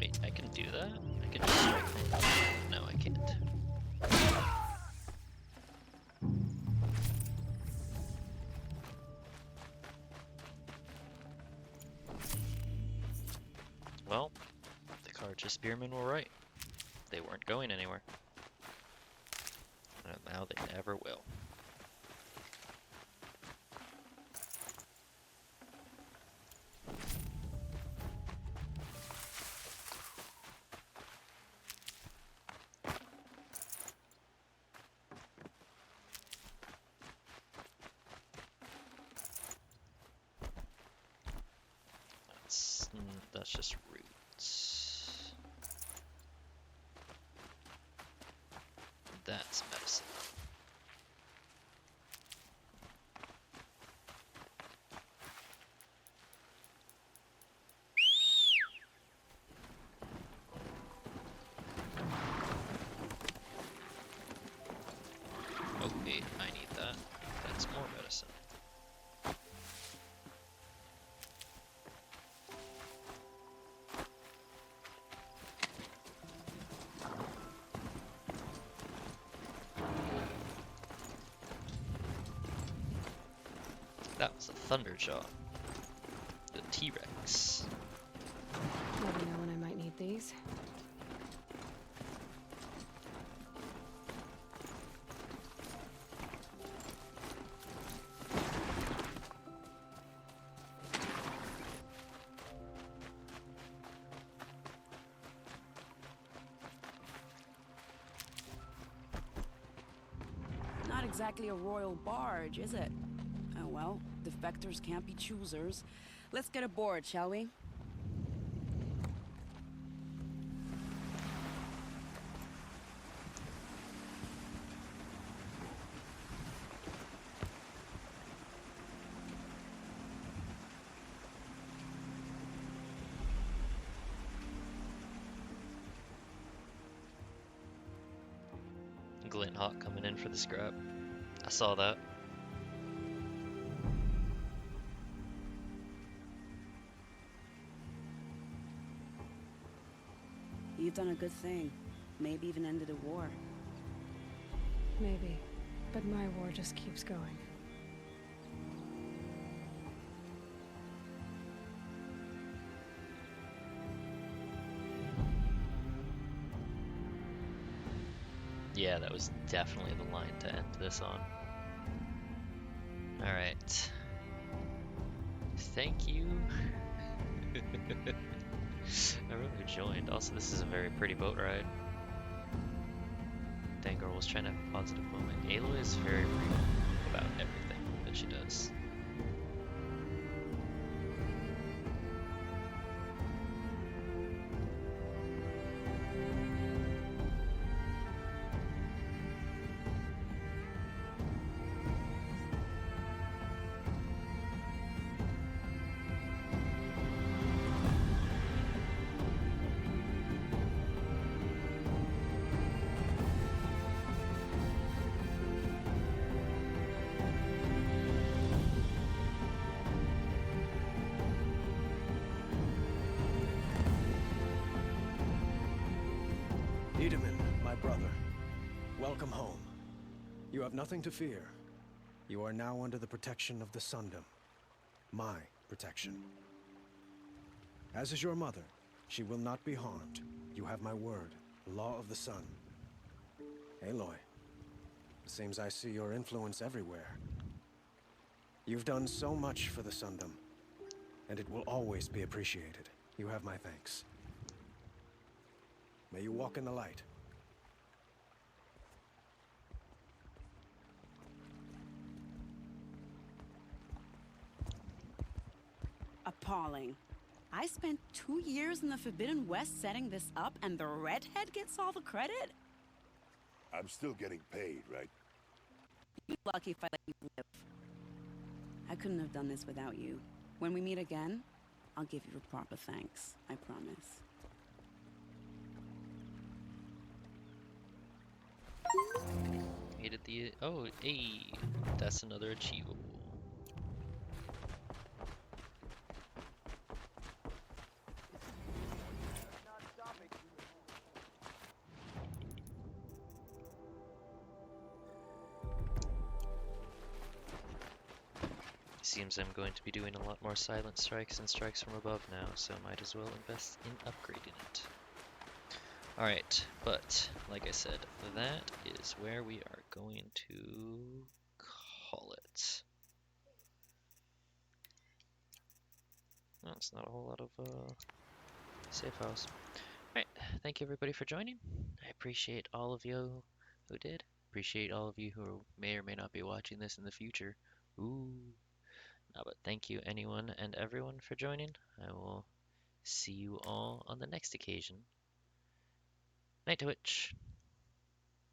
Wait, I can do that? I can just strike from... No, I can't. Well, the Carja spearmen were right. They weren't going anywhere. And now they never will. That's just roots. That's medicine. Oh wait, I need that. That's more medicine. That was a Thunderjaw. The T-Rex. Never know when I might need these. Not exactly a royal barge, is it? Oh well, defectors can't be choosers. Let's get aboard, shall we? Glinthawk coming in for the scrap. I saw that. You've done a good thing. Maybe even ended a war. Maybe. But my war just keeps going. Yeah, that was definitely the line to end this on. Alright. Thank you. Everyone who joined. Also, this is a very pretty boat ride. Dangor was trying to have a positive moment. Aloy is very real about everything that she does. Edaman, my brother, welcome home. You have nothing to fear. You are now under the protection of the Sundom. My protection. As is your mother, she will not be harmed. You have my word, law of the sun. Aloy, it seems I see your influence everywhere. You've done so much for the Sundom, and it will always be appreciated. You have my thanks. May you walk in the light. Appalling. I spent 2 years in the Forbidden West setting this up, and the redhead gets all the credit? I'm still getting paid, right? You'd be lucky if I let you live. I couldn't have done this without you. When we meet again, I'll give you a proper thanks. I promise. Made it the... Oh, hey! That's another achievable. seems I'm going to be doing a lot more silent strikes and strikes from above now, so might as well invest in upgrading it. Alright, but like I said, that is where we are going to call it. Well, it's not a whole lot of safe house. Alright, thank you everybody for joining. I appreciate all of you who did. Appreciate all of you who may or may not be watching this in the future. Ooh. No, but thank you anyone and everyone for joining. I will see you all on the next occasion. Night to Witch.